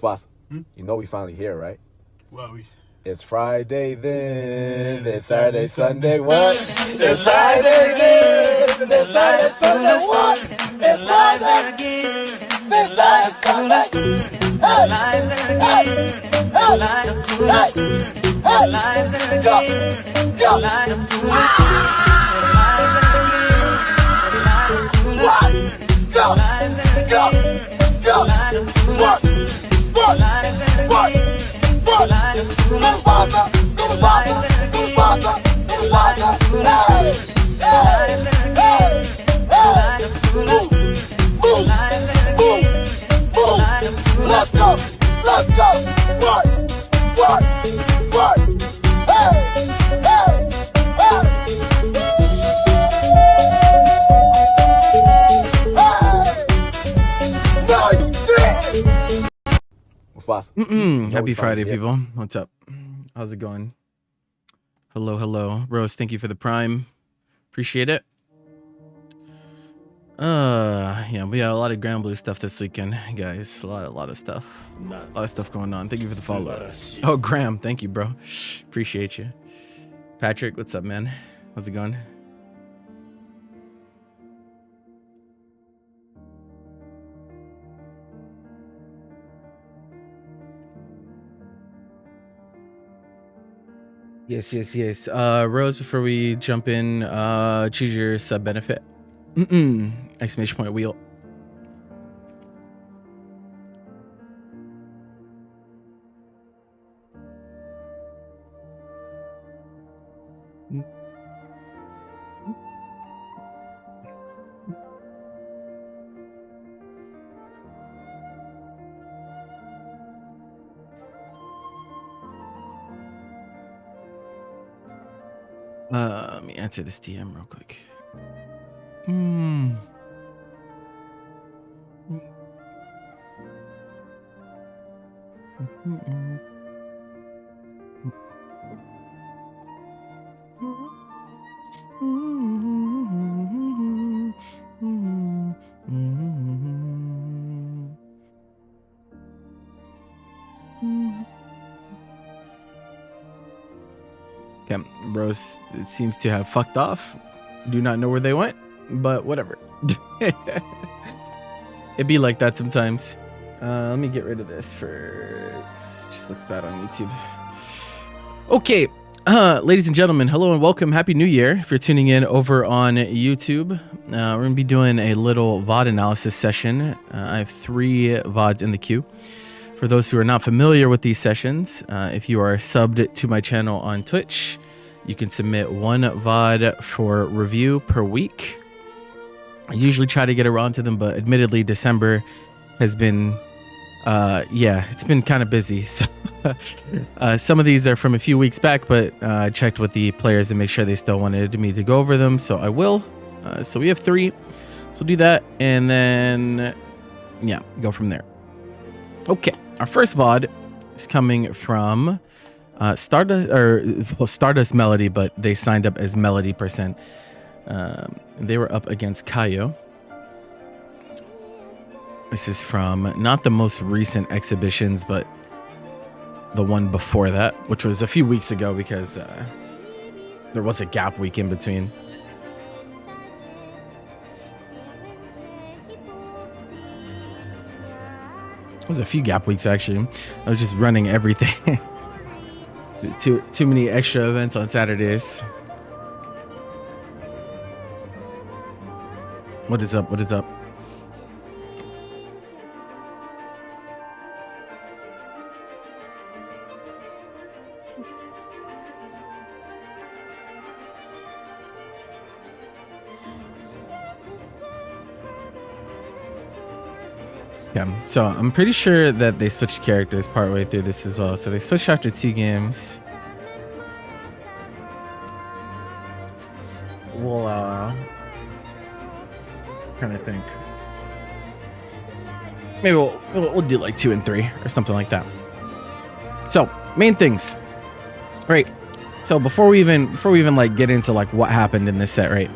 Mufasa, you know we finally here, right? Well, It's Friday then, it's Saturday, Sunday, what? It's Friday then, it's Saturday, Sunday, what? It's Friday again, it's Saturday, Sunday, hey, let's go, what, hey, Happy Friday, people. What's up? How's it going? Hello. Rose, thank you for the Prime. Appreciate it. Yeah, we got a lot of Grand Blue stuff this weekend, guys. A lot of stuff. A lot of stuff going on. Thank you for the follow. Oh, Graham, thank you, bro. Appreciate you. Patrick, what's up, man? How's it going? Yes. Rose, before we jump in, choose your sub benefit. Exclamation point wheel. Let me answer this DM real quick. Okay, Rose, it seems to have fucked off. Do not know where they went, but whatever. It'd be like that sometimes. Let me get rid of this just looks bad on YouTube. Okay, ladies and gentlemen, hello and welcome. Happy New Year. If you're tuning in over on YouTube, we're gonna be doing a little VOD analysis session. I have 3 VODs in the queue. For those who are not familiar with these sessions, if you are subbed to my channel on Twitch, you can submit 1 VOD for review per week. I usually try to get around to them, but admittedly, December has been, it's been kind of busy. So some of these are from a few weeks back, but I checked with the players to make sure they still wanted me to go over them, so I will. So we have 3, so do that, and then, go from there. Okay, our first VOD is coming from Stardust Melody, but they signed up as Melody %. They were up against Kaio. This is from not the most recent exhibitions, but the one before that, which was a few weeks ago because there was a gap week in between. It was a few gap weeks actually. I was just running everything. Too many extra events on Saturdays. What is up? Yeah, so I'm pretty sure that they switched characters partway through this as well. So they switched after 2 games. We'll trying to think. Maybe we'll do like 2 and 3 or something like that. So main things, right? So before we even like get into like what happened in this set, right?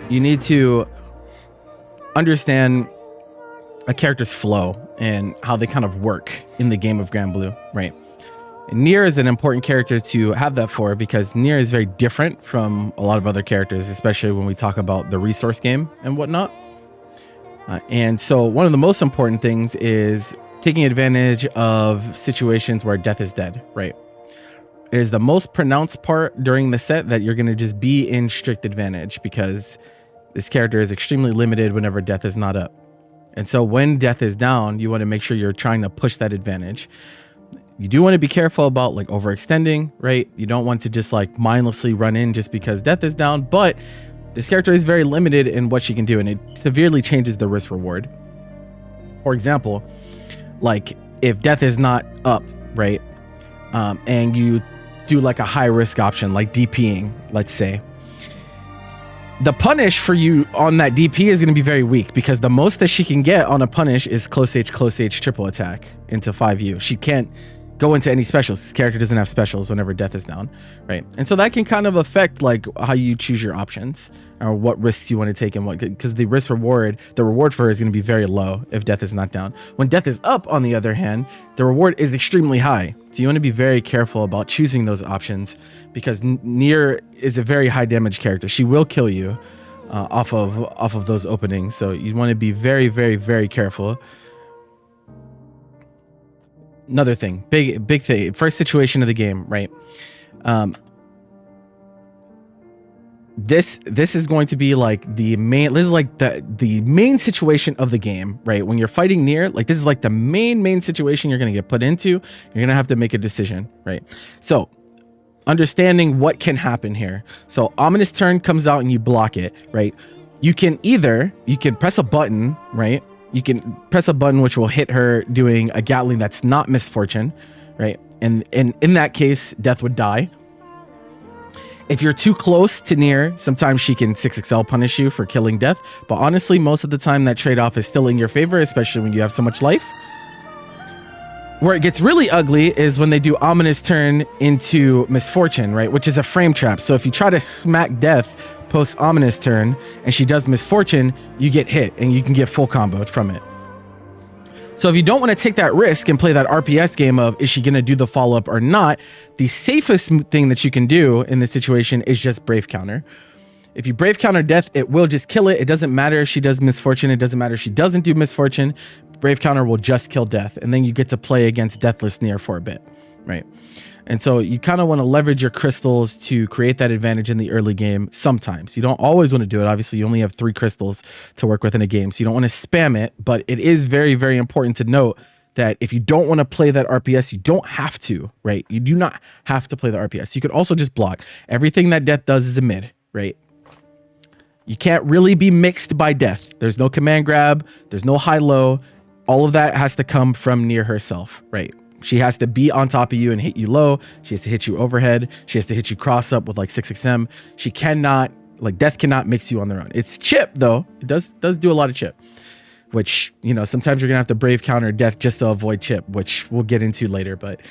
You need to understand a character's flow and how they kind of work in the game of Grand Blue, right? And Nier is an important character to have that for, because Nier is very different from a lot of other characters, especially when we talk about the resource game and whatnot. And so one of the most important things is taking advantage of situations where death is dead, right? It is the most pronounced part during the set that you're going to just be in strict advantage, because this character is extremely limited whenever death is not up. And so when death is down, you want to make sure you're trying to push that advantage. You do want to be careful about like overextending, right? You don't want to just like mindlessly run in just because death is down, but this character is very limited in what she can do, and it severely changes the risk reward. For example, like if death is not up, right? And you do like a high risk option, like DPing, let's say, the punish for you on that DP is going to be very weak, because the most that she can get on a punish is close H triple attack into 5U. She can't go into any specials. This character doesn't have specials whenever death is down, right? And so that can kind of affect like how you choose your options or what risks you want to take, and what, because the reward for her is going to be very low if death is not down. When death is up, on the other hand, the reward is extremely high. So you want to be very careful about choosing those options, because Nier is a very high damage character. She will kill you off of those openings. So you want to be very, very, very careful. Another thing, big thing, first situation of the game, right? This is going to be like the main, this is like the main situation of the game, right? When you're fighting Nier, like this is like the main situation you're going to get put into. You're going to have to make a decision, right? So understanding what can happen here. So Ominous Turn comes out and you block it, right? You can press a button, right? You can press a button which will hit her doing a Gatling that's not Misfortune, right? And in that case, death would die. If you're too close to Nier, sometimes she can 6XL punish you for killing death. But honestly, most of the time that trade-off is still in your favor, especially when you have so much life. Where it gets really ugly is when they do Ominous Turn into Misfortune, right? Which is a frame trap. So if you try to smack death post Ominous Turn and she does Misfortune, you get hit and you can get full comboed from it. So if you don't want to take that risk and play that RPS game of is she going to do the follow-up or not, the safest thing that you can do in this situation is just Brave Counter. If you Brave Counter death, it will just kill it. It doesn't matter if she does Misfortune. It doesn't matter if she doesn't do Misfortune. Brave Counter will just kill death. And then you get to play against Deathless Nier for a bit, right? And so you kind of want to leverage your crystals to create that advantage in the early game sometimes. You don't always want to do it. Obviously, you only have 3 crystals to work with in a game, so you don't want to spam it. But it is very, very important to note that if you don't want to play that RPS, you don't have to, right? You do not have to play the RPS. You could also just block. Everything that death does is a mid, right? You can't really be mixed by death. There's no command grab. There's no high-low. All of that has to come from Nier herself, right? She has to be on top of you and hit you low. She has to hit you overhead. She has to hit you cross up with like 6XM. She cannot, like death cannot mix you on their own. It's chip though. It does do a lot of chip, which, you know, sometimes you're gonna have to Brave Counter death just to avoid chip, which we'll get into later. But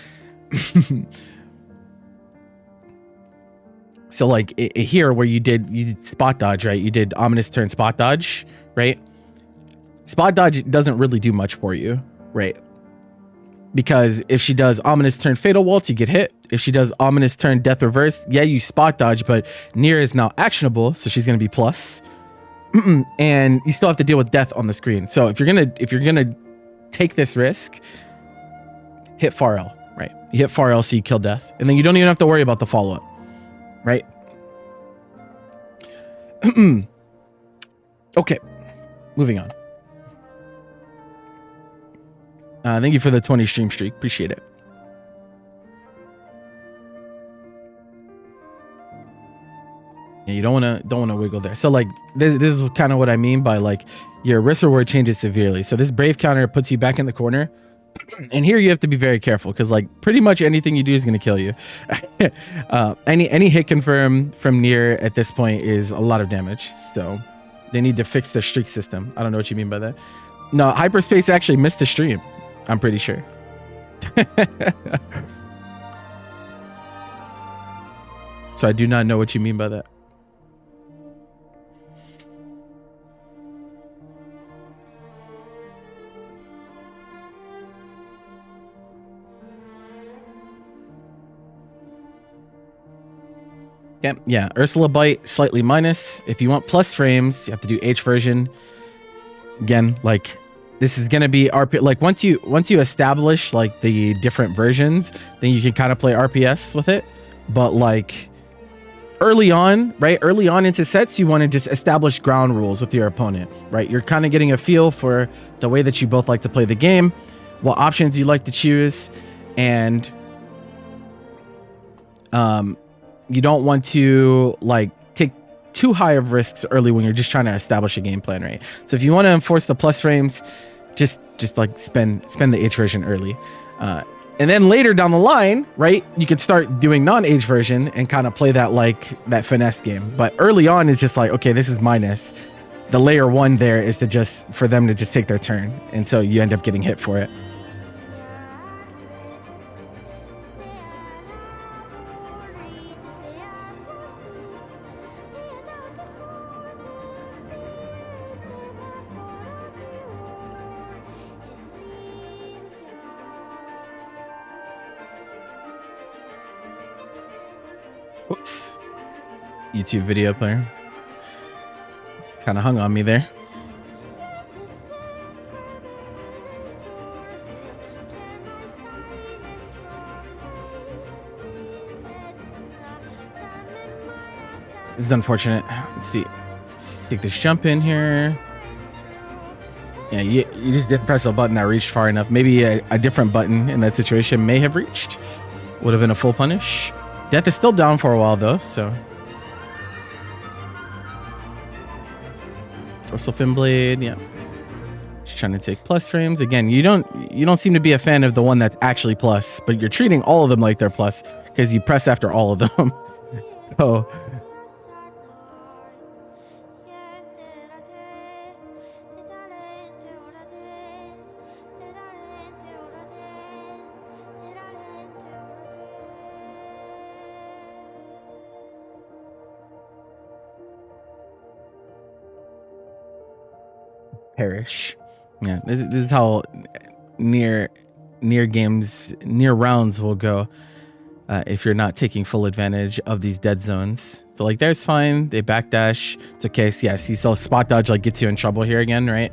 so like here where you did spot dodge, right? You did Ominous Turn spot dodge, right? Spot dodge doesn't really do much for you, right? Because if she does Ominous Turn Fatal Waltz, you get hit. If she does Ominous Turn Death Reverse, yeah, you spot dodge, but Nier is now actionable, so she's gonna be plus. And you still have to deal with death on the screen. So if you're gonna take this risk, hit far L, right? You hit far L so you kill death, and then you don't even have to worry about the follow up, right? Okay, moving on. Thank you for the 20 stream streak. Appreciate it. Yeah, you don't wanna wiggle there. So like this is kind of what I mean by like your risk reward changes severely. So this Brave Counter puts you back in the corner, and here you have to be very careful because like pretty much anything you do is gonna kill you. Any hit confirm from Nier at this point is a lot of damage. So they need to fix their streak system. I don't know what you mean by that. No, Hyperspace actually missed the stream. I'm pretty sure. So I do not know what you mean by that. Yeah. Ursula Bite, slightly minus. If you want plus frames, you have to do H version. Again, like this is gonna be RP. Like once you establish like the different versions, then you can kind of play RPS with it. But like early on, right? Early on into sets, you want to just establish ground rules with your opponent, right? You're kind of getting a feel for the way that you both like to play the game, what options you like to choose, and you don't want to like take too high of risks early when you're just trying to establish a game plan, right? So if you want to enforce the plus frames, just like spend the H version early. And then later down the line, right, you can start doing non-H version and kind of play that like that finesse game. But early on, it's just like, okay, this is minus. The layer 1 there is to just for them to just take their turn, and so you end up getting hit for it. Whoops. YouTube video player. Kind of hung on me there. This is unfortunate. Let's see. Let's take this jump in here. Yeah, you just didn't press a button that reached far enough. Maybe a different button in that situation may have reached. Would have been a full punish. Death is still down for a while though, so. Dorsal fin blade, yeah. Just trying to take plus frames. Again, you don't seem to be a fan of the one that's actually plus, but you're treating all of them like they're plus because you press after all of them. So perish. Yeah, this is how near rounds will go if you're not taking full advantage of these dead zones. So like there's fine, they backdash, it's okay. So yeah, see, so spot dodge like gets you in trouble here again, right?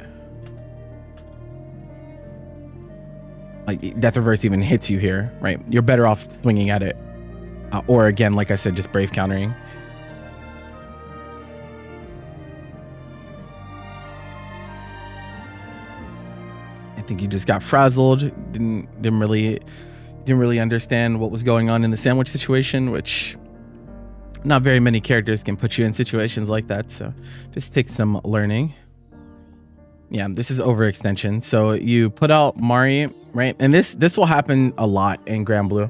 Like death reverse even hits you here, right? You're better off swinging at it, or again, like I said, just brave countering. I think you just got frazzled. Didn't really understand what was going on in the sandwich situation, which not very many characters can put you in situations like that. So just take some learning. Yeah, this is overextension. So you put out Mari, right? And this will happen a lot in Grand Blue,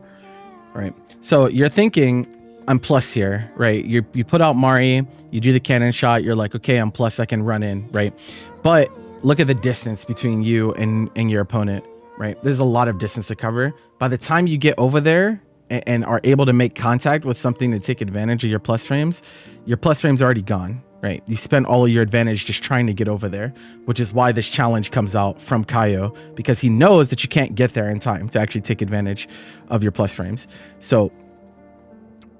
right? So you're thinking, I'm plus here, right? You put out Mari, you do the cannon shot, you're like, okay, I'm plus, I can run in, right? But look at the distance between you and your opponent, right? There's a lot of distance to cover. By the time you get over there and are able to make contact with something to take advantage of your plus frames are already gone, right? You spend all of your advantage just trying to get over there, which is why this challenge comes out from Kaio, because he knows that you can't get there in time to actually take advantage of your plus frames. So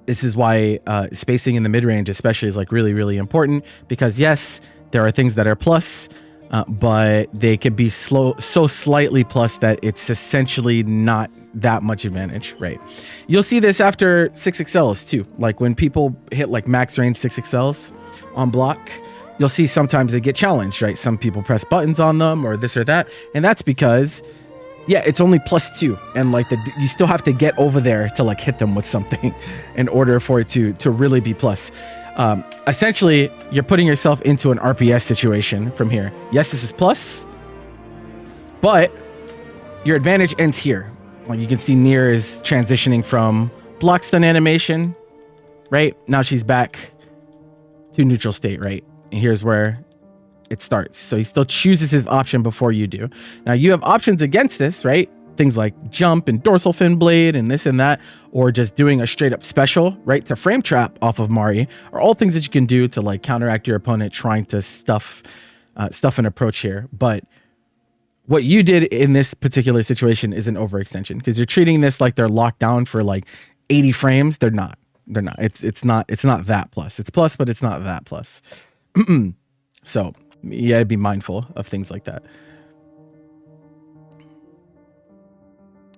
this is why spacing in the mid-range especially is like really, really important, because yes, there are things that are plus, but they could be so slightly plus that it's essentially not that much advantage, right? You'll see this after 6XLs too. Like when people hit like max range 6XLs on block, you'll see sometimes they get challenged, right? Some people press buttons on them or this or that. And that's because, yeah, it's only +2. And like you still have to get over there to like hit them with something in order for it to really be plus. Essentially, you're putting yourself into an RPS situation from here. Yes, this is plus, but your advantage ends here. Like you can see Nier is transitioning from block stun animation, right? Now she's back to neutral state, right? And here's where it starts. So he still chooses his option before you do. Now you have options against this, right? Things like jump and dorsal fin blade and this and that, or just doing a straight up special, right? To frame trap off of Mari are all things that you can do to like counteract your opponent trying to stuff an approach here. But what you did in this particular situation is an overextension, because you're treating this like they're locked down for like 80 frames. They're not. they're not. It's not that plus. It's plus, but it's not that plus. So yeah, be mindful of things like that.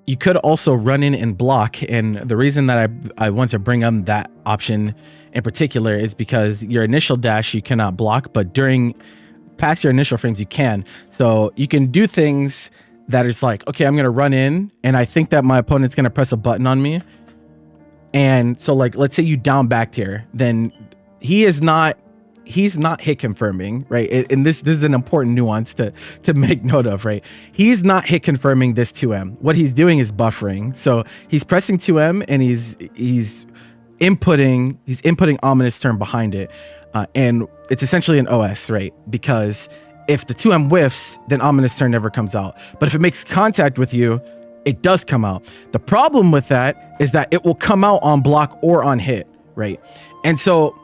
You could also run in and block, and the reason that I want to bring up that option in particular is because your initial dash you cannot block, but past your initial frames you can. So you can do things that is like, okay, I'm gonna run in, and I think that my opponent's gonna press a button on me, and so like let's say you down back here, then he's not hit confirming, right? And this is an important nuance to make note of, right? He's not hit confirming this 2M. What he's doing is buffering. So he's pressing 2M and he's inputting ominous turn behind it, and it's essentially an OS, right? Because if the 2M whiffs, then ominous turn never comes out. But if it makes contact with you, it does come out. The problem with that is that it will come out on block or on hit, right? And so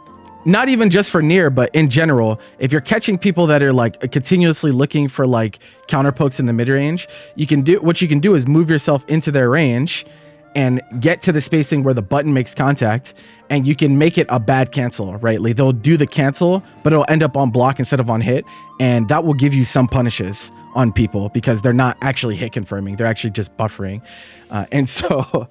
not even just for near, but in general, if you're catching people that are like continuously looking for like counter pokes in the mid range, what you can do is move yourself into their range and get to the spacing where the button makes contact, and you can make it a bad cancel, right? Like they'll do the cancel, but it'll end up on block instead of on hit, and that will give you some punishes on people because they're not actually hit confirming, they're actually just buffering, and so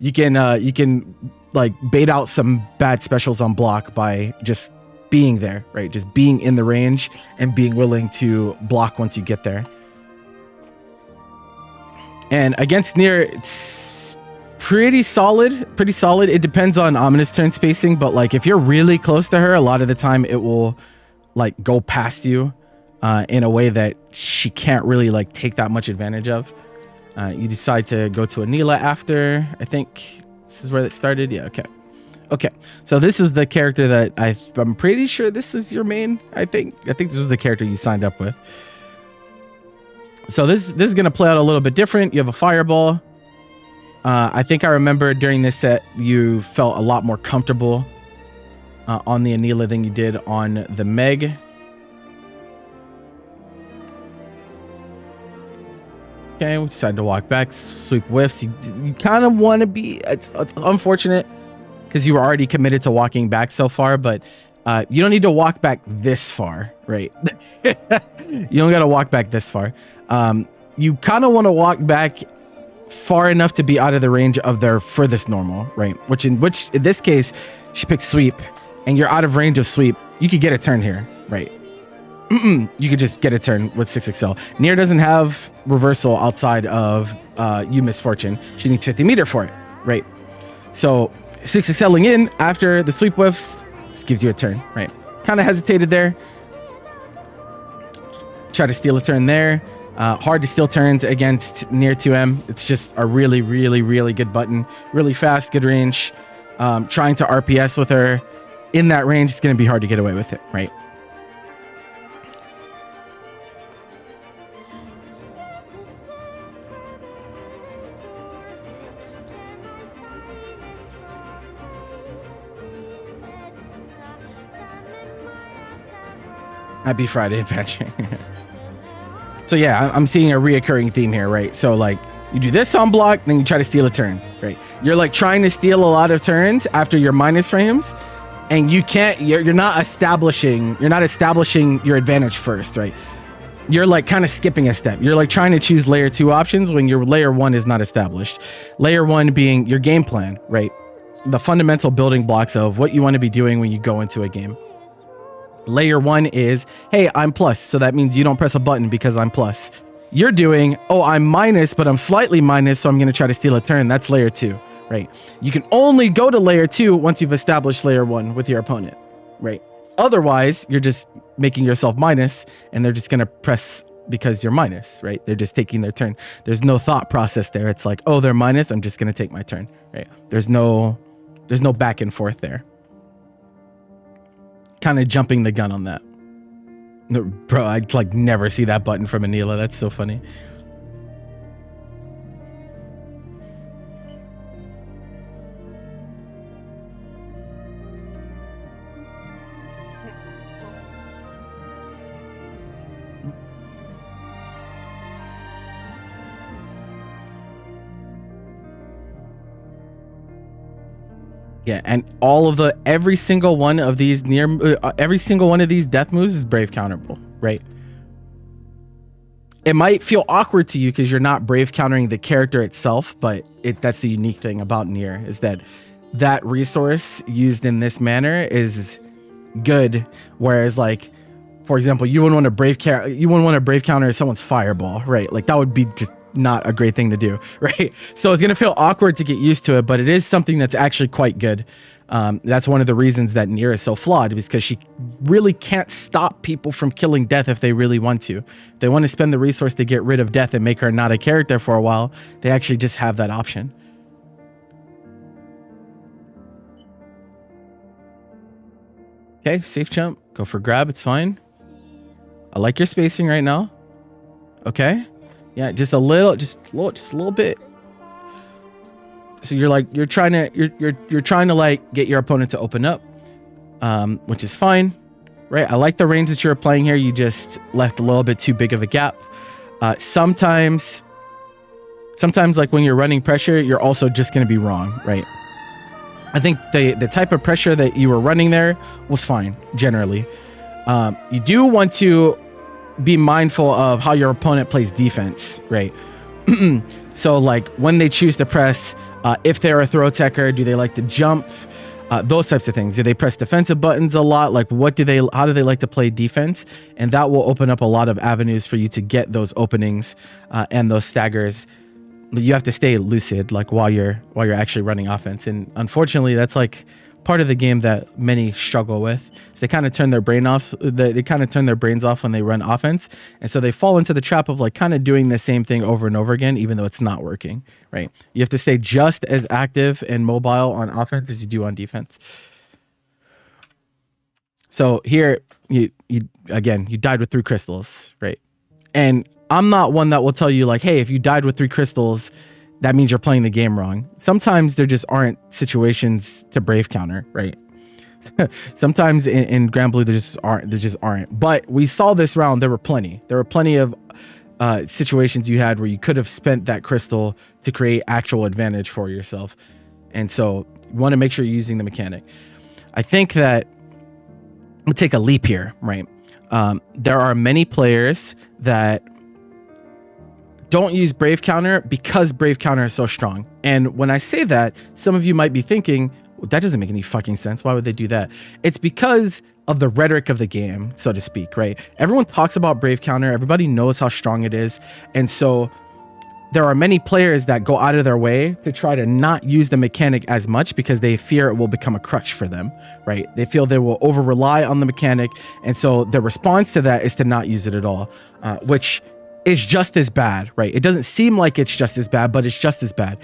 you can like bait out some bad specials on block by just being there, right? Just being in the range and being willing to block once you get there. And against near, it's pretty solid. It depends on ominous turn spacing, but like if you're really close to her, a lot of the time it will like go past you in a way that she can't really like take that much advantage of. You decide to go to Anila after, I think this is where it started. Yeah, okay. So this is the character that I'm pretty sure this is your main. I think this is the character you signed up with. So this is gonna play out a little bit different. You have a fireball. I think I remember during this set you felt a lot more comfortable on the Anila than you did on the Meg. Okay, we decided to walk back, sweep whiffs. You kind of want to be, it's unfortunate because you were already committed to walking back so far, but you don't need to walk back this far, right? You don't got to walk back this far. You kind of want to walk back far enough to be out of the range of their furthest normal, right? Which in this case, she picks sweep, and you're out of range of sweep. You could get a turn here, right? You could just get a turn with 6XL. Nier doesn't have reversal outside of you misfortune. She needs 50 meter for it, right? So 6XLing in after the sweep whiffs just gives you a turn, right? Kind of hesitated there. Try to steal a turn there. Hard to steal turns against Nier 2M. It's just a really, really, really good button. Really fast, good range. Trying to RPS with her in that range, it's going to be hard to get away with it, right? Happy Friday, Patrick. So yeah, I'm seeing a reoccurring theme here, right? So like you do this on block, then you try to steal a turn, right? You're like trying to steal a lot of turns after your minus frames, and you can't. You're not establishing your advantage first, right? You're like kind of skipping a step. You're like trying to choose layer 2 options when your layer 1 is not established. Layer 1 being your game plan, right? The fundamental building blocks of what you want to be doing when you go into a game. Layer 1 is, hey, I'm plus, so that means you don't press a button because I'm plus. You're doing, oh, I'm minus, but I'm slightly minus, so I'm going to try to steal a turn. That's layer 2, right? You can only go to layer 2 once you've established layer 1 with your opponent, right? Otherwise, you're just making yourself minus, and they're just going to press because you're minus, right? They're just taking their turn. There's no thought process there. It's like, oh, they're minus, I'm just going to take my turn, right? There's no back and forth there. Kind of jumping the gun on that. No, bro, I'd like never see that button from Anila. That's so funny. Yeah, and every single one of these death moves is brave counterable, right? It might feel awkward to you because you're not brave countering the character itself, but that's the unique thing about Nier, is that resource used in this manner is good. Whereas, like, for example, you wouldn't want to brave counter someone's fireball, right? Like, that would be just not a great thing to do, right? So it's gonna feel awkward to get used to it, but it is something that's actually quite good. That's one of the reasons that Nier is so flawed, because she really can't stop people from killing Death if they really want to. If they want to spend the resource to get rid of Death and make her not a character for a while, they actually just have that option. Okay, safe jump. Go for grab. It's fine. I like your spacing right now. Okay. Yeah, just a little bit. So you're trying to like get your opponent to open up, which is fine, right? I like the range that you're applying here. You just left a little bit too big of a gap. Sometimes like when you're running pressure, you're also just going to be wrong, right? I think the type of pressure that you were running there was fine generally. You do want to be mindful of how your opponent plays defense, right? So like when they choose to press, if they're a throw techer, do they like to jump? Those types of things. Do they press defensive buttons a lot? Like how do they like to play defense? And that will open up a lot of avenues for you to get those openings and those staggers. You have to stay lucid, like while you're actually running offense. And unfortunately, that's like part of the game that many struggle with. So they kind of turn their brain off. They kind of turn their brains off when they run offense, and so they fall into the trap of like kind of doing the same thing over and over again, even though it's not working. Right? You have to stay just as active and mobile on offense as you do on defense. So here, you died with 3 crystals, right? And I'm not one that will tell you like, hey, if you died with 3 crystals, that means you're playing the game wrong. Sometimes there just aren't situations to brave counter, right? Sometimes in Grand Blue there just aren't. But we saw this round, there were plenty of situations you had where you could have spent that crystal to create actual advantage for yourself. And so you want to make sure you're using the mechanic. I think that we'll take a leap here, right? There are many players that don't use Brave Counter because Brave Counter is so strong. And when I say that, some of you might be thinking, well, that doesn't make any fucking sense. Why would they do that? It's because of the rhetoric of the game, so to speak, right? Everyone talks about Brave Counter. Everybody knows how strong it is. And so there are many players that go out of their way to try to not use the mechanic as much because they fear it will become a crutch for them, right? They feel they will over rely on the mechanic. And so the response to that is to not use it at all, which is just as bad, right? It doesn't seem like it's just as bad, but it's just as bad,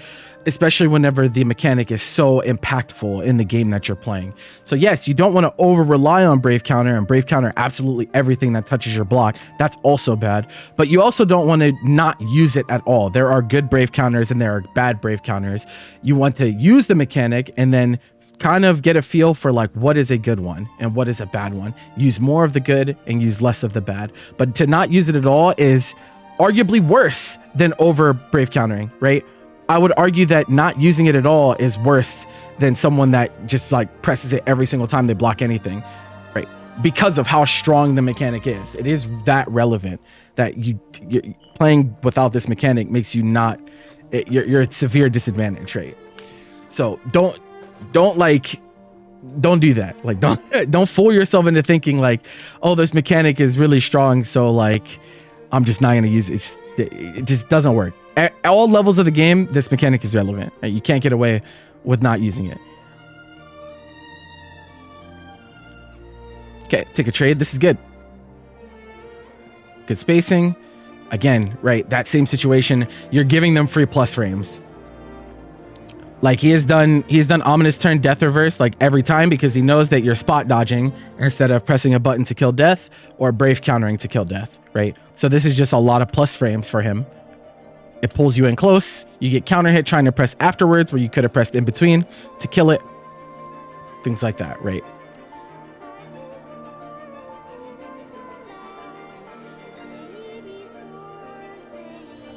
especially whenever the mechanic is so impactful in the game that you're playing. So yes, you don't want to over rely on Brave Counter and Brave Counter absolutely everything that touches your block. That's also bad, but you also don't want to not use it at all. There are good Brave Counters and there are bad Brave Counters. You want to use the mechanic and then kind of get a feel for like what is a good one and what is a bad one. Use more of the good and use less of the bad. But to not use it at all is arguably worse than over Brave Countering, right? I would argue that not using it at all is worse than someone that just like presses it every single time they block anything, right? Because of how strong the mechanic is. It is that relevant that you're playing without this mechanic makes you you're at severe disadvantage, right? So don't do that. Like don't fool yourself into thinking like, oh, this mechanic is really strong, so like I'm just not gonna use it. It just doesn't work. At all levels of the game, this mechanic is relevant, right? You can't get away with not using it. Okay, take a trade. This is good. Good spacing. Again, right, that same situation. You're giving them free plus frames. Like he's done Ominous Turn Death Reverse like every time because he knows that you're spot dodging instead of pressing a button to kill Death or Brave Countering to kill Death, right? So this is just a lot of plus frames for him. It pulls you in close. You get counter hit trying to press afterwards where you could have pressed in between to kill it. Things like that, right?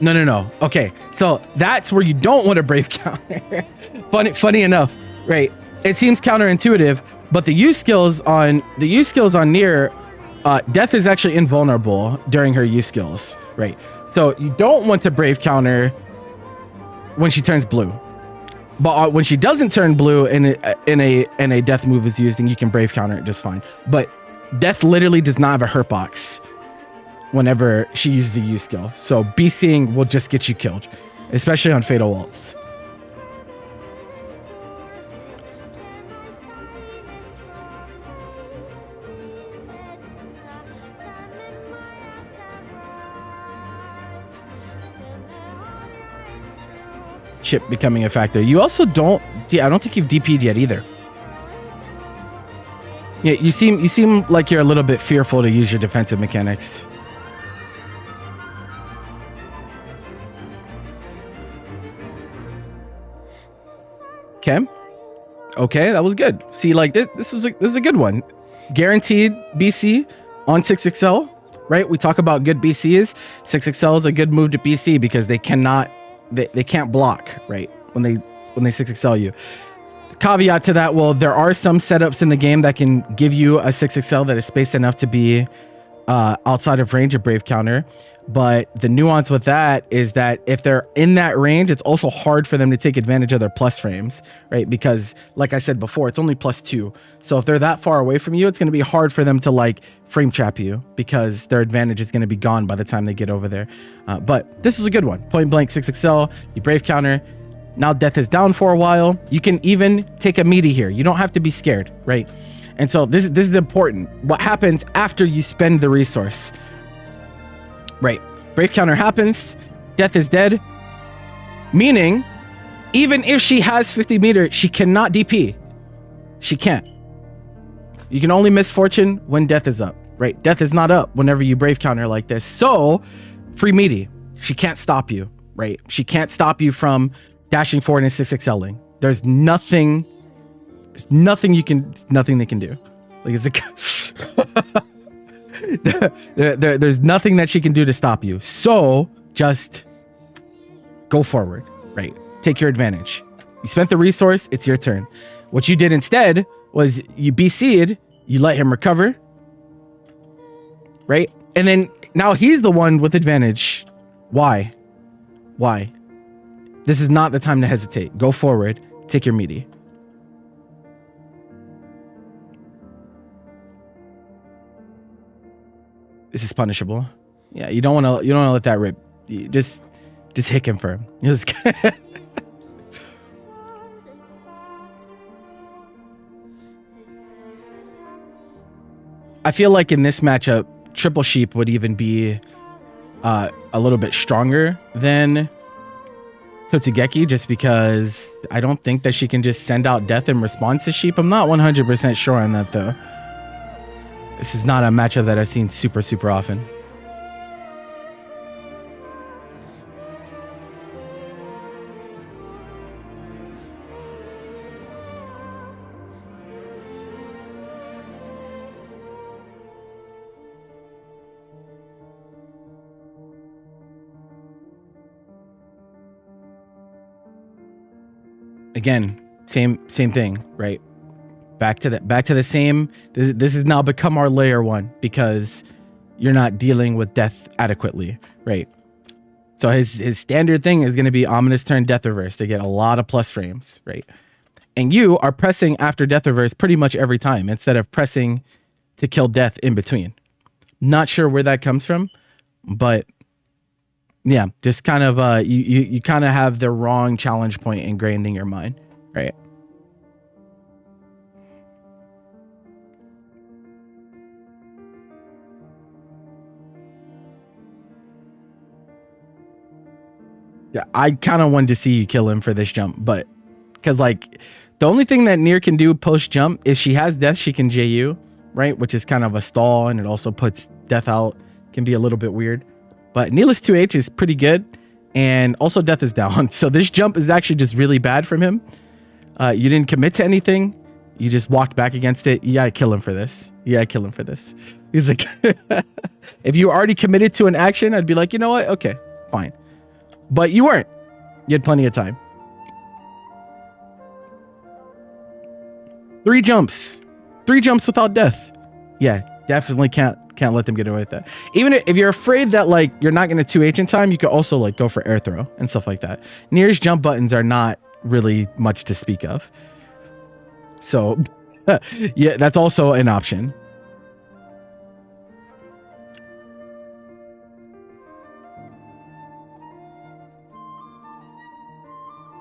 No. Okay, so that's where you don't want to Brave Counter. Funny enough, right? it seems counterintuitive, but the use skills on Nier, Death is actually invulnerable during her use skills, right? So you don't want to brave counter when she turns blue, but when she doesn't turn blue and a death move is used, and you can brave counter it just fine. But Death literally does not have a hurt box whenever she uses a use skill, so BCing will just get you killed, especially on Fatal Waltz. Chip becoming a factor. You also don't. I don't think you've DP'd yet either. Yeah, you seem like you're a little bit fearful to use your defensive mechanics. Okay, that was good. See, like this is a good one. Guaranteed BC on 6XL, right? We talk about good BCs. 6XL is a good move to BC because they can't block, right? When they 6XL you. Caveat to that, well, there are some setups in the game that can give you a 6XL that is spaced enough to be outside of range of Brave Counter. But the nuance with that is that if they're in that range, it's also hard for them to take advantage of their plus frames, right? Because like I said before, it's only +2. So if they're that far away from you, it's going to be hard for them to like frame trap you because their advantage is going to be gone by the time they get over there. But this is a good one. Point blank 6XL, you Brave Counter. Now Death is down for a while. You can even take a meaty here. You don't have to be scared, right? And so this is important. What happens after you spend the resource? Right. Brave Counter happens. Death is dead. Meaning, even if she has 50 meter, she cannot DP. She can't. You can only miss Fortune when Death is up, right? Death is not up whenever you Brave Counter like this. So, free meaty. She can't stop you, right? She can't stop you from dashing forward and 6XLing. There's nothing they can do. Like it's there's nothing that she can do to stop you. So just go forward, right? Take your advantage. You spent the resource, it's your turn. What you did instead was you BC'd, you let him recover, right? And then now he's the one with advantage. Why? This is not the time to hesitate. Go forward, take your meaty. This is punishable. Yeah, you don't want to let that rip. You just hit confirm. I feel like in this matchup, Triple Sheep would even be a little bit stronger than Totsugeki, just because I don't think that she can just send out Death in response to Sheep. I'm not 100% sure on that though. This is not a matchup that I've seen super often. Again, same thing, right? Back to the same. This has now become our layer 1 because you're not dealing with Death adequately, right? So his standard thing is going to be Ominous Turn Death Reverse to get a lot of plus frames, right? And you are pressing after Death Reverse pretty much every time instead of pressing to kill Death in between. Not sure where that comes from, but yeah, just kind of you kind of have the wrong challenge point ingrained in your mind, right? Yeah, I kind of wanted to see you kill him for this jump, but because like the only thing that Nier can do post jump is she has Death, she can JU, right? Which is kind of a stall, and it also puts Death out. Can be a little bit weird, but Needless 2H is pretty good, and also Death is down. So this jump is actually just really bad from him. You didn't commit to anything. You just walked back against it. You gotta kill him for this. He's like, if you already committed to an action, I'd be like, you know what? Okay, fine. But you weren't. You had plenty of time. 3 jumps. 3 jumps without death. Yeah, definitely can't let them get away with that. Even if you're afraid that like you're not going to 2H in time, you could also like go for air throw and stuff like that. Nier's jump buttons are not really much to speak of. So yeah, that's also an option.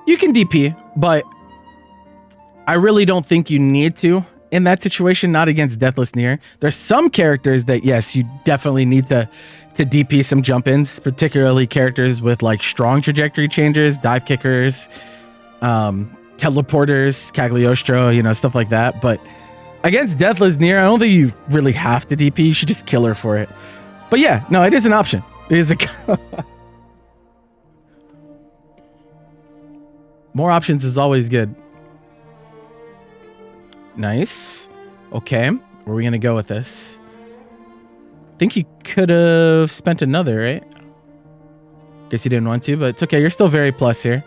You can DP, but I really don't think you need to in that situation, not against Deathless Nier. There's some characters that, yes, you definitely need to DP some jump-ins, particularly characters with like strong trajectory changers, dive kickers, teleporters, Cagliostro, you know, stuff like that. But against Deathless Nier, I don't think you really have to DP. You should just kill her for it. But yeah, no, it is an option. It is a... More options is always good. Nice. Okay. Where are we going to go with this? I think you could have spent another, right? Guess you didn't want to, but it's okay. You're still very plus here.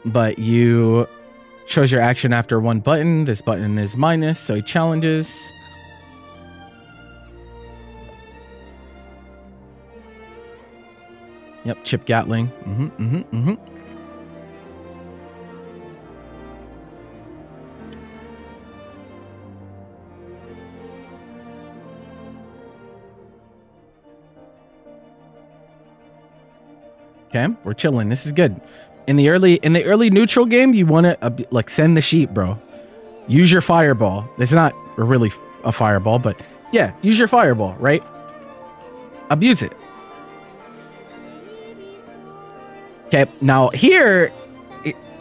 But you chose your action after 1 button. This button is minus, so he challenges. Yep, Chip Gatling. Okay, we're chilling. This is good. In the early neutral game, you want to like send the sheep, bro. Use your fireball. It's not really a fireball, but yeah, use your fireball, right? Abuse it. Okay, now here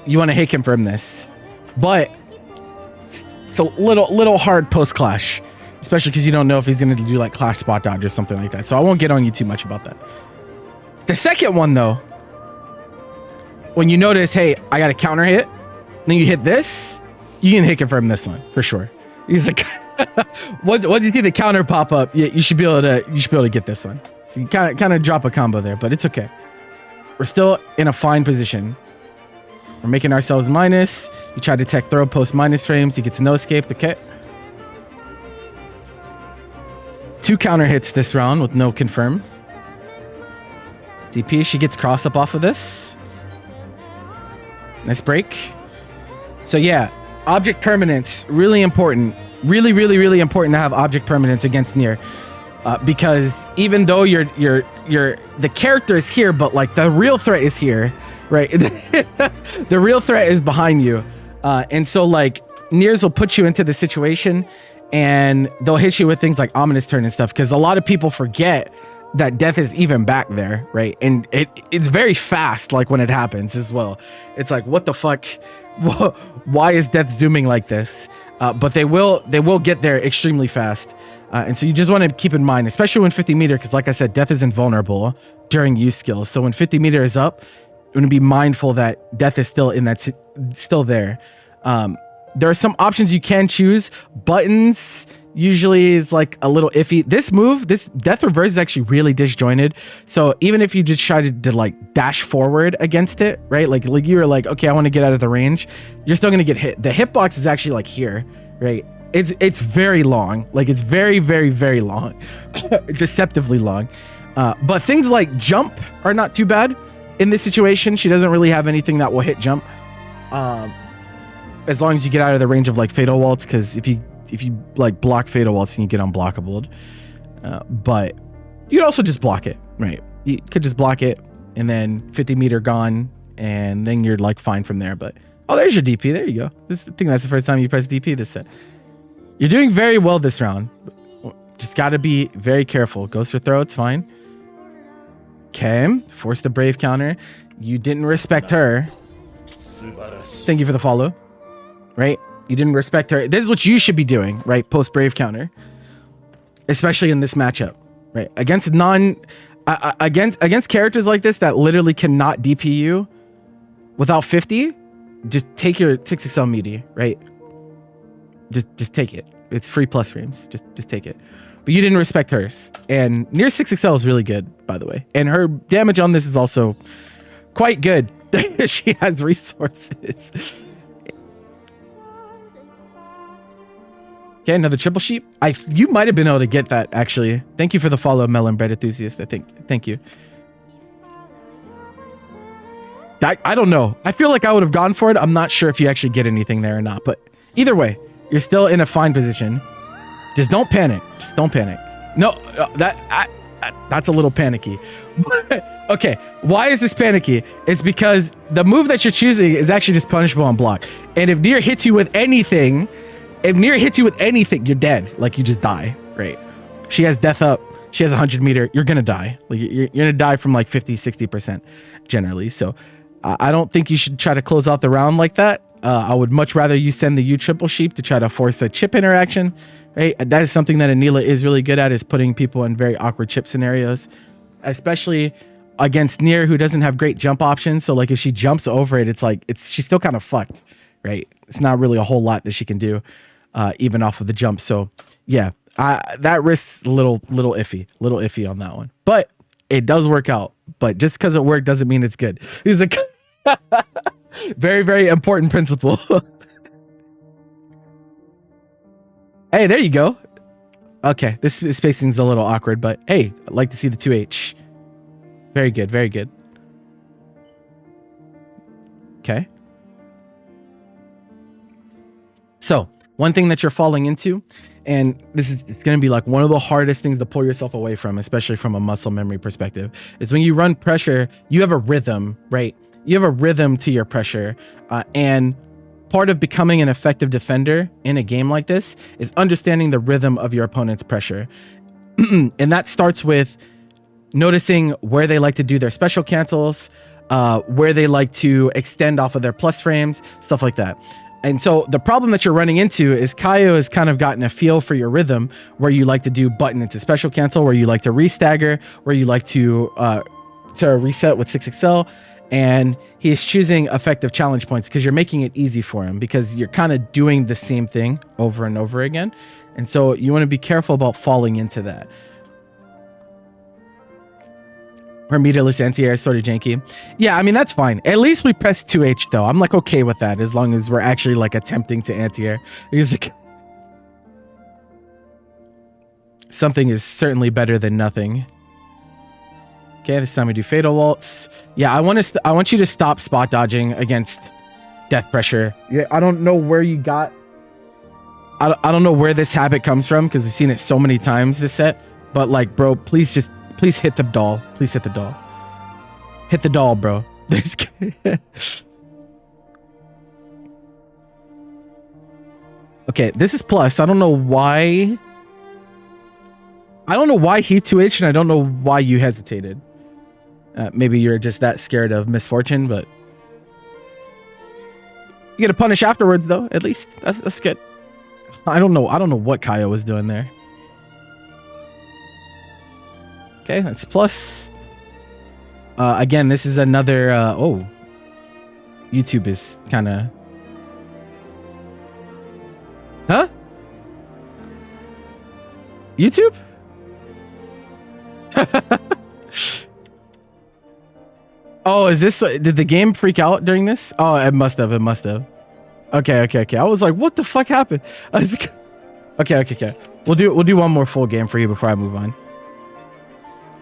you want to hit confirm this, but it's a little hard post clash, especially because you don't know if he's going to do like clash spot dodge or something like that. So I won't get on you too much about that. The second one, though, when you notice, hey, I got a counter hit, then you hit this, you can hit confirm this one for sure. He's like, once you see the counter pop up, you should be able to get this one. So you kind of drop a combo there, but it's okay. We're still in a fine position. We're making ourselves minus. You try to tech throw post minus frames. He gets no escape. Okay. 2 counter hits this round with no confirm. DP, she gets cross up off of this. Nice break. So yeah, object permanence, really important. Really, really, really important to have object permanence against Nier. Because even though the character is here, but like the real threat is here, right? The real threat is behind you. And so like Niers will put you into the situation and they'll hit you with things like Ominous Turn and stuff. Because a lot of people forget that death is even back there, right? And it's very fast, like when it happens as well. It's like, what the fuck? Why is death zooming like this? But they will get there extremely fast. And so you just want to keep in mind, especially when 50 meter, because like I said, death is invulnerable during use skills. So when 50 meter is up, you want to be mindful that death is still still there. There are some options you can choose. Buttons usually is like a little iffy. This move, this death reverse is actually really disjointed. So even if you just try to like dash forward against it, right? Like you were like, okay, I want to get out of the range. You're still going to get hit. The hitbox is actually like here, right? It's very long. Like it's very, very, very long. Deceptively long. But things like jump are not too bad in this situation. She doesn't really have anything that will hit jump. As long as you get out of the range of like Fatal Waltz, because if you like block Fatal Waltz, you can get unblockable. But you could also just block it, right? You could just block it and then 50 meter gone, and then you're like fine from there. But oh, there's your DP. There you go. I think that's the first time you press DP this set. You're doing very well this round. Just got to be very careful. Goes for throw. It's fine. Okay. Force the brave counter. You didn't respect her. Thank you for the follow. Right? You didn't respect her. This is what you should be doing, right? Post brave counter. Especially in this matchup, right? Against against characters like this that literally cannot DP you without 50, just take your 6XL meaty, right? Just take it. It's free plus frames. Just take it. But you didn't respect hers. And near 6XL is really good, by the way. And her damage on this is also quite good. She has resources. Okay, another triple sheep. You might have been able to get that, actually. Thank you for the follow, Melon Bread Enthusiast, I think. Thank you. I don't know. I feel like I would have gone for it. I'm not sure if you actually get anything there or not. But either way, you're still in a fine position. Just don't panic. Just don't panic. No, that's a little panicky. Okay, why is this panicky? It's because the move that you're choosing is actually just punishable on block. And if Nier hits you with anything, you're dead. Like, you just die, right? She has death up. She has 100 meter. You're gonna die. Like, you're gonna die from like 50, 60% generally. So I don't think you should try to close out the round like that. I would much rather you send the U triple sheep to try to force a chip interaction, right? That is something that Anila is really good at, is putting people in very awkward chip scenarios, especially against Nier, who doesn't have great jump options. So like if she jumps over it, she's still kind of fucked, right? It's not really a whole lot that she can do, even off of the jump. So yeah, that risk's a little iffy on that one, but it does work out. But just because it worked doesn't mean it's good. He's like, very, very important principle. Hey, there you go. Okay, this spacing's a little awkward, but hey, I'd like to see the 2H. Very good, very good. Okay. So, one thing that you're falling into, and it's going to be like one of the hardest things to pull yourself away from, especially from a muscle memory perspective, is when you run pressure, you have a rhythm, right? You have a rhythm to your pressure, and part of becoming an effective defender in a game like this is understanding the rhythm of your opponent's pressure. And that starts with noticing where they like to do their special cancels, where they like to extend off of their plus frames, stuff like that. And so the problem that you're running into is Kaio has kind of gotten a feel for your rhythm, where you like to do button into special cancel, where you like to restagger, where you like to reset with 6XL. And he is choosing effective challenge points because you're making it easy for him, because you're kind of doing the same thing over and over again. And so you want to be careful about falling into that. Her meterless anti-air is sort of janky. Yeah, I mean, that's fine. At least we pressed 2H though. I'm like okay with that, as long as we're actually like attempting to anti-air. Like, something is certainly better than nothing. Okay, this time we do Fatal Waltz. Yeah, I want you to stop spot dodging against death pressure. Yeah, I don't know where you got... I don't know where this habit comes from, because we've seen it so many times this set. But like, bro, please hit the doll. Please hit the doll. Hit the doll, bro. Okay, this is plus. I don't know why he 2H, and I don't know why you hesitated. Maybe you're just that scared of misfortune, but you get a punish afterwards, though. At least that's good. I don't know what Kaio was doing there. Okay, that's plus. Again, this is another. Oh, YouTube is kind of. Huh? YouTube? Oh, is this... Did the game freak out during this? Oh, it must have. It must have. Okay. I was like, what the fuck happened? Okay. We'll do one more full game for you before I move on.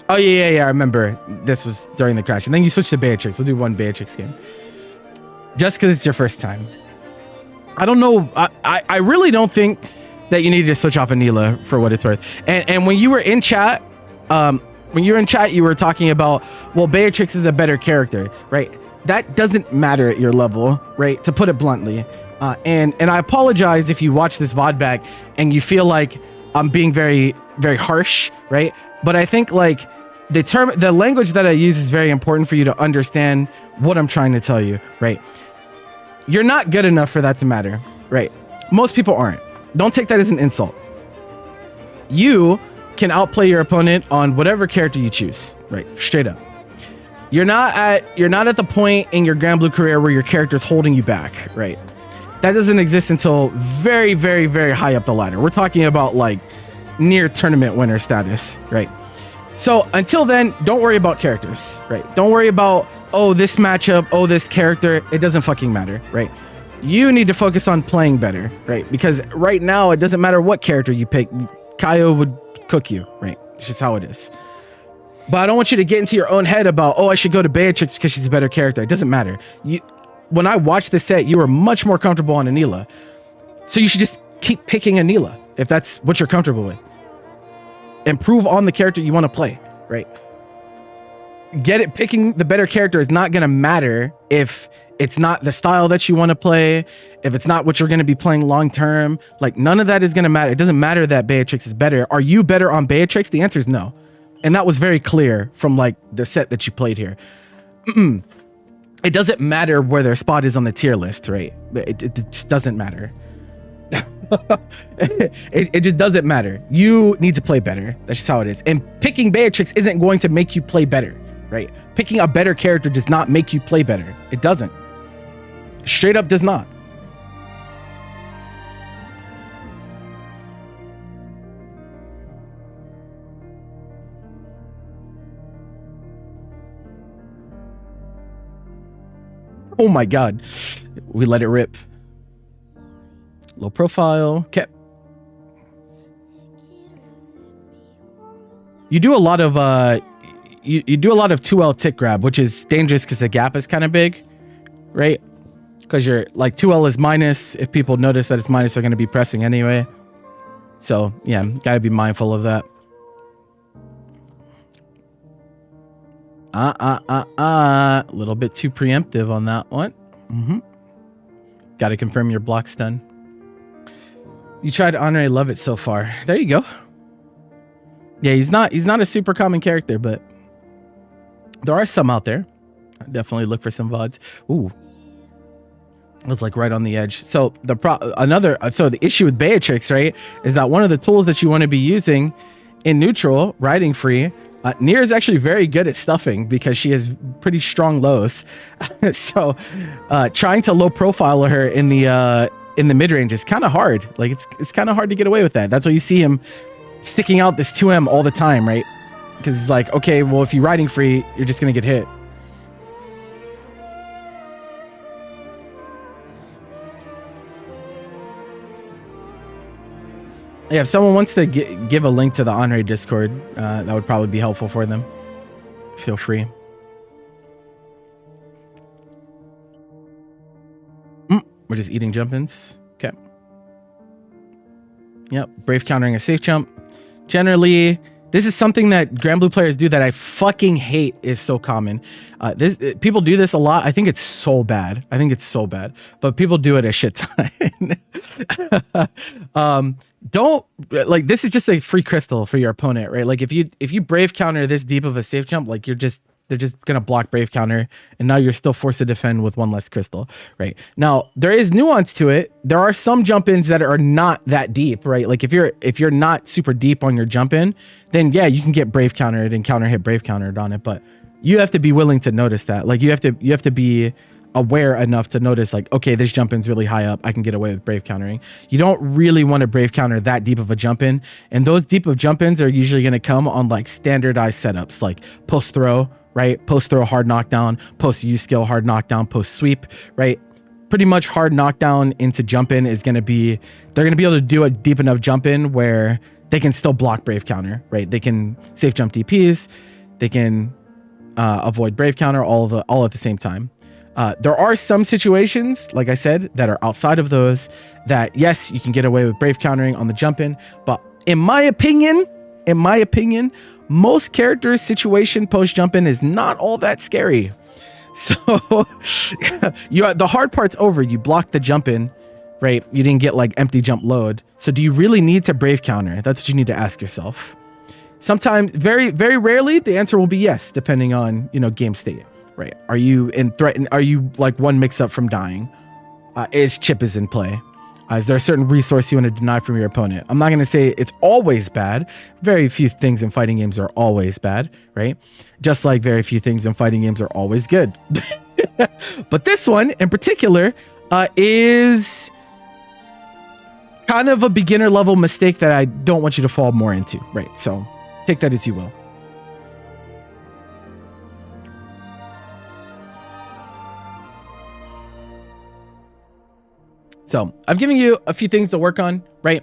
Oh, yeah. I remember this was during the crash. And then you switch to Beatrix. We'll do one Beatrix game. Just because it's your first time. I don't know. I really don't think that you need to switch off Anila for what it's worth. And when you were in chat... you were talking about, well, Beatrix is a better character, right? That doesn't matter at your level, right? To put it bluntly. And I apologize if you watch this VOD back and you feel like I'm being very, very harsh, right? But I think like the language that I use is very important for you to understand what I'm trying to tell you, right? You're not good enough for that to matter, right? Most people aren't. Don't take that as an insult. You can outplay your opponent on whatever character you choose, right? Straight up. You're not at the point in your Grand Blue career where your character's holding you back, right? That doesn't exist until very, very, very high up the ladder. We're talking about like near tournament winner status, right? So until then, don't worry about characters, right? Don't worry about, oh, this matchup, oh, this character. It doesn't fucking matter, right? You need to focus on playing better, right? Because right now, it doesn't matter what character you pick. Kaio would cook you, right? It's just how it is. But I don't want you to get into your own head about, oh, I should go to Beatrix because she's a better character. It doesn't matter. When I watched the set, you were much more comfortable on Anila. So you should just keep picking Anila if that's what you're comfortable with. Improve on the character you want to play, right? Picking the better character is not going to matter if it's not the style that you want to play, if it's not what you're going to be playing long term. Like, none of that is going to matter. It doesn't matter that Beatrix is better. Are you better on Beatrix? The answer is no. And that was very clear from like the set that you played here. It doesn't matter where their spot is on the tier list, right? It just doesn't matter. it just doesn't matter. You need to play better. That's just how it is. And picking Beatrix isn't going to make you play better, right? Picking a better character does not make you play better. It doesn't. Straight up does not. Oh my God. We let it rip. Low profile. Okay. You do a lot of you do a lot of 2L tick grab, which is dangerous because the gap is kind of big, right? Because you're like 2L is minus. If people notice that it's minus, they're going to be pressing anyway. So yeah, gotta be mindful of that. A little bit too preemptive on that one. Got to confirm your block stun. You tried Honore, love it so far. There you go. Yeah, he's not a super common character, but there are some out there. I definitely look for some VODs. Ooh, it was like right on the edge. So the issue with Beatrix, right, is that one of the tools that you want to be using in neutral, riding free. Nier is actually very good at stuffing because she has pretty strong lows. So trying to low profile her in the mid range is kind of hard. Like it's kind of hard to get away with that. That's why you see him sticking out this 2M all the time, right? Because it's like, okay, well, if you're riding free, you're just gonna get hit. Yeah, if someone wants to give a link to the Honore Discord, that would probably be helpful for them. Feel free. We're just eating jump-ins. Okay. Yep, brave countering a safe jump. Generally, this is something that Grand Blue players do that I fucking hate. Is so common. People do this a lot. I think it's so bad. But people do it a shit ton. Don't like, this is just a free crystal for your opponent, right? Like if you brave counter this deep of a safe jump, like they're just gonna block brave counter, and now you're still forced to defend with one less crystal, right? Now there is nuance to it. There are some jump ins that are not that deep, right? Like if you're not super deep on your jump in, then yeah, you can get brave countered and counter hit brave countered on it, but you have to be willing to notice that. Like you have to be aware enough to notice, like, okay, this jump in's really high up, I can get away with brave countering. You don't really want to brave counter that deep of a jump in, and those deep of jump ins are usually going to come on like standardized setups, like post throw, right? Post throw hard knockdown, post U skill hard knockdown, post sweep, right? Pretty much hard knockdown into jump in is going to be, they're going to be able to do a deep enough jump in where they can still block brave counter, right? They can safe jump DPs, they can avoid brave counter all at the same time. There are some situations, like I said, that are outside of those that, yes, you can get away with brave countering on the jump in, but in my opinion, most characters' situation post jump in is not all that scary. So the hard part's over. You blocked the jump in, right? You didn't get like empty jump load. So do you really need to brave counter? That's what you need to ask yourself. Sometimes, very, very rarely, the answer will be yes, depending on, game state. Right? Are you like one mix up from dying? Is chip is in play? Is there a certain resource you want to deny from your opponent? I'm not going to say it's always bad. Very few things in fighting games are always bad, right? Just like very few things in fighting games are always good. But this one in particular is kind of a beginner level mistake that I don't want you to fall more into, right? So take that as you will. So I've given you a few things to work on, right?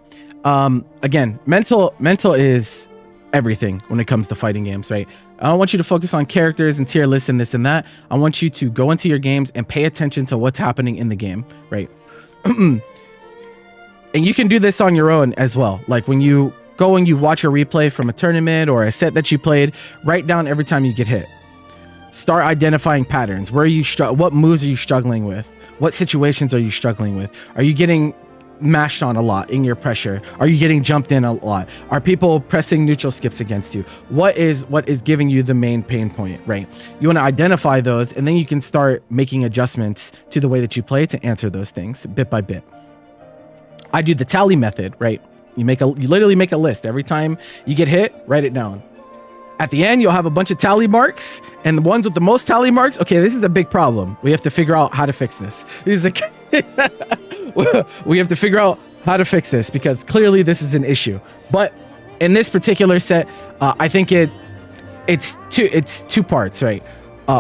Again, mental is everything when it comes to fighting games, right? I don't want you to focus on characters and tier lists and this and that. I want you to go into your games and pay attention to what's happening in the game, right? And you can do this on your own as well. Like when you go and you watch a replay from a tournament or a set that you played, write down every time you get hit. Start identifying patterns. Where are you what moves are you struggling with? What situations are you struggling with? Are you getting mashed on a lot in your pressure? Are you getting jumped in a lot? Are people pressing neutral skips against you? What is giving you the main pain point, right? You want to identify those, and then you can start making adjustments to the way that you play to answer those things bit by bit. I do the tally method, right? You literally make a list. Every time you get hit, write it down. At the end, you'll have a bunch of tally marks, and the ones with the most tally marks, okay, this is a big problem. We have to figure out how to fix this. We have to figure out how to fix this because clearly this is an issue. But in this particular set, I think it's two parts, right?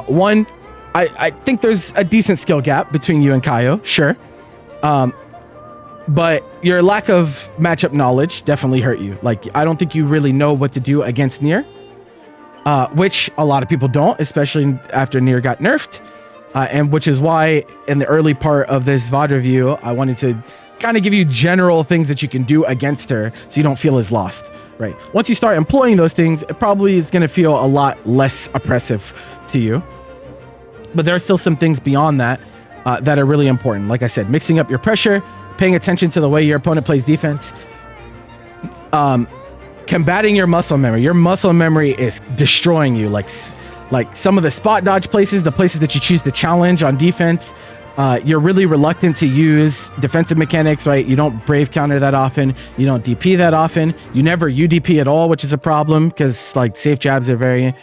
One, I think there's a decent skill gap between you and Kaio, sure. But your lack of matchup knowledge definitely hurt you. Like, I don't think you really know what to do against Nier. Which a lot of people don't, especially after Nier got nerfed. And which is why in the early part of this VOD review, I wanted to kind of give you general things that you can do against her so you don't feel as lost, right? Once you start employing those things, it probably is going to feel a lot less oppressive to you. But there are still some things beyond that that are really important. Like I said, mixing up your pressure, paying attention to the way your opponent plays defense, combating your muscle memory. Your muscle memory is destroying you. Like some of the spot dodge places, the places that you choose to challenge on defense, you're really reluctant to use defensive mechanics, right? You don't brave counter that often. You don't DP that often. You never UDP at all, which is a problem because like safe jabs are very,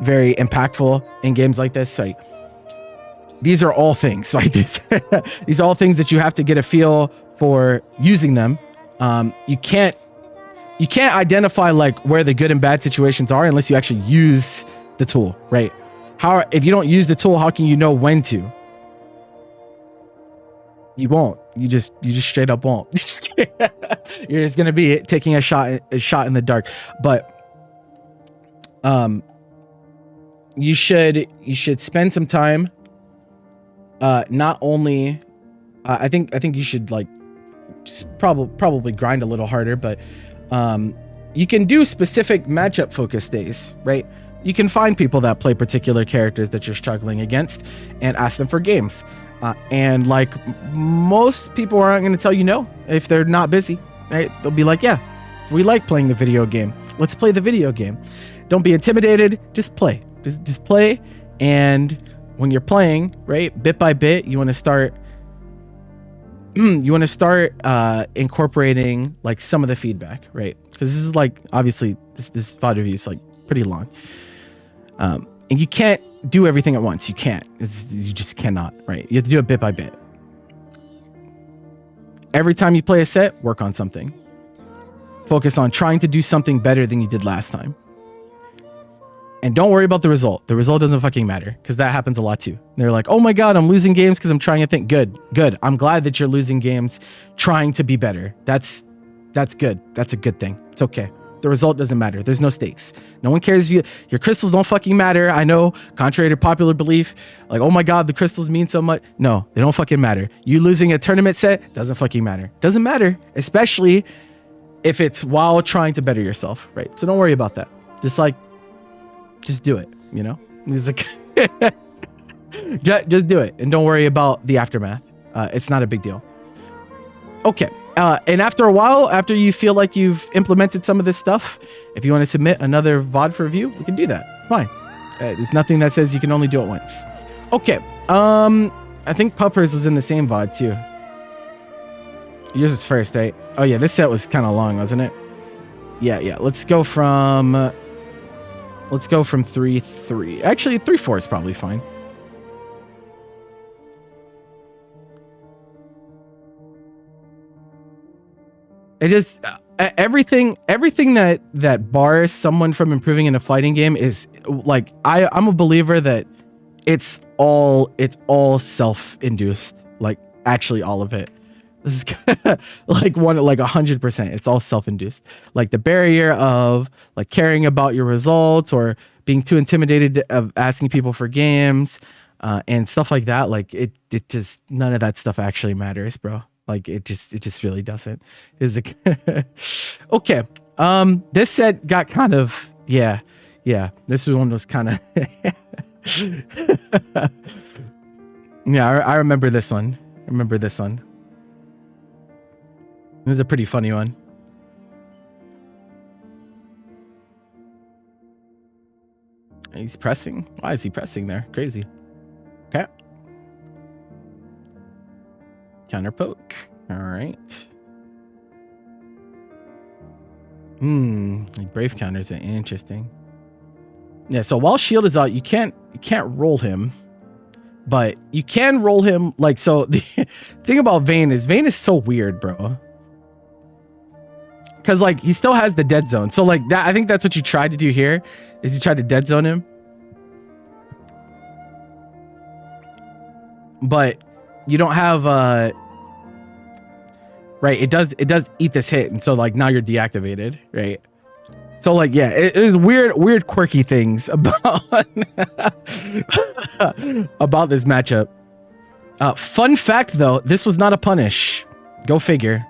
very impactful in games like this. So these are all things, right? These are all things that you have to get a feel for using them. You can't identify like where the good and bad situations are unless you actually use the tool, right? If you don't use the tool, how can you know when to? You won't. You just straight up won't. You're just gonna be taking a shot in the dark. But you should spend some time. Not only, I think you should like just probably grind a little harder, but you can do specific matchup focus days, right? You can find people that play particular characters that you're struggling against and ask them for games. And like most people aren't going to tell you no if they're not busy, right? They'll be like, yeah, we like playing the video game. Let's play the video game. Don't be intimidated. Just play. Just play. And when you're playing, right, bit by bit, you want to start incorporating like some of the feedback, right? Because this is like, obviously this VOD review is like pretty long. And you can't do everything at once. You can't. You just cannot, right? You have to do it bit by bit. Every time you play a set, work on something. Focus on trying to do something better than you did last time. And don't worry about the result. The result doesn't fucking matter because that happens a lot too. They're like, oh my God, I'm losing games because I'm trying to think. Good. I'm glad that you're losing games trying to be better. That's good. That's a good thing. It's okay. The result doesn't matter. There's no stakes. No one cares if your crystals don't fucking matter. I know, contrary to popular belief, like, oh my God, the crystals mean so much. No, they don't fucking matter. You losing a tournament set doesn't fucking matter. Doesn't matter, especially if it's while trying to better yourself, right? So don't worry about that. Just do it, you know? It's like just do it and don't worry about the aftermath. It's not a big deal. Okay. And after a while, after you feel like you've implemented some of this stuff, if you want to submit another VOD for review, we can do that. It's fine. There's nothing that says you can only do it once. Okay. I think Puppers was in the same VOD too. Yours is first, right? Oh yeah, this set was kind of long, wasn't it? Yeah. Let's go from 3-3. Actually, 3-4 is probably fine. It just everything that bars someone from improving in a fighting game is like I'm a believer that it's all self-induced, like actually all of it. This is like 100%. It's all self-induced. Like the barrier of like caring about your results or being too intimidated of asking people for games and stuff like that. Like it just none of that stuff actually matters, bro. Like it just really doesn't. Is it okay? This set got kind of yeah. This one was kind of yeah. I remember this one. It was a pretty funny one. He's pressing. Why is he pressing there? Crazy. Okay. Counter poke. All right. Brave counters are interesting. Yeah, so while shield is out, you can't roll him. But you can roll him like so. The thing about Vayne is so weird, bro. Because like he still has the dead zone. So like that, I think that's what you tried to do here, is you tried to dead zone him. But you don't have right, it does eat this hit, and so like now you're deactivated, right? So like yeah, it is weird quirky things about about this matchup. Fun fact though, this was not a punish. Go figure.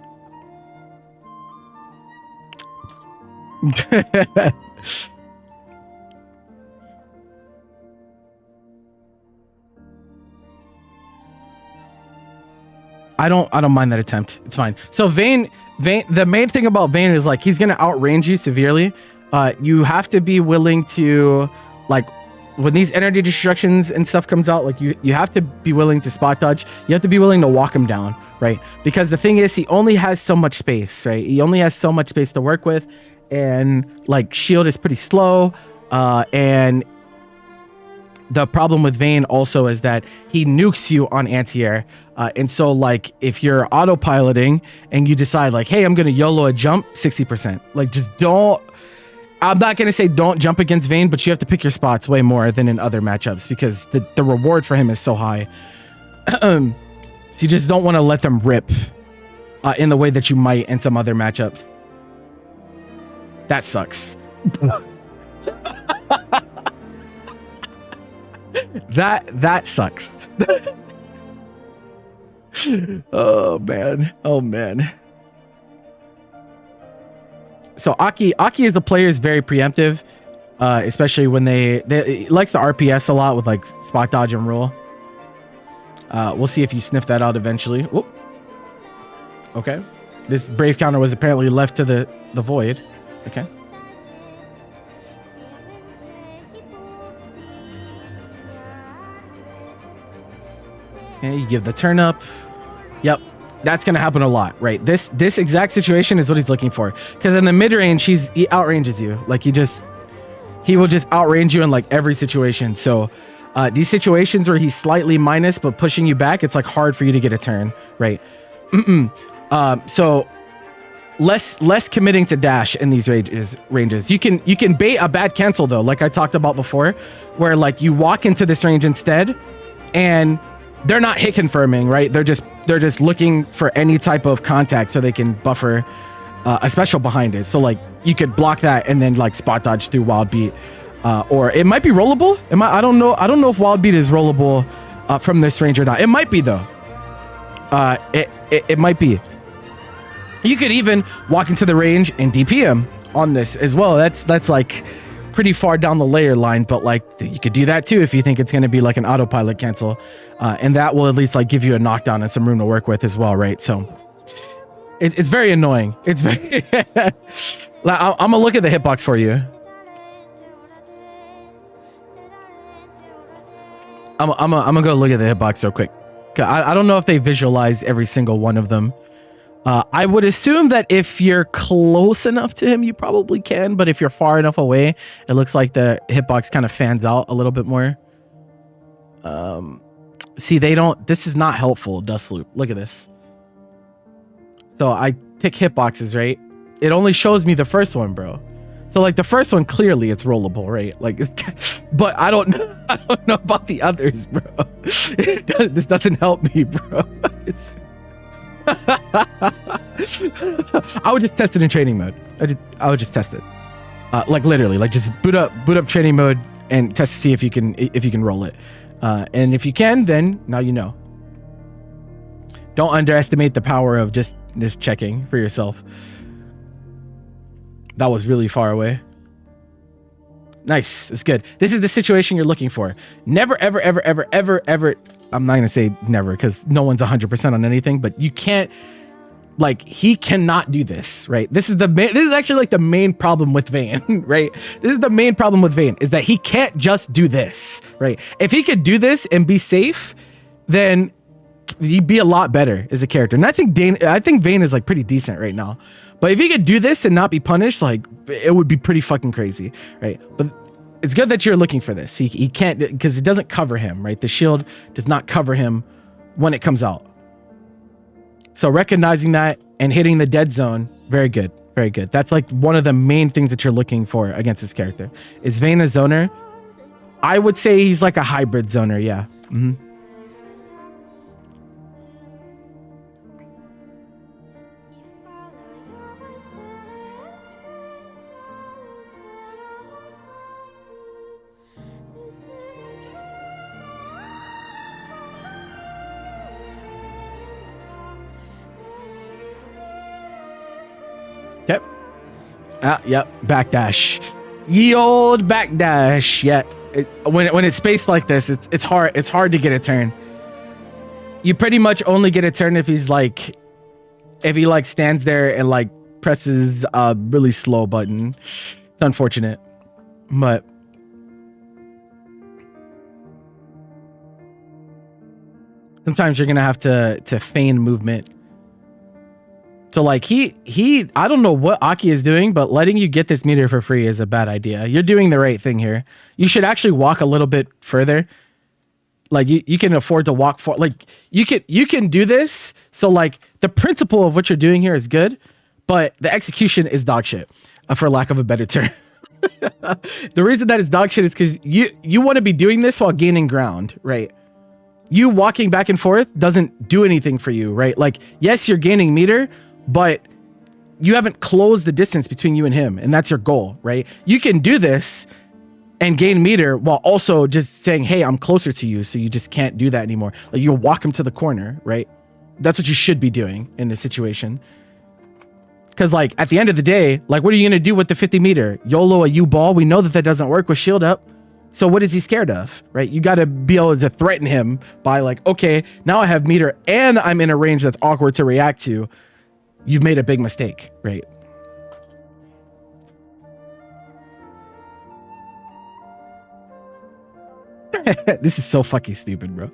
I don't mind that attempt. It's fine. So Vayne, the main thing about Vayne is like he's gonna outrange you severely. You have to be willing to like when these energy destructions and stuff comes out, like you have to be willing to spot dodge. You have to be willing to walk him down, right? Because the thing is, he only has so much space, right? He only has so much space to work with. And like shield is pretty slow, and the problem with Vayne also is that he nukes you on anti-air, and so like if you're autopiloting and you decide like, hey, I'm gonna YOLO a jump, 60%. Like just don't. I'm not gonna say don't jump against Vayne, but you have to pick your spots way more than in other matchups because the reward for him is so high. So you just don't want to let them rip in the way that you might in some other matchups. That sucks. that sucks. Oh man. So Aki is the player is very preemptive, especially when he likes to RPS a lot with like spot dodge and roll. We'll see if you sniff that out eventually. Whoop. Okay. This brave counter was apparently left to the void. Okay. Okay, you give the turn up. Yep. That's going to happen a lot, right? This exact situation is what he's looking for. Because in the mid-range, he outranges you. Like he will just outrange you in like every situation. So these situations where he's slightly minus but pushing you back, it's like hard for you to get a turn, right? So less committing to dash in these ranges. You can bait a bad cancel though, like I talked about before, where like you walk into this range instead, and they're not hit confirming, right? They're just looking for any type of contact so they can buffer a special behind it. So like you could block that and then like spot dodge through wild beat, or it might be rollable. I don't know if wild beat is rollable from this range or not. It might be though. It might be. You could even walk into the range and DPM on this as well. That's like pretty far down the layer line, but like you could do that too if you think it's going to be like an autopilot cancel, and that will at least like give you a knockdown and some room to work with as well, right? So it's very annoying. It's very. I'm gonna look at the hitbox for you. I'm gonna go look at the hitbox real quick. I don't know if they visualize every single one of them. I would assume that if you're close enough to him, you probably can. But if you're far enough away, it looks like the hitbox kind of fans out a little bit more. See, they don't. This is not helpful, Dust Loop. Look at this. So I tick hitboxes, right? It only shows me the first one, bro. So like the first one, clearly it's rollable, right? Like, but I don't know about the others, bro. This doesn't help me, bro. I would just test it in training mode. I would just test it. Like literally, like just boot up training mode and test to see if you can roll it. And if you can, then now you know. Don't underestimate the power of just checking for yourself. That was really far away. Nice. It's good. This is the situation you're looking for. Never, ever, ever, ever, ever, ever. I'm not going to say never because no one's 100% on anything, but you can't, like, he cannot do this, right? This is actually like the main problem with Vayne, right? This is the main problem with Vayne is that he can't just do this, right? If he could do this and be safe, then he'd be a lot better as a character. And I think Vayne is like pretty decent right now. But if he could do this and not be punished, like it would be pretty fucking crazy, right? But it's good that you're looking for this. He can't, because it doesn't cover him, right? The shield does not cover him when it comes out. So recognizing that and hitting the dead zone, very good, very good. That's like one of the main things that you're looking for against this character. Is Vayne a zoner? I would say he's like a hybrid zoner, yeah. Mm-hmm. Yep. Yep. Backdash. Ye old backdash. Yeah. When it's spaced like this, it's hard. It's hard to get a turn. You pretty much only get a turn if he like stands there and like presses a really slow button. It's unfortunate, but sometimes you're gonna have to feign movement. So like I don't know what Aki is doing, but letting you get this meter for free is a bad idea. You're doing the right thing here. You should actually walk a little bit further. Like you can afford to walk for, like you can do this. So like the principle of what you're doing here is good, but the execution is dog shit, for lack of a better term. The reason that it's dog shit is because you want to be doing this while gaining ground, right? You walking back and forth doesn't do anything for you, right? Like, yes, you're gaining meter, but you haven't closed the distance between you and him, and that's your goal, right? You can do this and gain meter while also just saying, hey, I'm closer to you, so you just can't do that anymore. Like, you'll walk him to the corner, right? That's what you should be doing in this situation. Because, like, at the end of the day, like, what are you going to do with the 50 meter? YOLO a U-ball? We know that doesn't work with shield up. So what is he scared of, right? You got to be able to threaten him by like, okay, now I have meter and I'm in a range that's awkward to react to. You've made a big mistake, right? This is so fucking stupid, bro.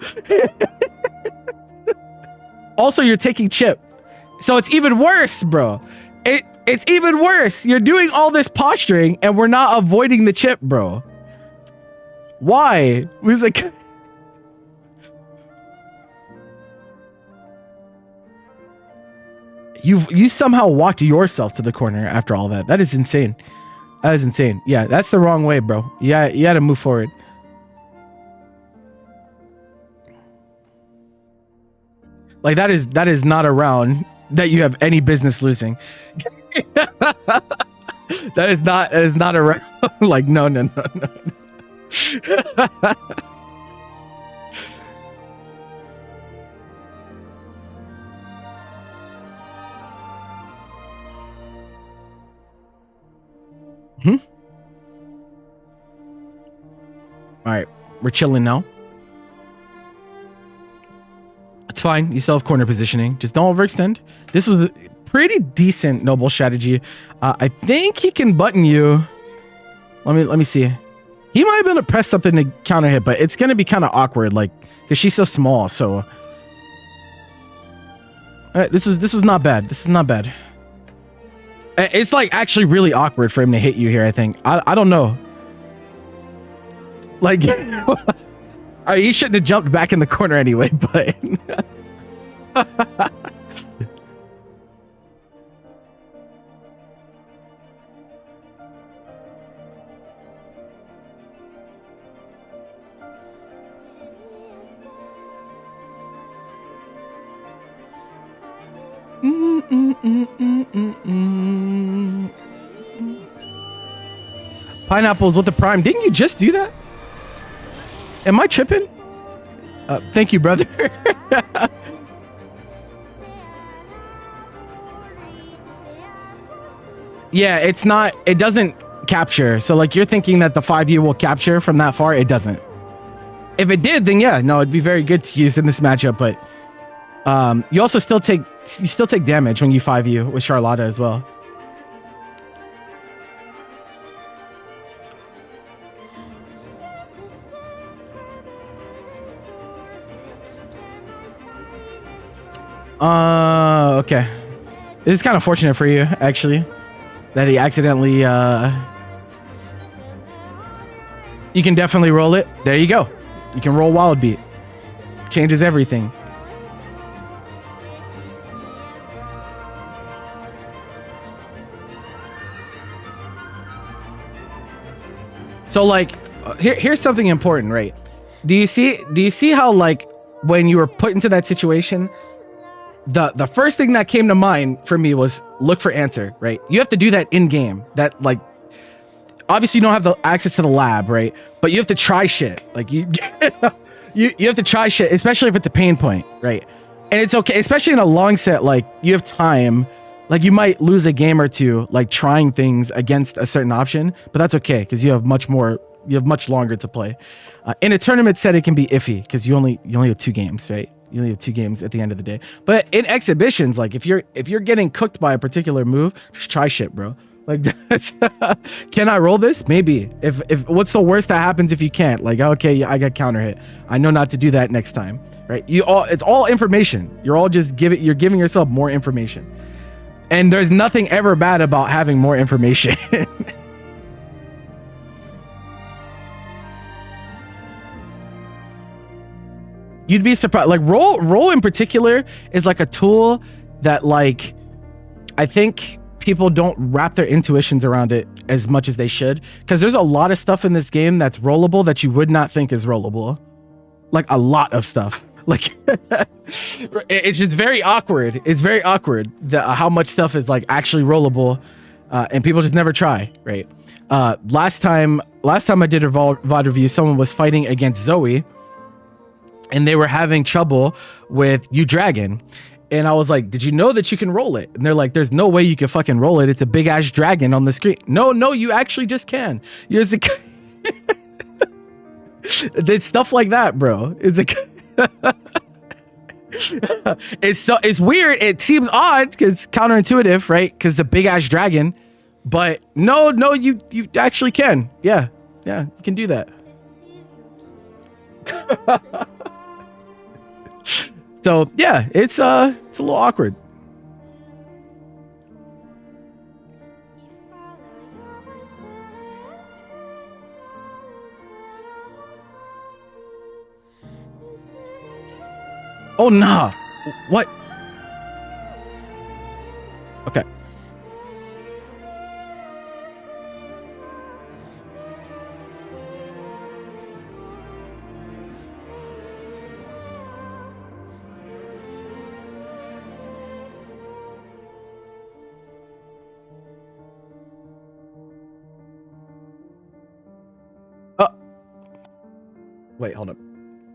Also, you're taking chip. So it's even worse, bro. It's even worse. You're doing all this posturing and we're not avoiding the chip, bro. Why? He's like, you somehow walked yourself to the corner after all that. That is insane. That is insane. Yeah, that's the wrong way, bro. Yeah, you got to move forward. Like that is not a round that you have any business losing. That is not a round. Like no. All right, we're chilling now. It's fine. You still have corner positioning. Just don't overextend. This was a pretty decent noble strategy. I think he can button you. Let me see. He might have been able to press something to counter hit, but it's gonna be kind of awkward, like because she's so small. So this is not bad. This is not bad. It's like actually really awkward for him to hit you here. I think. I don't know. Like, he shouldn't have jumped back in the corner anyway, but. Pineapples with the prime. Didn't you just do that? Am I tripping? Thank you, brother. Yeah, it's not, it doesn't capture. So like you're thinking that the 5U will capture from that far. It doesn't. If it did, then yeah, no, it'd be very good to use in this matchup. But you also still take damage when you 5U with Charlotta as well. Okay. This is kind of fortunate for you, actually, that he accidentally, you can definitely roll it. There you go. You can roll Wild Beat. Changes everything. So like, here's something important, right? Do you see how like when you were put into that situation, the first thing that came to mind for me was look for answer, right? You have to do that in game. That like, obviously you don't have the access to the lab, right? But you have to try shit. Like you have to try shit, especially if it's a pain point, right? And it's okay, especially in a long set, like you have time, like you might lose a game or two, like trying things against a certain option, but that's okay because you have much longer to play. In a tournament set, it can be iffy because you only have 2 games, right? You only have 2 games at the end of the day. But in exhibitions, like if you're getting cooked by a particular move, just try shit, bro. Like, can I roll this? Maybe. If what's the worst that happens if you can't? Like, okay, I got counter hit. I know not to do that next time, right? It's all information. You're giving yourself more information. And there's nothing ever bad about having more information. You'd be surprised. Like roll in particular is like a tool that like I think people don't wrap their intuitions around it as much as they should, because there's a lot of stuff in this game that's rollable that you would not think is rollable. Like a lot of stuff. Like it's just very awkward. It's very awkward how much stuff is like actually rollable, and people just never try, right? Last time I did a VOD review, someone was fighting against Zoe and they were having trouble with U-Dragon. And I was like, did you know that you can roll it? And they're like, there's no way you can fucking roll it. It's a big ass dragon on the screen. No, you actually just can. It's stuff like that, bro. It's weird. It seems odd because counterintuitive, right? Because it's a big ass dragon. But no, you actually can. Yeah, you can do that. So yeah, it's a little awkward. Oh nah. What? Okay. Wait, hold up.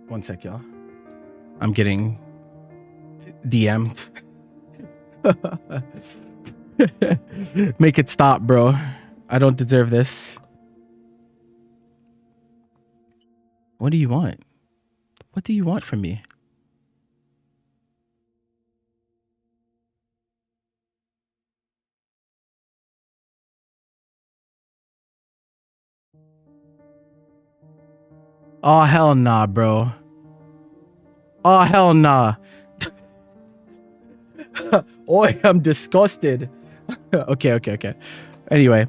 One sec, y'all. I'm getting DM'd. Make it stop, bro. I don't deserve this. What do you want? What do you want from me? Oh, hell nah, bro. Oh, hell nah. Oi, I'm disgusted. Okay. Anyway.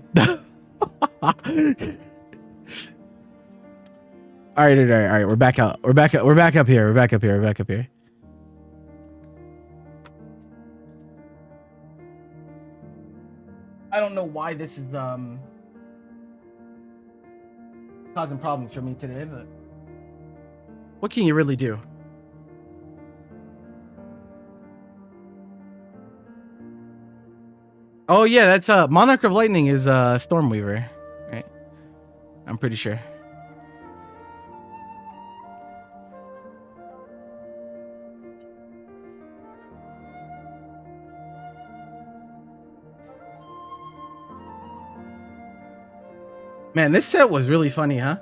All right. We're back out. We're back up here. I don't know why this is causing problems for me today, but what can you really do? Oh yeah, that's Monarch of Lightning is Stormweaver, right? I'm pretty sure. Man, this set was really funny, huh?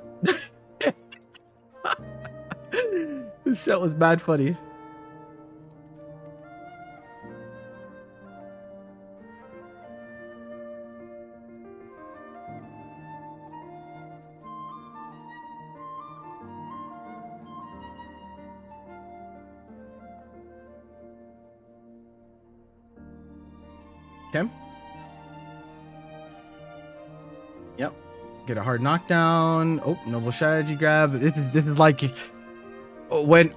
This set was bad funny. Okay. Yep. Get a hard knockdown. Oh, noble strategy grab. This is like when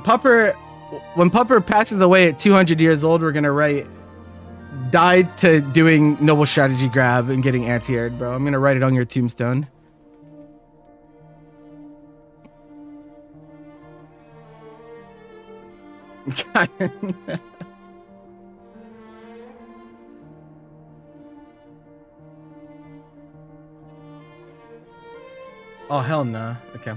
Pupper passes away at 200 years old, we're gonna write died to doing noble strategy grab and getting anti-aired, bro. I'm gonna write it on your tombstone. Oh hell no. Okay.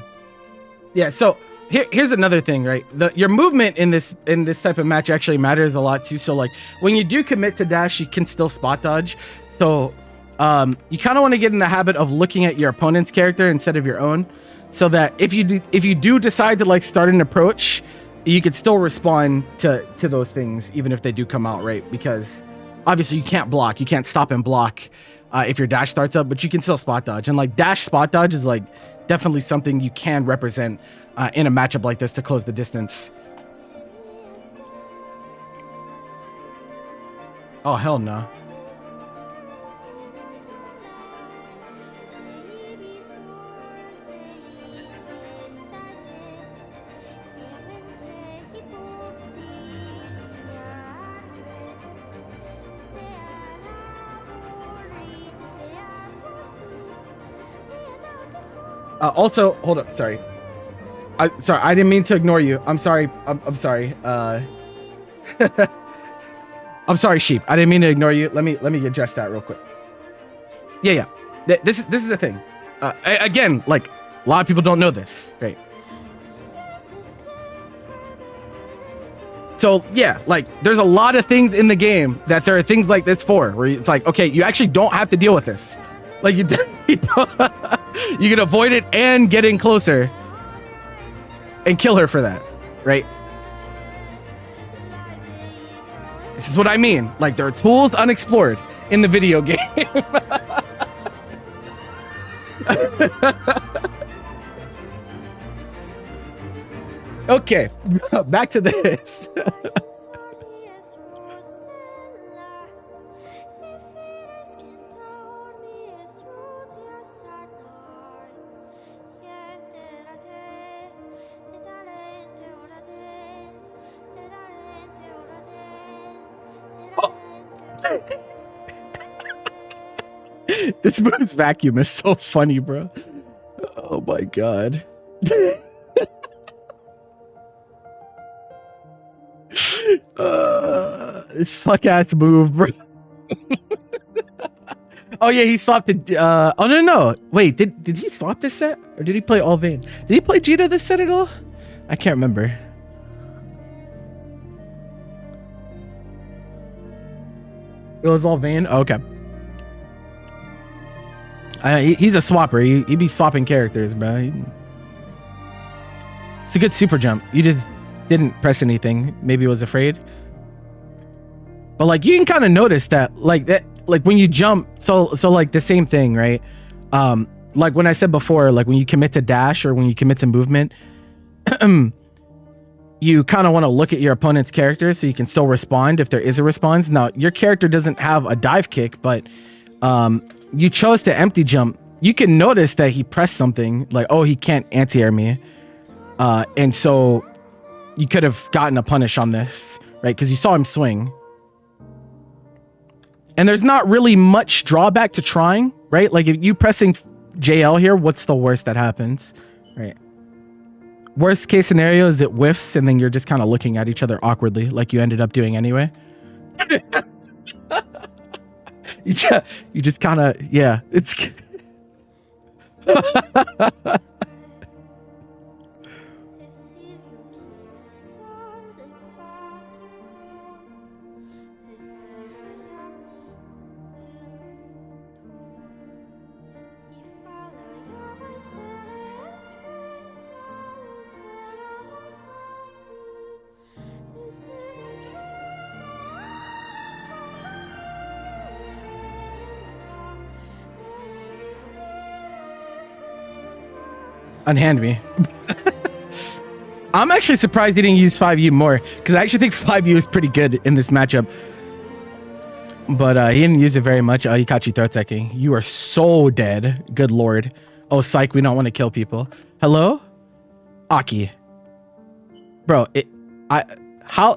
Yeah, so here's another thing, right? Your movement in this type of match actually matters a lot too. So like when you do commit to dash, you can still spot dodge. So you kind of want to get in the habit of looking at your opponent's character instead of your own, so that if you do decide to like start an approach, you could still respond to those things even if they do come out, right? Because obviously you can't block, you can't stop and block if your dash starts up, but you can still spot dodge. And like dash spot dodge is like definitely something you can represent in a matchup like this to close the distance. Oh hell no. Also, hold up. Sorry. Sorry, I didn't mean to ignore you. I'm sorry. I'm sorry. I'm sorry, sheep. I didn't mean to ignore you. Let me address that real quick. Yeah. This is the thing. Again, like a lot of people don't know this, right? So yeah, like there's a lot of things in the game that there are things like this for, where it's like, okay, you actually don't have to deal with this. Like you can avoid it and get in closer and kill her for that, right? This is what I mean. Like there are tools unexplored in the video game. Okay, back to this. This move's vacuum is so funny, bro. Oh my god. This fuck ass move, bro. Oh yeah, he swapped it. Oh no. Wait, did he swap this set? Or did he play all Vayne? Did he play Jita this set at all? I can't remember. It was all Vayne? Oh, okay. He's a swapper. He be swapping characters, bro. It's a good super jump. You just didn't press anything. Maybe was afraid. But like you can kind of notice that like when you jump, so like the same thing, right? Like when I said before, like when you commit to dash or when you commit to movement, you kind of want to look at your opponent's character so you can still respond if there is a response. Now your character doesn't have a dive kick, but you chose to empty jump. You can notice that he pressed something like, oh, he can't anti-air me. And so you could have gotten a punish on this, right? Because you saw him swing. And there's not really much drawback to trying, right? Like if you pressing JL here, what's the worst that happens, right? Worst case scenario is it whiffs and then you're just kind of looking at each other awkwardly like you ended up doing anyway. You just kind of, yeah. It's. Unhand me. I'm actually surprised he didn't use 5U more, because I actually think 5U is pretty good in this matchup. But he didn't use it very much. Oh, he caught you throat teching. You are so dead. Good lord. Oh, psych, we don't want to kill people. Hello? Aki. Bro, how?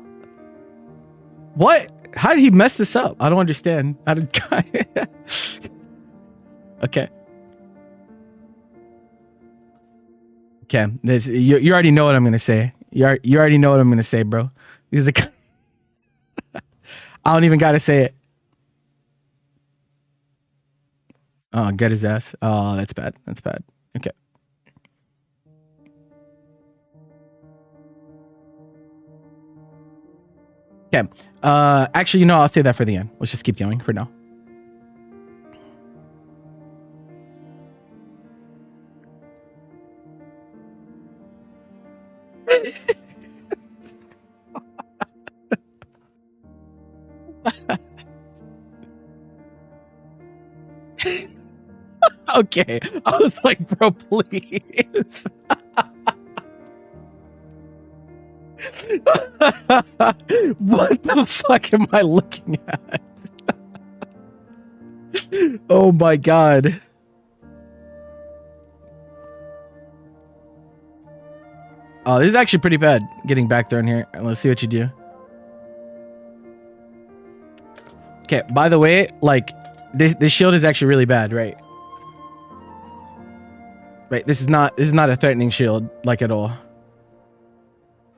What? How did he mess this up? I don't understand. How did Okay. Okay, you already know what I'm gonna say. You already know what I'm gonna say, bro. He's like, I don't even gotta say it. Oh, get his ass. Oh, that's bad. That's bad. Okay. Okay. Actually, I'll say that for the end. Let's just keep going for now. Okay. I was like, bro, please. What the fuck am I looking at? Oh my god. Oh, this is actually pretty bad getting back thrown here. Let's see what you do. Okay, by the way, like this shield is actually really bad, right? Right, this is not a threatening shield like at all.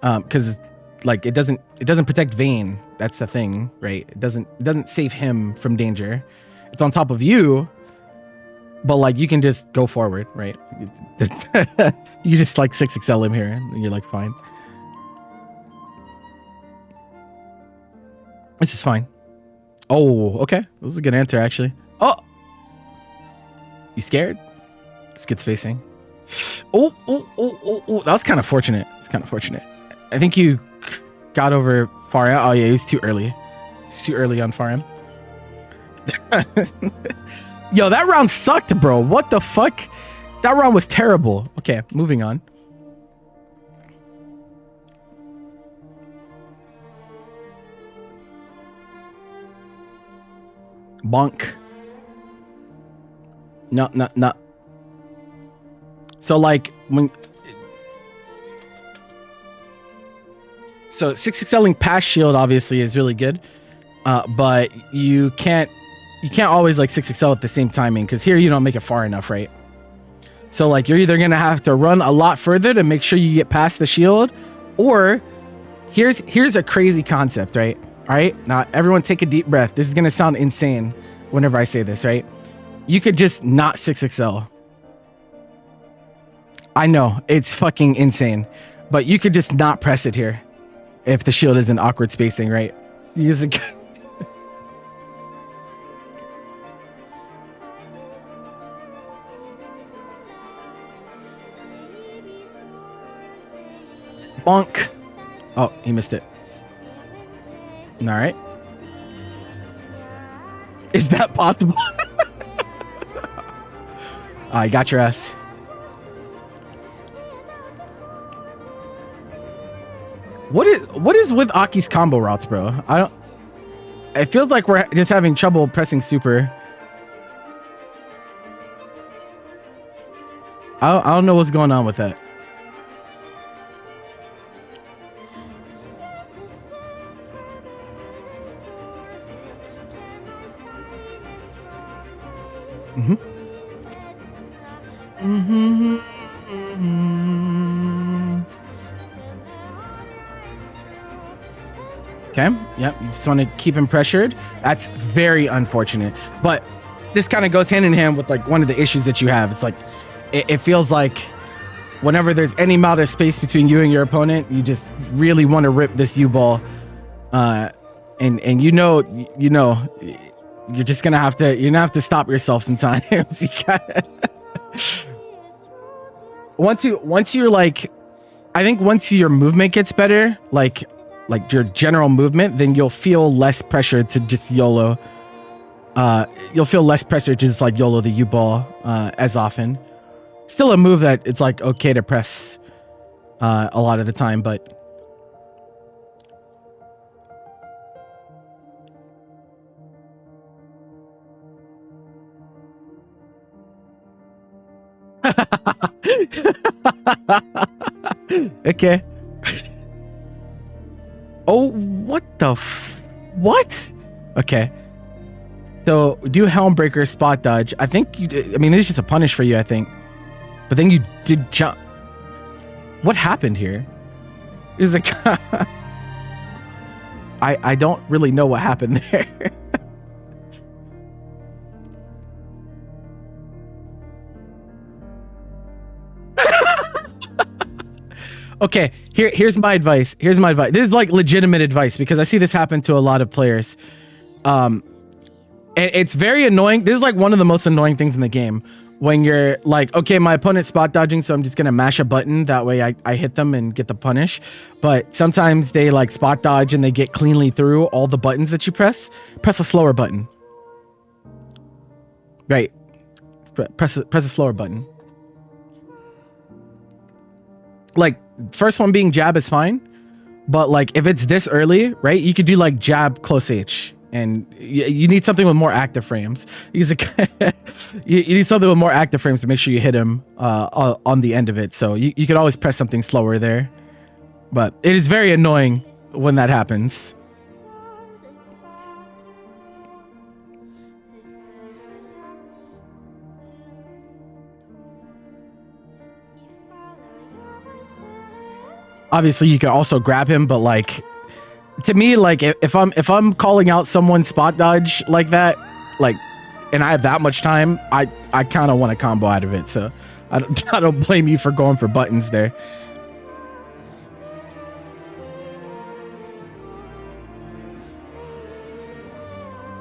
Because like it doesn't protect Vayne. That's the thing, right? It doesn't save him from danger. It's on top of you, but like you can just go forward, right? You just like 6XL him here, and you're like fine. This is fine. Oh, okay. This is a good answer actually. Oh, you scared? It's good spacing. Oh, that was kind of fortunate. It's kind of fortunate. I think you got over far out. Oh yeah, he was too early. It's too early on far end. Yo, that round sucked, bro. What the fuck? That round was terrible. Okay, moving on. Bonk. No. So like when... So 6XLing past shield obviously is really good. But you can't always like 6XL at the same timing, because here you don't make it far enough, right? So like you're either gonna have to run a lot further to make sure you get past the shield, or here's a crazy concept, right? All right, now everyone take a deep breath. This is gonna sound insane whenever I say this, right? You could just not 6XL. I know it's fucking insane, but you could just not press it here if the shield is in awkward spacing, right? Use it. Bonk. Oh, he missed it. All right. Is that possible? I got your ass. What is with Aki's combo routes, bro? It feels like we're just having trouble pressing super. I don't know what's going on with that. Okay. Yep. You just want to keep him pressured. That's very unfortunate. But this kind of goes hand in hand with like one of the issues that you have. It's like it feels like whenever there's any amount of space between you and your opponent, you just really want to rip this U-ball. And you're just gonna have to stop yourself sometimes. You gotta once you're like, I think once your movement gets better, like your general movement, then you'll feel less pressure to just YOLO. You'll feel less pressure to just like YOLO the U-ball as often. Still a move that it's like okay to press a lot of the time, but okay. Oh, what the what? Okay. So do Helmbreaker spot dodge. I think you did. I mean, it's just a punish for you, I think. But then you did jump. What happened here? Is like I don't really know what happened there. Okay, here's my advice. This is like legitimate advice because I see this happen to a lot of players. And it's very annoying. This is like one of the most annoying things in the game when you're like, okay, my opponent's spot dodging, so I'm just gonna mash a button. That way I hit them and get the punish. But sometimes they like spot dodge and they get cleanly through all the buttons that you press. Press a slower button. Right. Press a slower button. Like, first one being jab is fine, but like if it's this early, right, you could do like jab close H, and you need something with more active frames. You need something with more active frames to make sure you hit him on the end of it. So you could always press something slower there, but it is very annoying when that happens. Obviously, you can also grab him, but like, to me, like if I'm calling out someone's spot dodge like that, like, and I have that much time, I kind of want a combo out of it. So I don't blame you for going for buttons there.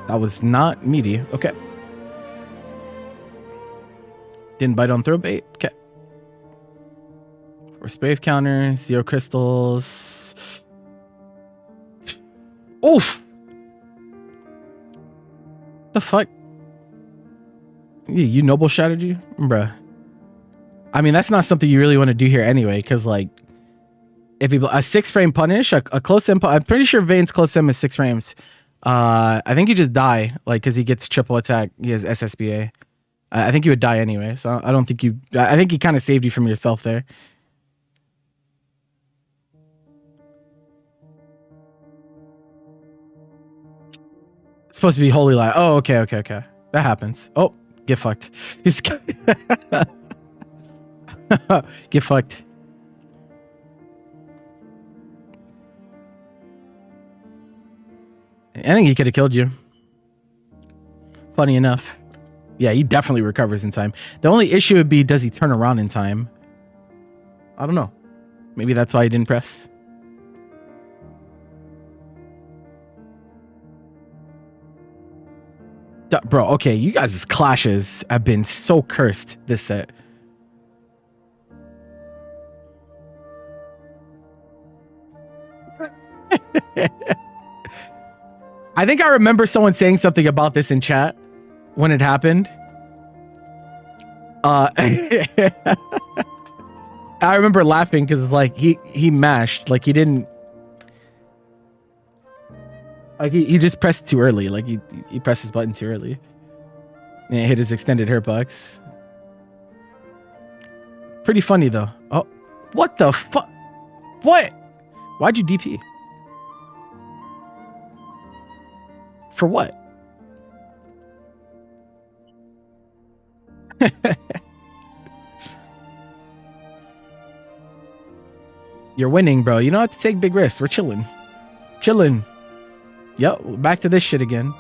That was not meaty. Okay. Didn't bite on throw bait. Okay. Or brave counter, 0 crystals. Oof. The fuck? You noble strategy? Bruh. I mean, that's not something you really want to do here anyway, because like, if people a 6-frame punish, a close in, I'm pretty sure Vayne's close in is 6 frames. I think you just die, like, because he gets triple attack. He has SSBA. I think you would die anyway, so I don't think you. I think he kind of saved you from yourself there. Supposed to be holy light. Oh, okay. That happens. Oh, get fucked. He's get fucked. I think he could have killed you. Funny enough. Yeah, he definitely recovers in time. The only issue would be, does he turn around in time? I don't know. Maybe that's why he didn't press. Bro, okay, you guys' clashes have been so cursed this set. I think I remember someone saying something about this in chat when it happened. I remember laughing because like he mashed, like he didn't. Like he just pressed too early. Like he pressed his button too early. And it hit his extended hurt box. Pretty funny though. Oh, what the fuck? What? Why'd you DP? For what? You're winning, bro. You don't have to take big risks. We're chilling. Chilling. Yep, back to this shit again.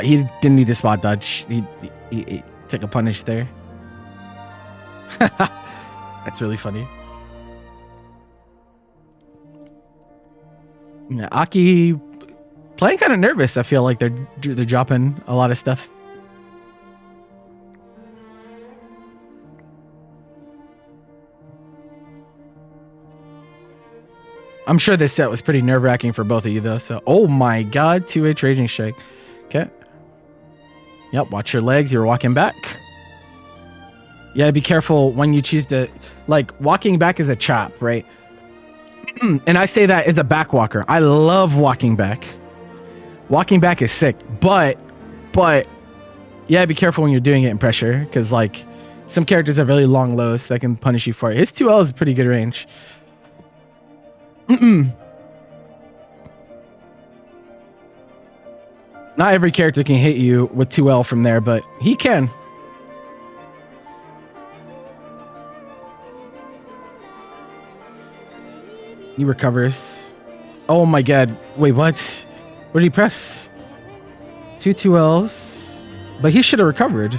He didn't need to spot dodge. He took a punish there. That's really funny. Yeah, Aki playing kind of nervous. I feel like they're dropping a lot of stuff. I'm sure this set was pretty nerve-wracking for both of you, though. So, oh my god, 2H Raging Strike. Okay. Yep, watch your legs. You're walking back. Yeah, be careful when you choose to... Like, walking back is a chop, right? And I say that as a back walker. I love walking back. Walking back is sick. But... Yeah, be careful when you're doing it in pressure. Because, like, some characters have really long lows that can punish you for it. His 2L is pretty good range. Not every character can hit you with 2L from there, but he can. He recovers. Oh my god. Wait, what? What did he press? 2Ls. But he should have recovered.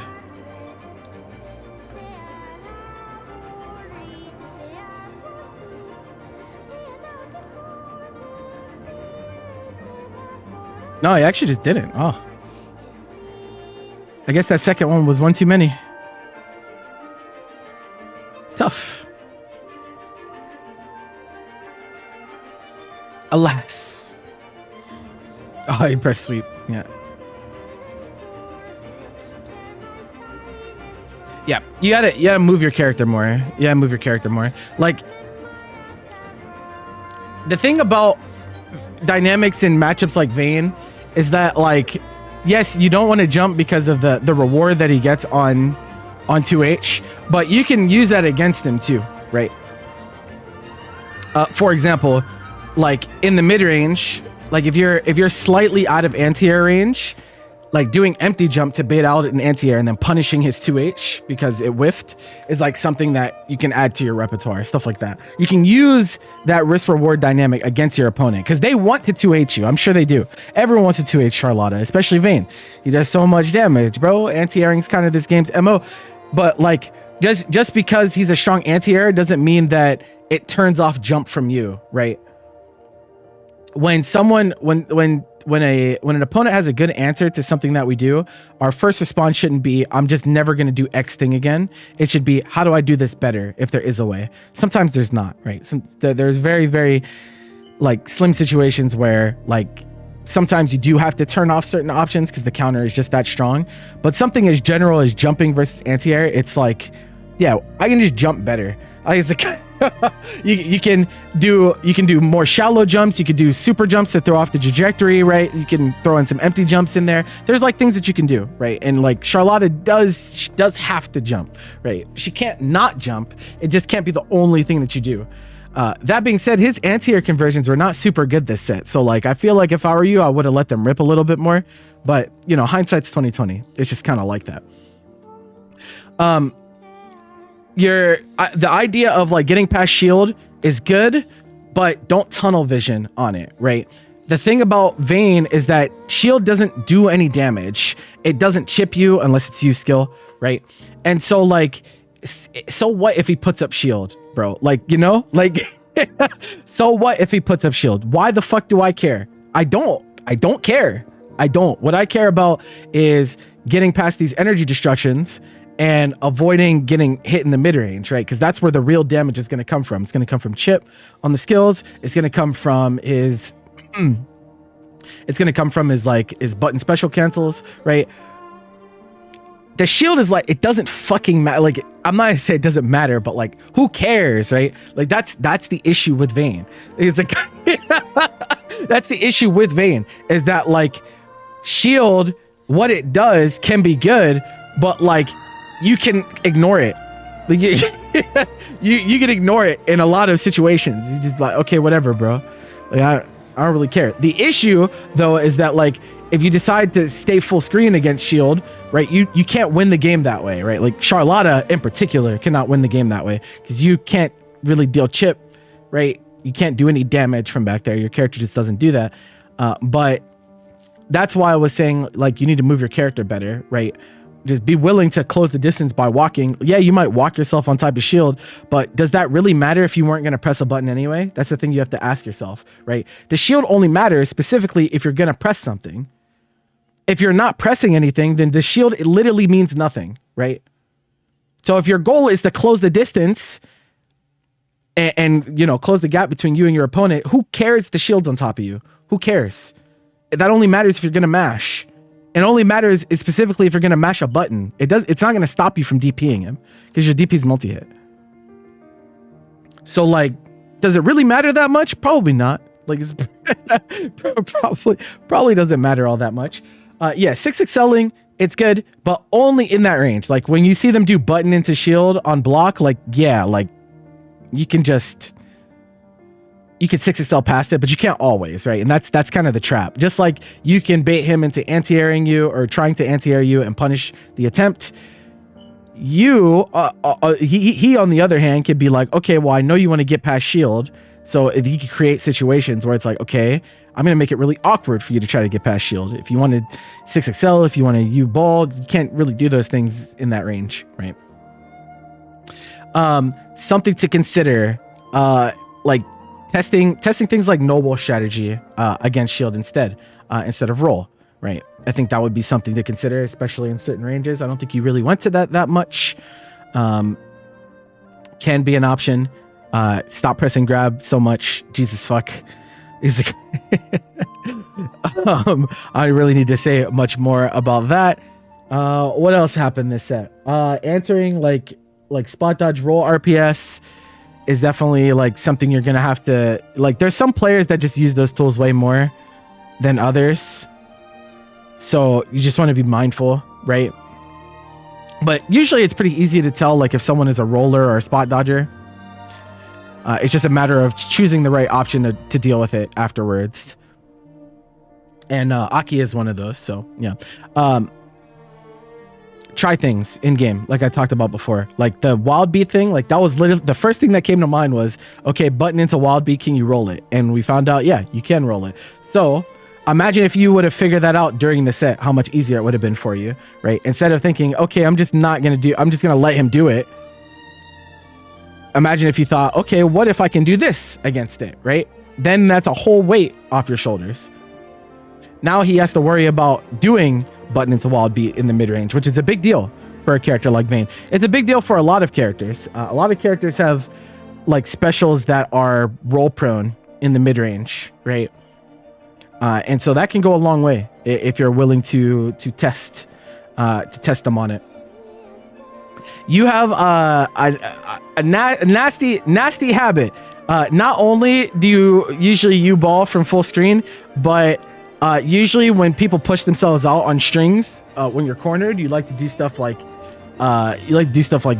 No, he actually just didn't. Oh. I guess that second one was one too many. Tough. Alas. Oh, he pressed sweep. Yeah. Yeah, you gotta move your character more. Yeah, move your character more. Like, the thing about dynamics in matchups like Vayne is that, like, yes, you don't want to jump because of the reward that he gets on 2H, but you can use that against him too, right? For example, like in the mid range, like if you're slightly out of anti-air range, like doing empty jump to bait out an anti-air and then punishing his 2H because it whiffed is like something that you can add to your repertoire, stuff like that. You can use that risk reward dynamic against your opponent because they want to 2H you. I'm sure they do. Everyone wants to 2H Charlotta, especially Vayne. He does so much damage, bro. Anti-airing's kind of this game's MO. But like just because he's a strong anti-air doesn't mean that it turns off jump from you, right? When an opponent has a good answer to something that we do, our first response shouldn't be, I'm just never going to do X thing again. It should be, how do I do this better if there is a way? Sometimes there's not, right? There's very, very like slim situations where like sometimes you do have to turn off certain options because the counter is just that strong. But something as general as jumping versus anti-air, it's like, yeah, I can just jump better. You can do more shallow jumps. You could do super jumps to throw off the trajectory, right? You can throw in some empty jumps in there. There's like things that you can do, right? And like Charlotta she does have to jump, right? She can't not jump. It just can't be the only thing that you do. That being said, his anti-air conversions were not super good this set. So like, I feel like if I were you, I would have let them rip a little bit more. But you know, hindsight's 2020. It's just kind of like that. The idea of like getting past shield is good, but don't tunnel vision on it, right? The thing about Vayne is that shield doesn't do any damage. It doesn't chip you unless it's you skill, right? And so like, so what if he puts up shield, bro? Like, you know, like, so what if he puts up shield? Why the fuck do I care? I don't care. I don't. What I care about is getting past these energy destructions and avoiding getting hit in the mid-range, right? Because that's where the real damage is going to come from. It's going to come from Chip on the skills. It's going to come from his... it's going to come from his button special cancels, right? The shield is like, it doesn't fucking matter. Like, I'm not going to say it doesn't matter, but like, who cares, right? Like, that's the issue with Vayne. It's like, that's the issue with Vayne, is that like, shield, what it does can be good, but like, you can ignore it. Like you can ignore it in a lot of situations. You just like, okay, whatever, bro. Like, I don't really care. The issue though is that like if you decide to stay full screen against shield, right, you can't win the game that way, right? Like Charlotta in particular cannot win the game that way because you can't really deal chip, right? You can't do any damage from back there. Your character just doesn't do that. But that's why I was saying, like, you need to move your character better, right? Just be willing to close the distance by walking. Yeah, you might walk yourself on type of shield, but does that really matter if you weren't going to press a button anyway? That's the thing you have to ask yourself, right? The shield only matters specifically if you're going to press something. If you're not pressing anything, then the shield, it literally means nothing, right? So if your goal is to close the distance and you know, close the gap between you and your opponent, who cares if the shield's on top of you? Who cares? That only matters if you're going to mash. It only matters specifically if you're going to mash a button. It's not going to stop you from DPing him because your DP is multi-hit. So, like, does it really matter that much? Probably not. Like, it's probably doesn't matter all that much. Yeah, 6 excelling, it's good, but only in that range. Like, when you see them do button into shield on block, like, yeah, like, you can 6XL past it, but you can't always, right? And that's kind of the trap. Just like you can bait him into anti-airing you or trying to anti-air you and punish the attempt. He on the other hand could be like, okay, well, I know you want to get past shield, so he could create situations where it's like, okay, I'm gonna make it really awkward for you to try to get past shield. If you wanted 6XL, if you wanted U-ball, you can't really do those things in that range, right? Something to consider, like testing things like noble strategy against shield instead of roll, right? I think that would be something to consider, especially in certain ranges. I don't think you really went to that much. Can be an option. Stop pressing grab so much. Jesus fuck. I really need to say much more about that. What else happened this set? Answering like spot dodge roll RPS is definitely like something you're gonna have to, like, there's some players that just use those tools way more than others, so you just want to be mindful, right? But usually it's pretty easy to tell, like, if someone is a roller or a spot dodger. It's just a matter of choosing the right option to deal with it afterwards, and Aki is one of those. So yeah, try things in game, like I talked about before, like the wild beat thing. Like, that was literally the first thing that came to mind was, okay, button into wild beat, can you roll it? And we found out, yeah, you can roll it. So imagine if you would have figured that out during the set, how much easier it would have been for you, right? Instead of thinking, okay, I'm just gonna let him do it. Imagine if you thought, okay, what if I can do this against it, right? Then that's a whole weight off your shoulders. Now he has to worry about doing button into wild beat in the mid-range, which is a big deal for a character like Vayne. It's a big deal for a lot of characters. A lot of characters have like specials that are roll prone in the mid-range, right? And so that can go a long way if you're willing to test them on it. You have a nasty habit. Not only do you usually U-ball from full screen, but usually when people push themselves out on strings, when you're cornered, you like to do stuff like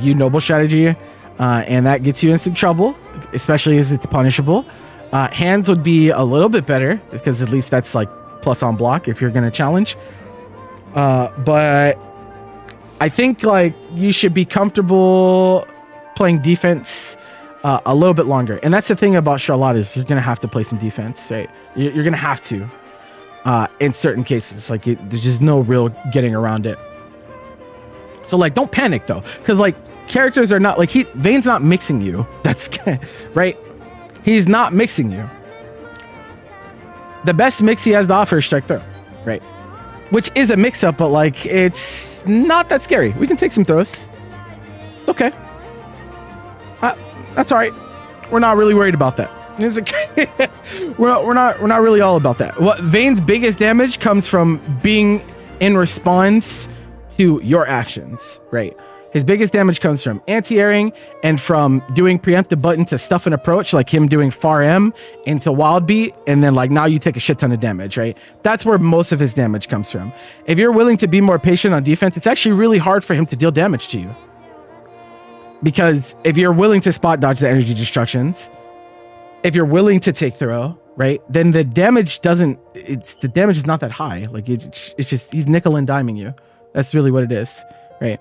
noble strategy, and that gets you in some trouble, especially as it's punishable. Hands would be a little bit better because at least that's like plus on block if you're gonna challenge. But I think like you should be comfortable playing defense a little bit longer, and that's the thing about Charlotte is you're gonna have to play some defense, right? You're gonna have to. In certain cases, like there's just no real getting around it. So like, don't panic though, because like characters are not like Vayne's not mixing you. That's right. He's not mixing you. The best mix he has to offer is strike throw, right? Which is a mix up, but like it's not that scary. We can take some throws. Okay. That's all right. We're not really worried about that. It's okay. we're not really all about that. What Vayne's biggest damage comes from being in response to your actions, right? His biggest damage comes from anti-airing and from doing preemptive button to stuff and approach, like him doing far M into wild beat, and then like now you take a shit ton of damage, right? That's where most of his damage comes from. If you're willing to be more patient on defense, it's actually really hard for him to deal damage to you. Because if you're willing to spot dodge the energy destructions, if you're willing to take throw, right, then the damage is not that high. Like it's just he's nickel and diming you. That's really what it is, right?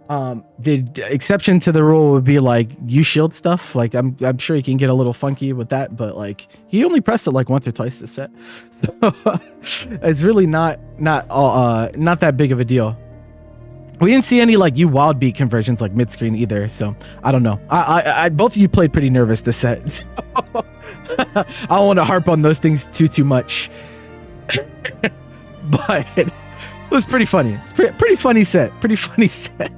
The exception to the rule would be like you shield stuff. Like I'm sure he can get a little funky with that, but like he only pressed it like once or twice this set, so it's really not that big of a deal. We didn't see any like you wild beat conversions like mid screen either, so I don't know. I both of you played pretty nervous this set. So I don't want to harp on those things too much, but it was pretty funny. It's pretty funny set. Pretty funny set.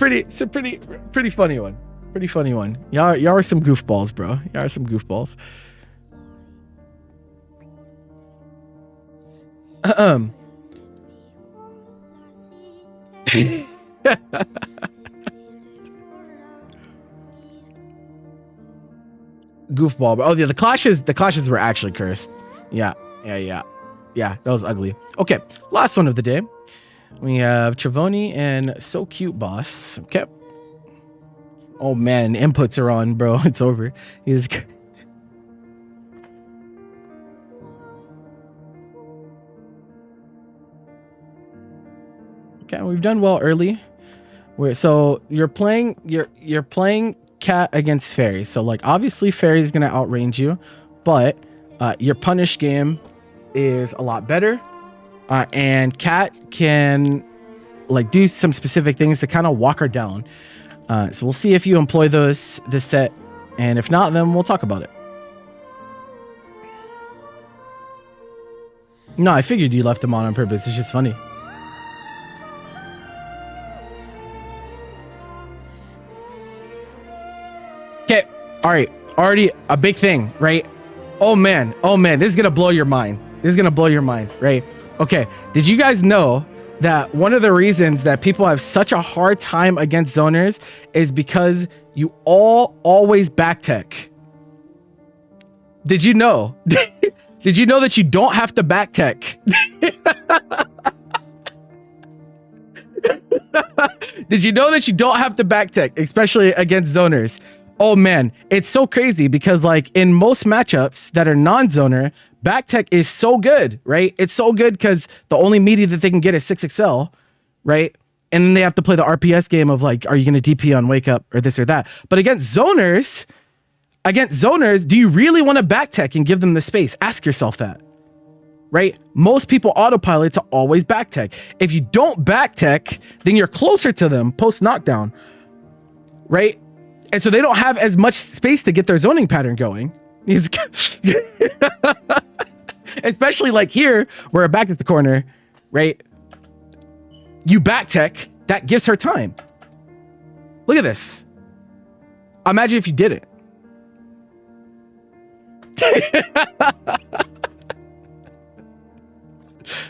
It's a pretty funny one. Pretty funny one. Y'all are some goofballs, bro. Y'all are some goofballs. Goofball, bro. Oh yeah, the clashes were actually cursed. Yeah. That was ugly. Okay, last one of the day. We have Travoni and So Cute Boss. Okay. Oh man, inputs are on, bro. It's over. He's okay. We've done well early. So you're playing Cat against Fairy. So like obviously Fairy's gonna outrange you, but your punish game is a lot better. And Cat can like do some specific things to kind of walk her down. So we'll see if you employ those this set, and if not, then we'll talk about it. No, I figured you left them on purpose. It's just funny. Okay, all right, already a big thing, right? Oh man, this is gonna blow your mind. Right? Okay, did you guys know that one of the reasons that people have such a hard time against zoners is because you always back tech? Did you know? Did you know that you don't have to back tech? Did you know that you don't have to back tech, especially against zoners? Oh man, it's so crazy because like in most matchups that are non-zoner, back tech is so good, right? It's so good because the only media that they can get is 6XL, right? And then they have to play the RPS game of like, are you going to DP on wake up or this or that? But against zoners, do you really want to back tech and give them the space? Ask yourself that, right? Most people autopilot to always back tech. If you don't back tech, then you're closer to them post knockdown, right? And so they don't have as much space to get their zoning pattern going. Especially like here, where we're back at the corner, right? You back tech, that gives her time. Look at this. Imagine if you did it.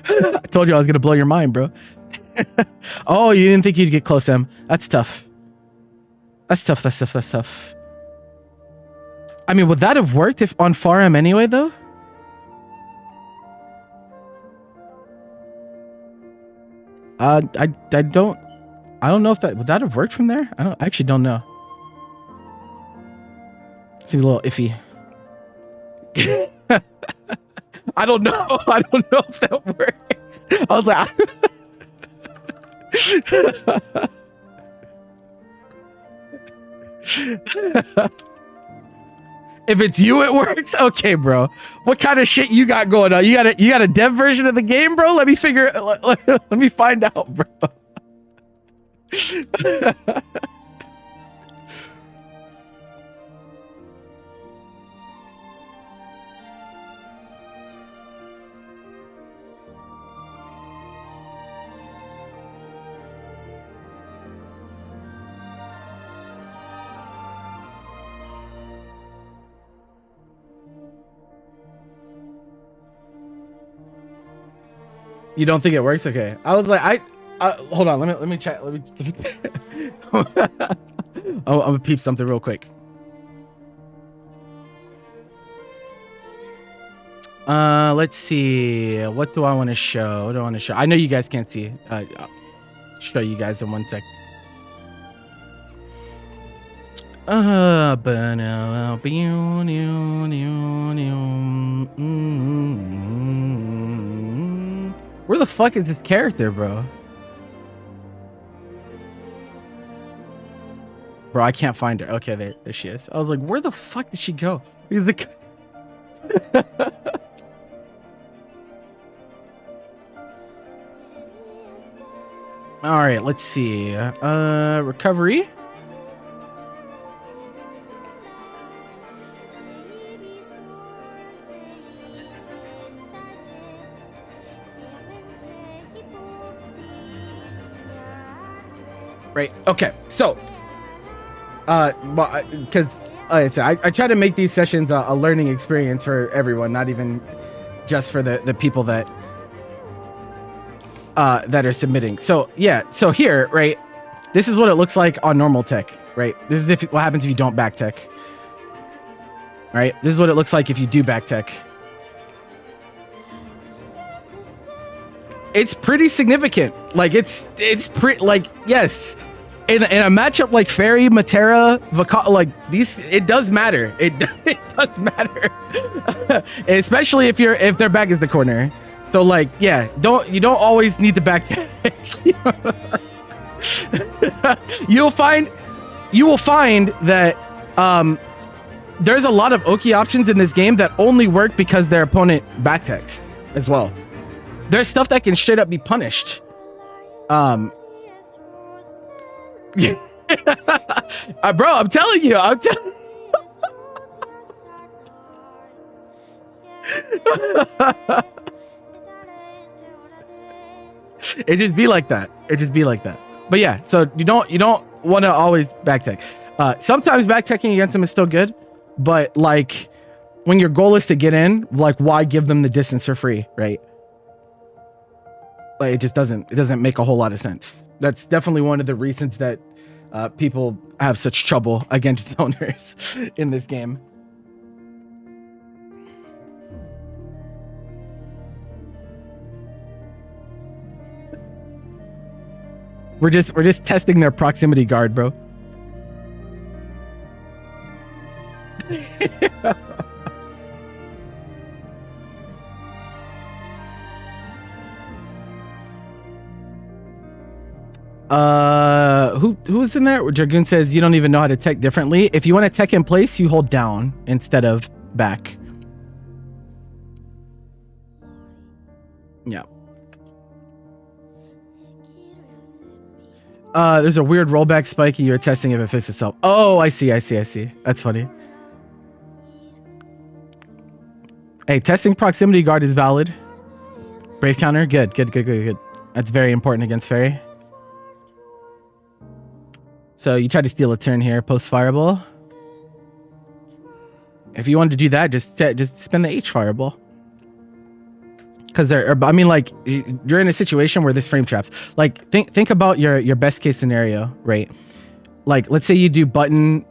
I told you I was gonna blow your mind, bro. Oh, you didn't think you'd get close, Em. That's tough. That's tough. I mean, would that have worked if on Far M anyway, though? I don't know if would that have worked from there? I actually don't know. Seems a little iffy. I don't know if that works. I was like, if it's you, it works. Okay, bro. What kind of shit you got going on? You got a dev version of the game, bro? Let me find out, bro. You don't think it works? Okay. I was like, hold on. Let me check. I'm gonna peep something real quick. Let's see. What do I want to show? I know you guys can't see. I'll show you guys in 1 sec. Where the fuck is this character, bro? Bro, I can't find her. Okay, there she is. I was like, where the fuck did she go? He's the... All right, let's see. Recovery. Right. Okay. So, because I try to make these sessions a learning experience for everyone, not even just for the people that are submitting. So yeah. So here, right, this is what it looks like on normal tech, right? This is what happens if you don't back tech. Right. This is what it looks like if you do back tech. It's pretty significant. Like it's pretty, like, yes. In a matchup like Fairy, Matera, like these, it does matter. It does matter, especially if their back is the corner. So like, yeah, you don't always need to back tech. You will find that there's a lot of Oki options in this game that only work because their opponent back techs as well. There's stuff that can straight up be punished. Bro, I'm telling you, it just be like that. But yeah, so you don't want to always back tech. Sometimes back teching against them is still good, but like when your goal is to get in, like why give them the distance for free, right? Like it doesn't make a whole lot of sense. That's definitely one of the reasons that people have such trouble against zoners in this game. We're just testing their proximity guard, bro. Who's in there? Dragoon says you don't even know how to tech differently. If you want to tech in place, you hold down instead of back. Yeah. There's a weird rollback spike and you're testing if it fixes itself. Oh, I see. That's funny. Hey, testing proximity guard is valid. Brave counter, good. That's very important against Fairy. So you try to steal a turn here, post fireball. If you wanted to do that, just spend the H fireball. Because I mean, like, you're in a situation where this frame traps. Like, think about your best case scenario, right? Like, let's say you do button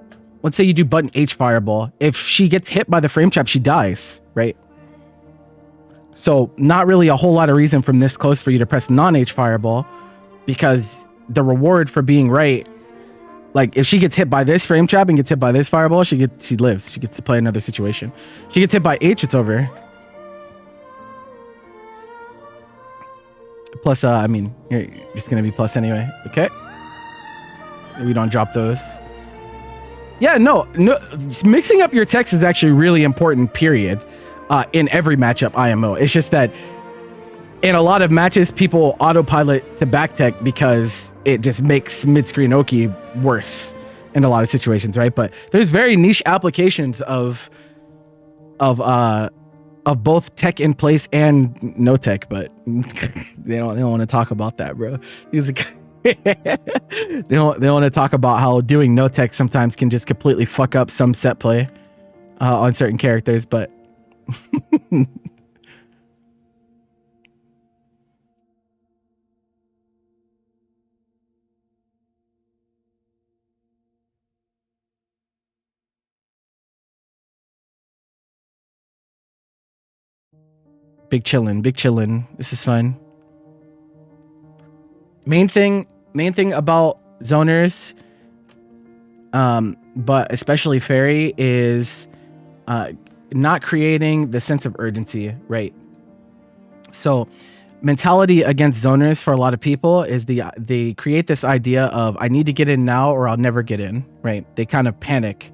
H fireball. If she gets hit by the frame trap, she dies, right? So not really a whole lot of reason from this close for you to press non-H fireball, because the reward for being right, like if she gets hit by this frame trap and gets hit by this fireball, she lives. She gets to play another situation. She gets hit by H, it's over. Plus, I mean, you're just gonna be plus anyway. Okay. We don't drop those. Yeah, no. Mixing up your text is actually really important. Period. In every matchup IMO. It's just that in a lot of matches, people autopilot to back tech because it just makes mid-screen Oki worse in a lot of situations, right? But there's very niche applications of both tech in place and no tech, but they don't want to talk about that, bro. They don't want to talk about how doing no tech sometimes can just completely fuck up some set play on certain characters, but big chillin'. This is fun. Main thing about zoners, but especially Fairy, is not creating the sense of urgency, right? So mentality against zoners for a lot of people is they create this idea of I need to get in now or I'll never get in, right? They kind of panic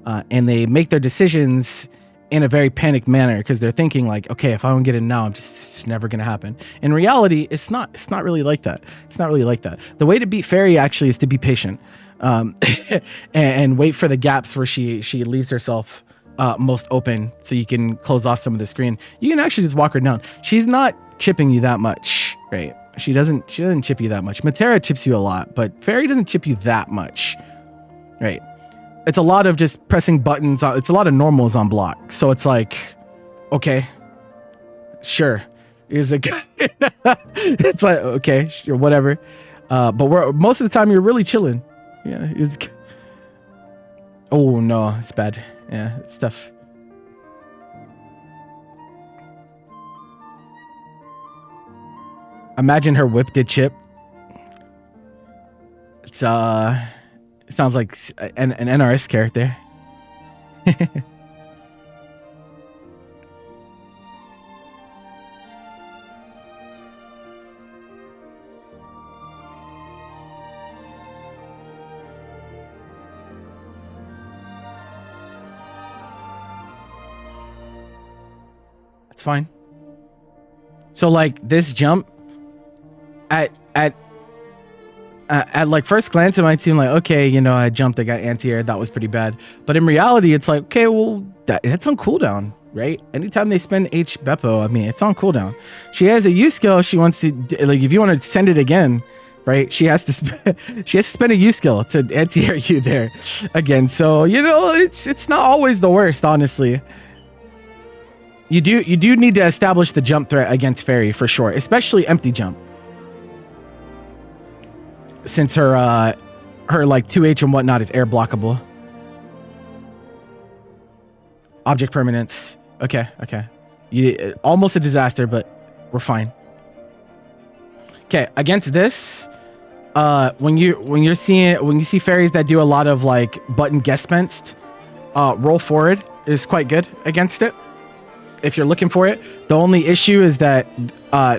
and they make their decisions in a very panicked manner because they're thinking like, okay, if I don't get in now, it's never gonna happen. In reality, it's not really like that. It's not really like that. The way to beat Fairy actually is to be patient and wait for the gaps where she leaves herself most open so you can close off some of the screen. You can actually just walk her down. She's not chipping you that much, right? She doesn't chip you that much. Matera chips you a lot, but Fairy doesn't chip you that much, right? It's a lot of just pressing buttons. It's a lot of normals on block. So it's like, okay, sure. It's like, it's like, okay, sure, whatever. But most of the time you're really chilling. Yeah. Oh no, it's bad. Yeah, it's tough. Imagine her whip did chip. It's it sounds like an NRS character. That's fine. So like this jump at like first glance, it might seem like, okay, you know, I jumped, I got anti-air, that was pretty bad. But in reality, it's like, okay, well, that's on cooldown, right? Anytime they spend H Beppo, I mean, it's on cooldown. She has a U skill. She wants to, like, if you want to send it again, right? She has to spend a U skill to anti-air you there again. So, you know, it's not always the worst, honestly. You do need to establish the jump threat against Fairy for sure, especially empty jump. Since her like 2H and whatnot is air blockable. Object permanence. Okay. Almost a disaster, but we're fine. Okay, against this, when you see fairies that do a lot of like button guest fenced, roll forward is quite good against it. If you're looking for it, the only issue is that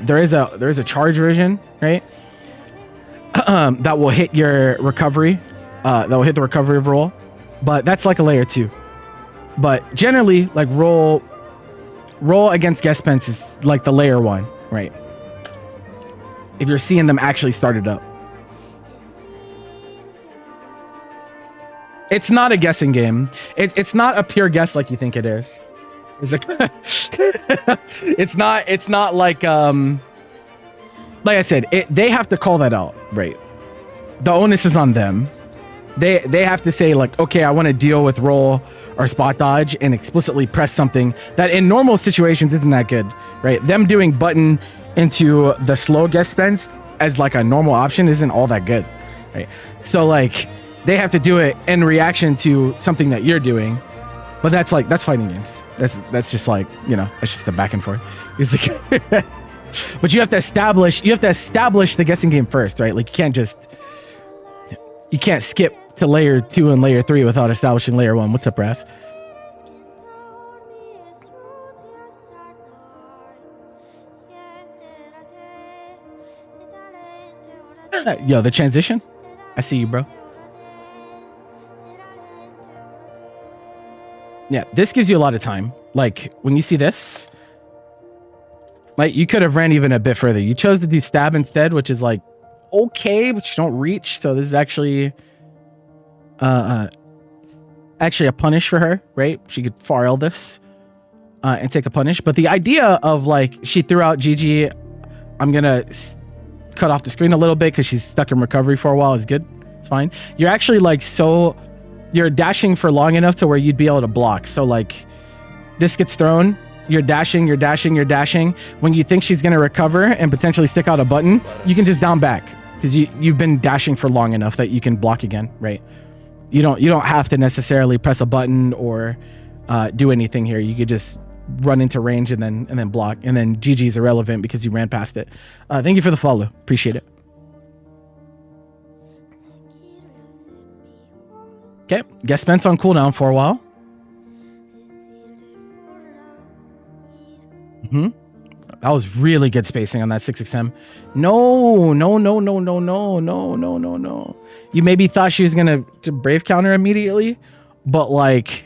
there is a charge version, right? That will hit your recovery. That will hit the recovery of roll, but that's like a layer 2. But generally, like roll against guest fence is like the layer 1, right? If you're seeing them actually start it up. It's not a guessing game. It's not a pure guess like you think it is. It's like it's not like I said, they have to call that out, right? The onus is on them. They have to say like, okay, I want to deal with roll or spot dodge and explicitly press something that in normal situations isn't that good, right? Them doing button into the slow guest fence as like a normal option isn't all that good, right? So like they have to do it in reaction to something that you're doing, but that's fighting games. That's just like, you know, that's just the back and forth. It's like but you have to establish the guessing game first, right? Like you can't skip to layer 2 and layer 3 without establishing layer 1. What's up, Brass? Yo, the transition? I see you, bro. Yeah, this gives you a lot of time. Like, when you see this, like, you could have ran even a bit further. You chose to do stab instead, which is, like, okay, but you don't reach. So this is actually a punish for her, right? She could far L this and take a punish. But the idea of, like, she threw out GG, I'm going to cut off the screen a little bit because she's stuck in recovery for a while is good. It's fine. You're actually, like, you're dashing for long enough to where you'd be able to block. So, like, this gets thrown. You're dashing. When you think she's going to recover and potentially stick out a button, you can just down back because you've been dashing for long enough that you can block again, right? You don't have to necessarily press a button or do anything here. You could just run into range and then block, and then GG is irrelevant because you ran past it. Thank you for the follow. Appreciate it. Okay, guest fence on cooldown for a while. That was really good spacing on that 6XM. No. You maybe thought she was gonna brave counter immediately, but like,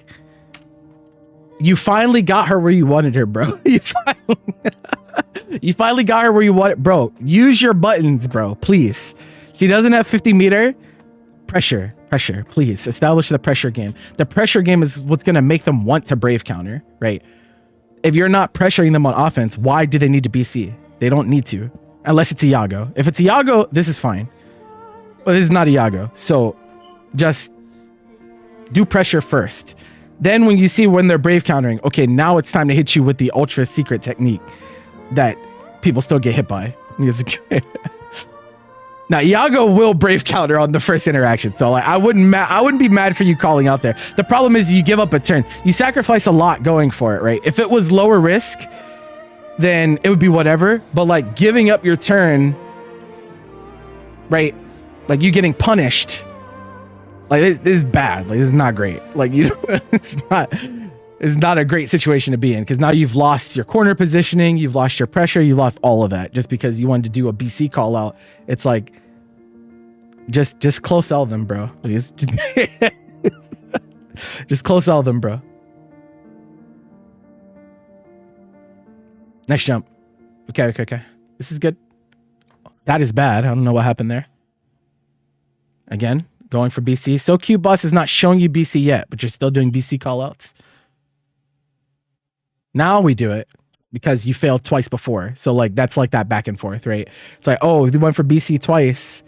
you finally got her where you wanted her, bro. You finally got her where you want it, bro. Use your buttons, bro, please. She doesn't have 50 meter. Pressure, please. Establish the pressure game. The pressure game is what's gonna make them want to brave counter, right? If you're not pressuring them on offense, why do they need to BC? They don't need to, unless it's Iago. If it's Iago, this is fine. But this is not Iago, so just do pressure first. Then when you see when they're brave countering, okay, now it's time to hit you with the ultra secret technique that people still get hit by. Now Iago will brave counter on the first interaction, so like I wouldn't be mad for you calling out there. The problem is you give up a turn. You sacrifice a lot going for it, right? If it was lower risk, then it would be whatever. But like giving up your turn, right? Like you getting punished. Like this is bad. Like this is not great. Like you know, it's not a great situation to be in, because now you've lost your corner positioning, you've lost your pressure, you lost all of that just because you wanted to do a BC call out. It's like just close sell them, bro. Please. Just close sell them, bro. Nice jump. Okay. This is good. That is bad. I don't know what happened there. Again, going for BC. So Cute Boss is not showing you BC yet, but you're still doing BC callouts. Now we do it because you failed twice before. So like that's like that back and forth, right? It's like, oh, we went for BC twice.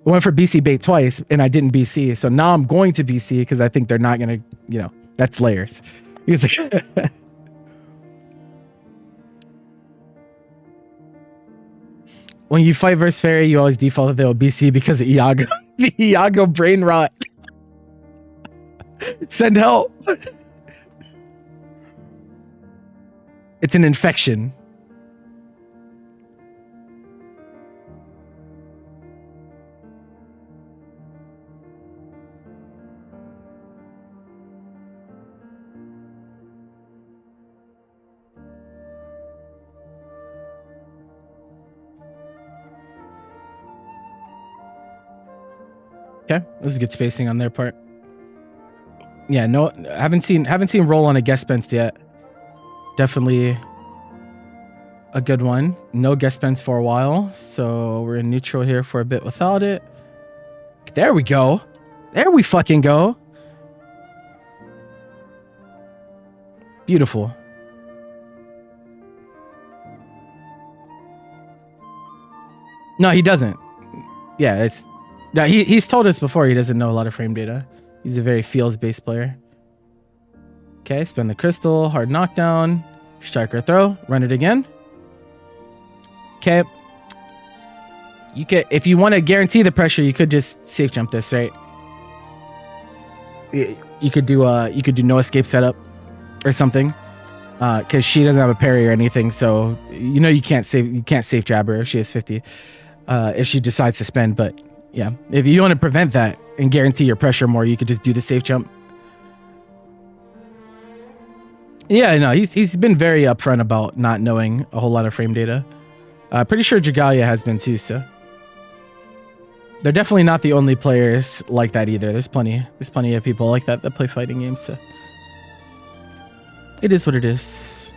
We went for BC bait twice and I didn't BC. So now I'm going to BC because I think they're not going to, you know, that's layers. When you fight versus Fairy, you always default that they will BC because of Iago. The Iago brain rot. Send help. It's an infection. Okay, this is good spacing on their part. Yeah, no, haven't seen roll on a guest bench yet. Definitely a good one. No guest bench for a while, so we're in neutral here for a bit without it. There we go. There we fucking go. Beautiful. No, he doesn't. Yeah, it's... No, he's told us before he doesn't know a lot of frame data. He's a very feels-based player. Okay, spend the crystal, hard knockdown, striker throw, run it again. Okay. You could, if you want to guarantee the pressure, you could just safe jump this, right? You could do no escape setup or something, because she doesn't have a parry or anything. So you know you can't safe jab her if she has 50. If she decides to spend, but yeah, if you want to prevent that and guarantee your pressure more, you could just do the safe jump. Yeah, no, he's been very upfront about not knowing a whole lot of frame data. Pretty sure Jagalia has been too, so. They're definitely not the only players like that either. There's plenty of people like that play fighting games, so. It is what it is.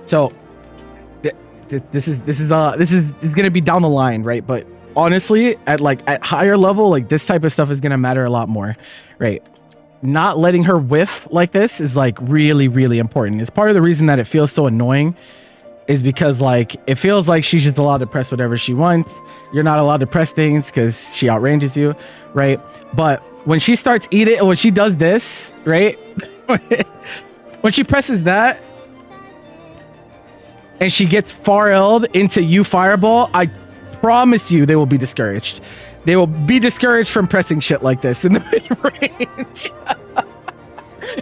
So, this is gonna be down the line, right? But honestly, at higher level, like this type of stuff is gonna matter a lot more, right? Not letting her whiff like this is like really, really important. It's part of the reason that it feels so annoying, is because like it feels like she's just allowed to press whatever she wants. You're not allowed to press things because she outranges you, right? But when she starts eating, when she does this, right? When she presses that and she gets far L'd into you fireball, I promise you they will be discouraged. They will be discouraged from pressing shit like this in the mid-range.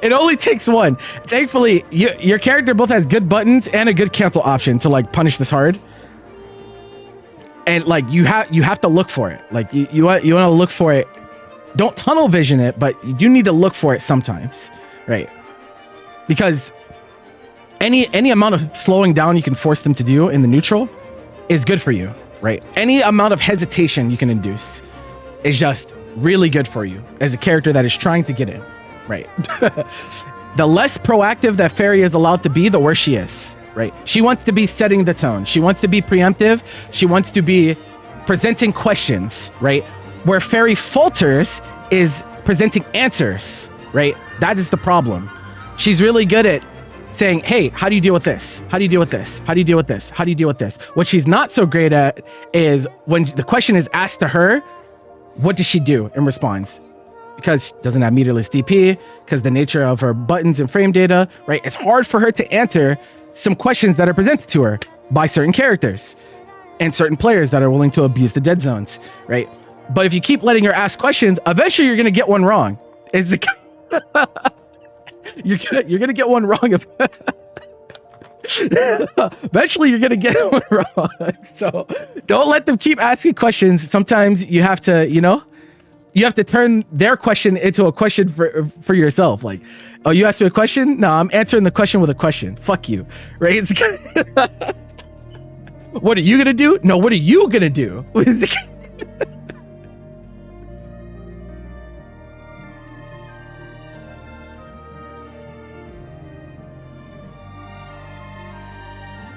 It only takes one. Thankfully, your character both has good buttons and a good cancel option to like punish this hard. And like you have to look for it. Like you want to look for it don't tunnel vision it, but you do need to look for it sometimes, right? Because any amount of slowing down you can force them to do in the neutral is good for you, right? Any amount of hesitation you can induce is just really good for you as a character that is trying to get in, right? The less proactive that Fairy is allowed to be, the worse she is, right? She wants to be setting the tone. She wants to be preemptive. She wants to be presenting questions, right? Where Fairy falters is presenting answers, right? That is the problem. She's really good at saying, hey, how do you deal with this? How do you deal with this? How do you deal with this? How do you deal with this? What she's not so great at is when the question is asked to her, what does she do in response? Because she doesn't have meterless DP, because the nature of her buttons and frame data, right? It's hard for her to answer some questions that are presented to her by certain characters and certain players that are willing to abuse the dead zones, right? But if you keep letting her ask questions, eventually you're gonna get one wrong. You're gonna get one wrong. Eventually you're gonna get one wrong. So don't let them keep asking questions. Sometimes you have to, you have to turn their question into a question for yourself. Like, oh, you asked me a question? No, I'm answering the question with a question. Fuck you, right? What are you gonna do? No, what are you gonna do?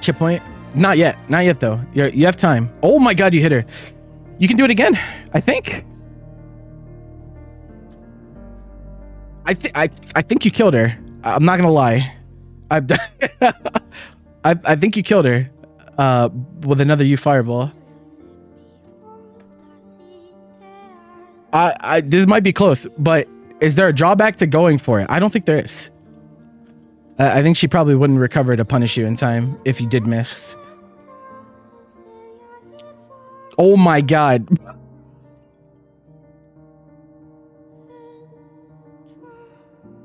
Chip point? Not yet. Not yet, though. You have time. Oh my god, you hit her. You can do it again, I think. I think you killed her. I'm not gonna lie. I think you killed her with another U fireball. This might be close, but is there a drawback to going for it? I don't think there is. I think she probably wouldn't recover to punish you in time if you did miss. Oh my god.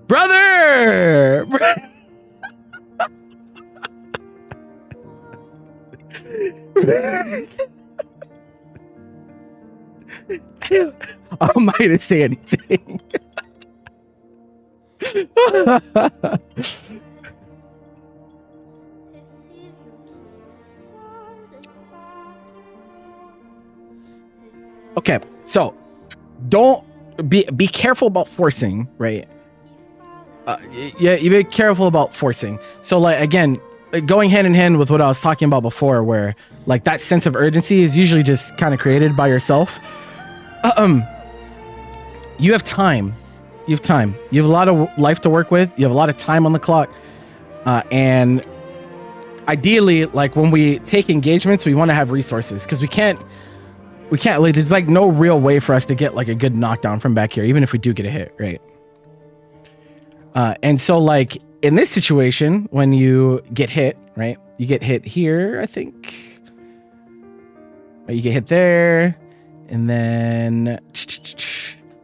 Brother! I might not say anything. Okay, so don't be careful about forcing, right? Yeah, you be careful about forcing. So like again, going hand in hand with what I was talking about before, where like that sense of urgency is usually just kind of created by yourself. You have time. You have time. You have a lot of life to work with. You have a lot of time on the clock. And ideally, like when we take engagements, we want to have resources because we can't like, there's like no real way for us to get like a good knockdown from back here, even if we do get a hit, right? And so like in this situation, when you get hit, right? You get hit here, I think. You get hit there, and then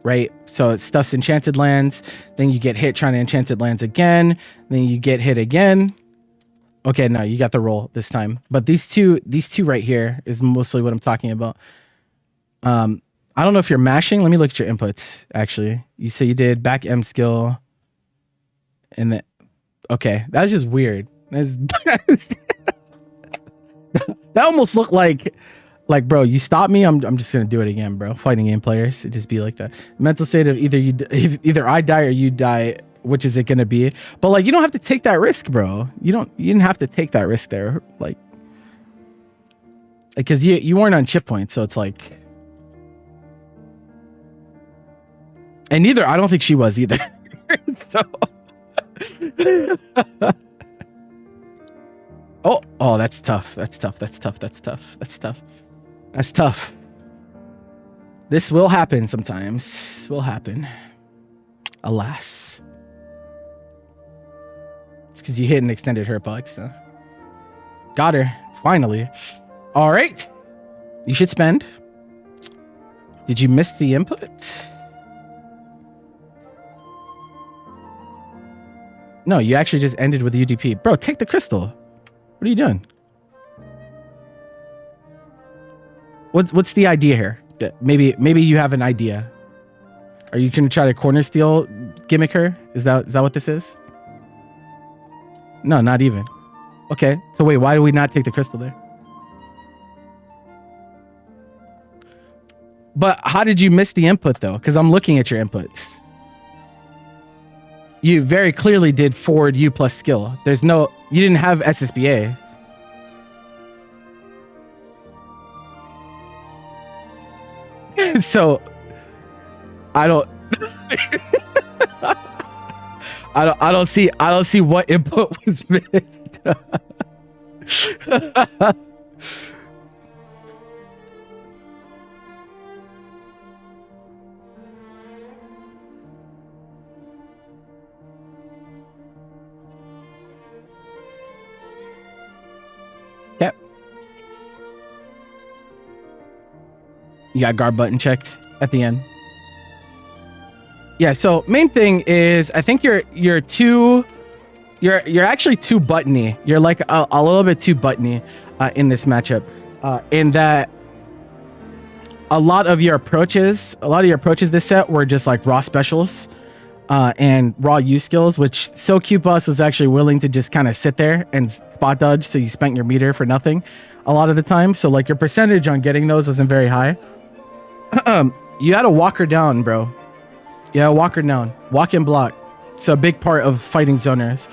right? So it stuffs enchanted lands. Then you get hit trying to enchanted lands again. Then you get hit again. Okay, no, you got the roll this time. But these two right here is mostly what I'm talking about. I don't know if you're mashing. Let me look at your inputs. Actually, you say you did back M skill, and then okay, that's just weird. That almost looked like, bro, you stop me, I'm just gonna do it again, bro. Fighting game players, it just be like that. Mental state of either I die or you die. Which is it gonna be? But like, you don't have to take that risk, bro. You didn't have to take that risk there, like because you weren't on chip points, so it's like. And neither, I don't think she was either. So. Oh, that's tough. That's tough. This will happen sometimes. This will happen. Alas. It's because you hit an extended hurt box. So. Got her. Finally. All right. You should spend. Did you miss the inputs? No, you actually just ended with UDP. Bro, take the crystal. What are you doing? What's the idea here? Maybe you have an idea. Are you gonna try to corner steal gimmick her? Is that what this is? No, not even. Okay, so wait, why do we not take the crystal there? But how did you miss the input though? Because I'm looking at your inputs. You very clearly did forward U plus skill. You didn't have SSBA. So I don't I don't see what input was missed. Yep. You got guard button checked at the end. Yeah, so main thing is I think you're actually too buttony. You're like a little bit too buttony in this matchup. In that a lot of your approaches this set were just like raw specials and raw U skills, which So Cute Boss was actually willing to just kind of sit there and spot dodge, so you spent your meter for nothing a lot of the time. So like your percentage on getting those wasn't very high. You had to walk her down, bro. Yeah, walk her down. Walk and block. It's a big part of fighting zoners.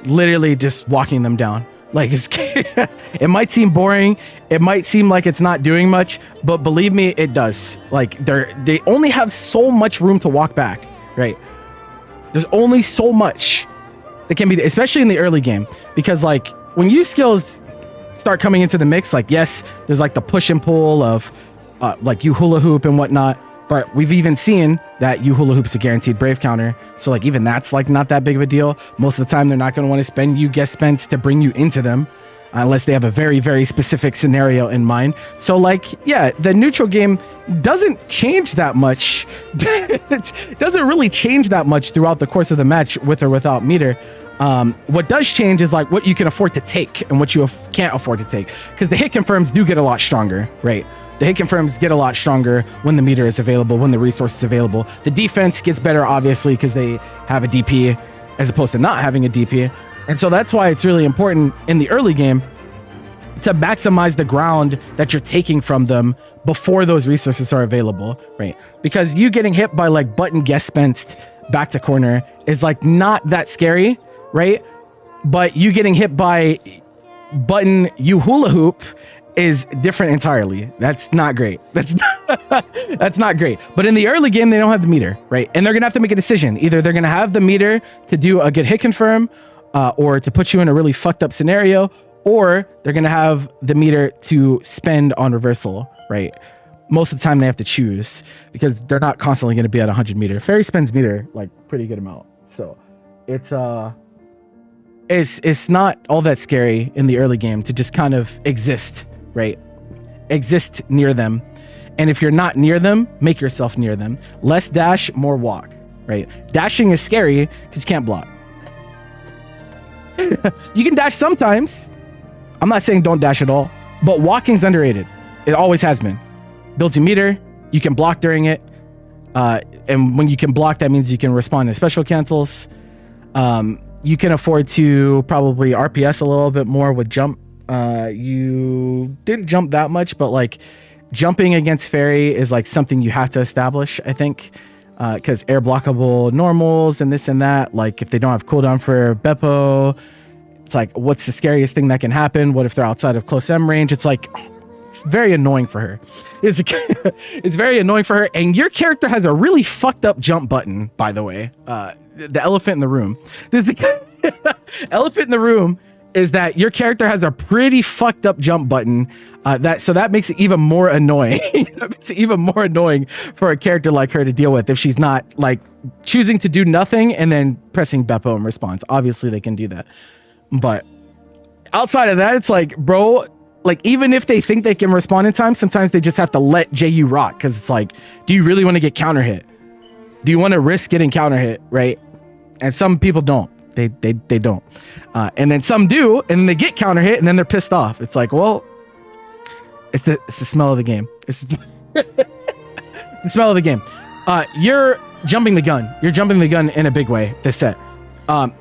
Literally just walking them down. Like, it might seem boring. It might seem like it's not doing much, but believe me, it does. Like, they only have so much room to walk back, right? There's only so much that can be, especially in the early game, because like when U skills start coming into the mix, like yes, there's like the push and pull of like U hula hoop and whatnot. But we've even seen that U hula hoop's a guaranteed brave counter. So like even that's like not that big of a deal. Most of the time they're not going to want to spend U guest spent to bring you into them unless they have a very, very specific scenario in mind. So like, yeah, the neutral game doesn't change that much. It doesn't really change that much throughout the course of the match with or without meter. What does change is like what you can afford to take and what you can't afford to take. Because the hit confirms do get a lot stronger, right? The hit confirms get a lot stronger when the meter is available, when the resource is available. The defense gets better, obviously, because they have a DP as opposed to not having a DP. And so that's why it's really important in the early game to maximize the ground that you're taking from them before those resources are available, right? Because you getting hit by like button guest spent back to corner is like not that scary, right? But you getting hit by button U hula hoop is different entirely. That's not great. That's not great. But in the early game, they don't have the meter, right? And they're gonna have to make a decision. Either they're gonna have the meter to do a good hit confirm, or to put you in a really fucked up scenario, or they're gonna have the meter to spend on reversal, right? Most of the time they have to choose because they're not constantly gonna be at 100 meter. Fairy spends meter like pretty good amount. So it's not all that scary in the early game to just kind of exist. Right? Exist near them. And if you're not near them, make yourself near them. Less dash, more walk, right? Dashing is scary because you can't block. You can dash sometimes. I'm not saying don't dash at all, but walking's underrated. It always has been. Built in meter, you can block during it. And when you can block, that means you can respond to special cancels. You can afford to probably RPS a little bit more with jump. You didn't jump that much, but like jumping against Fairy is like something you have to establish, I think, because air blockable normals and this and that, like if they don't have cooldown for Beppo, it's like, what's the scariest thing that can happen? What if they're outside of close M range? It's like, it's very annoying for her. It's very annoying for her. And your character has a really fucked up jump button, by the way. The elephant in the room. There's the elephant in the room is that your character has a pretty fucked up jump button. So that makes it even more annoying. That makes it even more annoying for a character like her to deal with if she's not like choosing to do nothing and then pressing Beppo in response. Obviously they can do that. But outside of that, it's like, bro, like even if they think they can respond in time, sometimes they just have to let JU rock because it's like, do you really want to get counter hit? Do you want to risk getting counter hit, right? And some people don't. They don't. And then some do, and then they get counter hit, and then they're pissed off. It's like, well, it's the smell of the game. It's the smell of the game. Your jumping the gun. You're jumping the gun in a big way this set.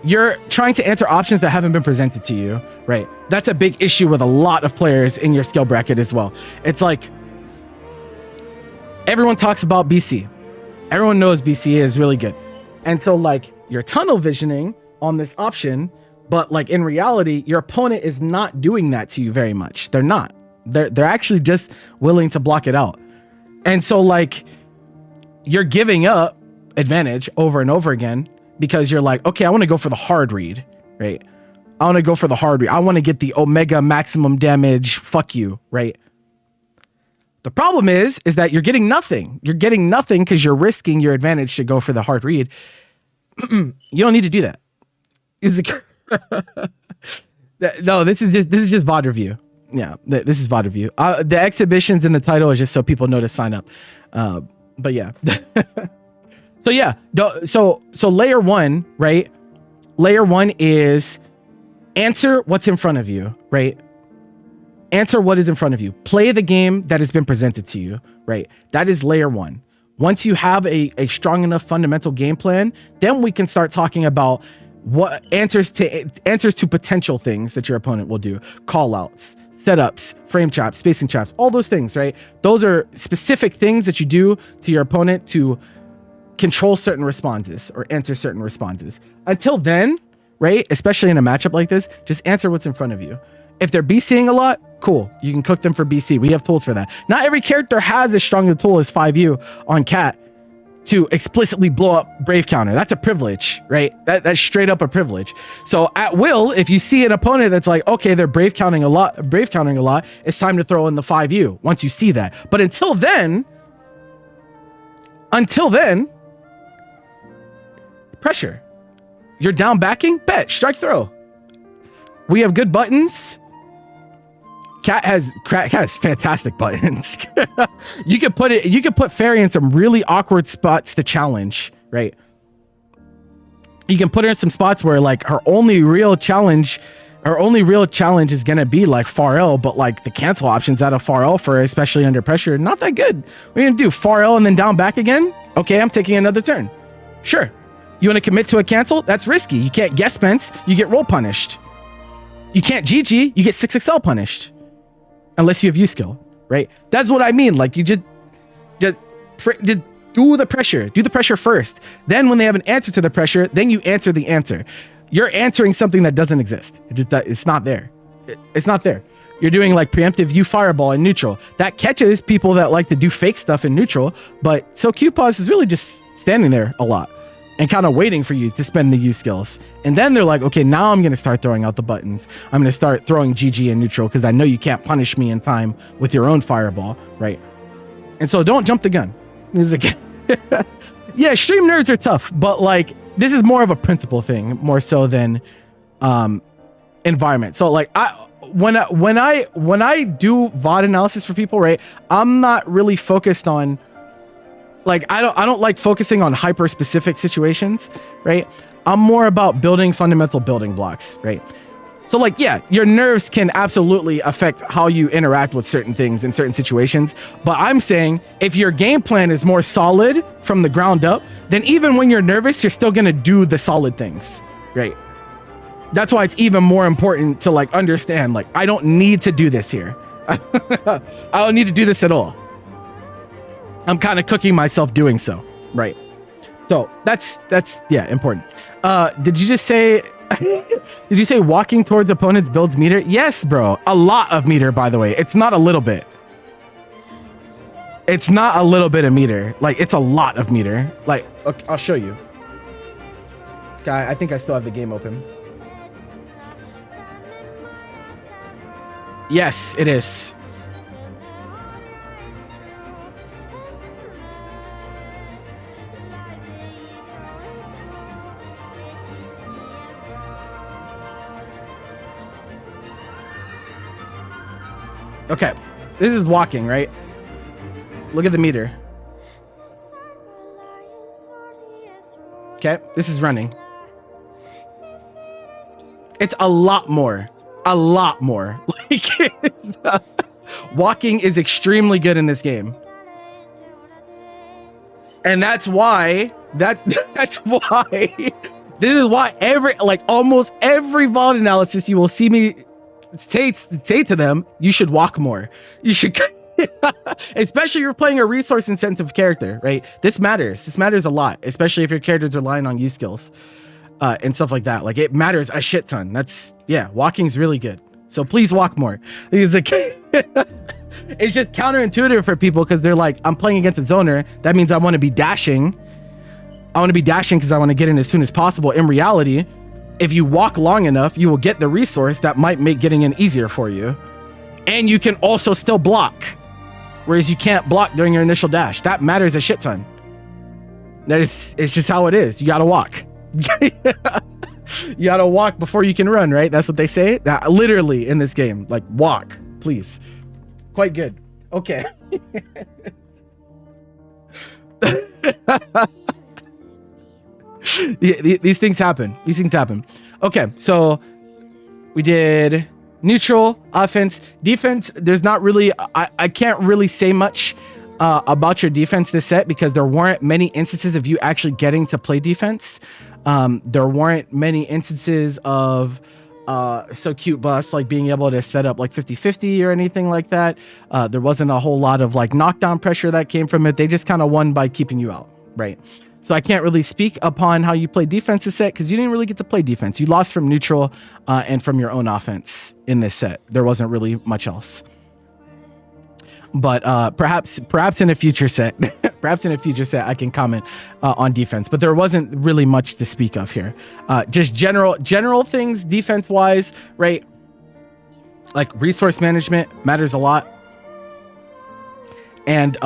You're trying to answer options that haven't been presented to you, right? That's a big issue with a lot of players in your skill bracket as well. It's like everyone talks about BC. Everyone knows BC is really good. And so like you're tunnel visioning on this option, but like in reality, your opponent is not doing that to you very much. They're not. They're actually just willing to block it out. And so like you're giving up advantage over and over again because you're like, okay, I want to go for the hard read, right? I want to go for the hard read. I want to get the omega maximum damage. Fuck you, right? The problem is that you're getting nothing. You're getting nothing because you're risking your advantage to go for the hard read. You don't need to do that. No, this is just VOD review. Yeah, this is VOD review. The exhibitions in the title is just so people know to sign up. But yeah. So yeah, so layer one, right? Layer one is answer what's in front of you, right? Answer what is in front of you. Play the game that has been presented to you, right? That is layer one. Once you have a strong enough fundamental game plan, then we can start talking about what answers to potential things that your opponent will do. Call outs, setups, frame traps, spacing traps, all those things, right? Those are specific things that you do to your opponent to control certain responses or answer certain responses. Until then, right, especially in a matchup like this, just answer what's in front of you. If they're BCing a lot, cool. You can cook them for BC. We have tools for that. Not every character has as strong a tool as 5U on Cat to explicitly blow up Brave Counter. That's a privilege, right? That's straight up a privilege. So at will, if you see an opponent that's like, okay, they're Brave counting a lot, it's time to throw in the 5U once you see that. But until then, pressure. You're down backing, bet, strike throw. We have good buttons. Cat has fantastic buttons. You could put Fairy in some really awkward spots to challenge, right? You can put her in some spots where like her only real challenge is gonna be like far L, but like the cancel options out of far L for her, especially under pressure, not that good. What are you gonna do? Far L and then down back again? Okay, I'm taking another turn. Sure. You wanna commit to a cancel? That's risky. You can't guess Spence, you get roll punished. You can't GG, you get 6XL punished. Unless you have U skill, right? That's what I mean. Like you just do the pressure. Do the pressure first. Then when they have an answer to the pressure, then you answer the answer. You're answering something that doesn't exist. It's not there. It's not there. You're doing like preemptive U fireball in neutral. That catches people that like to do fake stuff in neutral, but so Q-Pause is really just standing there a lot and kind of waiting for you to spend the U skills. And then they're like, okay, now I'm going to start throwing out the buttons. I'm going to start throwing GG in neutral because I know you can't punish me in time with your own fireball, right? And so don't jump the gun. Yeah, stream nerves are tough, but like this is more of a principle thing, more so than environment. So like when I do VOD analysis for people, right, I'm not really focused on like I don't like focusing on hyper specific situations, right? I'm more about building fundamental building blocks, right? So like, yeah, your nerves can absolutely affect how you interact with certain things in certain situations. But I'm saying if your game plan is more solid from the ground up, then even when you're nervous, you're still going to do the solid things, right? That's why it's even more important to like understand, like, I don't need to do this here. I don't need to do this at all. I'm kind of cooking myself doing so, right? So that's yeah, important. Did you just say, did you say walking towards opponents builds meter? Yes, bro. A lot of meter, by the way. It's not a little bit. It's not a little bit of meter. Like, it's a lot of meter. Like, okay, I'll show you. Guy, I think I still have the game open. Yes, it is. Okay, this is walking, right? Look at the meter. Okay, this is running. It's a lot more. A lot more. Like, walking is extremely good in this game. And that's why That's why. This is why almost every VOD analysis you will see me say to them, you should walk more. You should, especially if you're playing a resource incentive character, right? This matters. This matters a lot, especially if your character's relying on U skills and stuff like that. Like, it matters a shit ton. Walking's really good. So please walk more. It's just counterintuitive for people because they're like, I'm playing against a zoner. That means I want to be dashing. I want to be dashing because I want to get in as soon as possible. In reality, if you walk long enough, you will get the resource that might make getting in easier for you. And you can also still block. Whereas you can't block during your initial dash. That matters a shit ton. It's just how it is. You got to walk. You got to walk before you can run, right? That's what they say. That literally in this game, like, walk, please. Quite good. Okay. These things happen. Okay, so we did neutral, offense, defense. There's not really, I can't really say much about your defense this set because there weren't many instances of you actually getting to play defense. There weren't many instances of so cute bus like being able to set up like 50-50 or anything like that. There wasn't a whole lot of like knockdown pressure that came from it. They just kind of won by keeping you out, right? So I can't really speak upon how you play defense this set because you didn't really get to play defense. You lost from neutral and from your own offense in this set. There wasn't really much else. But perhaps in a future set, I can comment on defense. But there wasn't really much to speak of here. Just general things defense wise, right? Like resource management matters a lot. And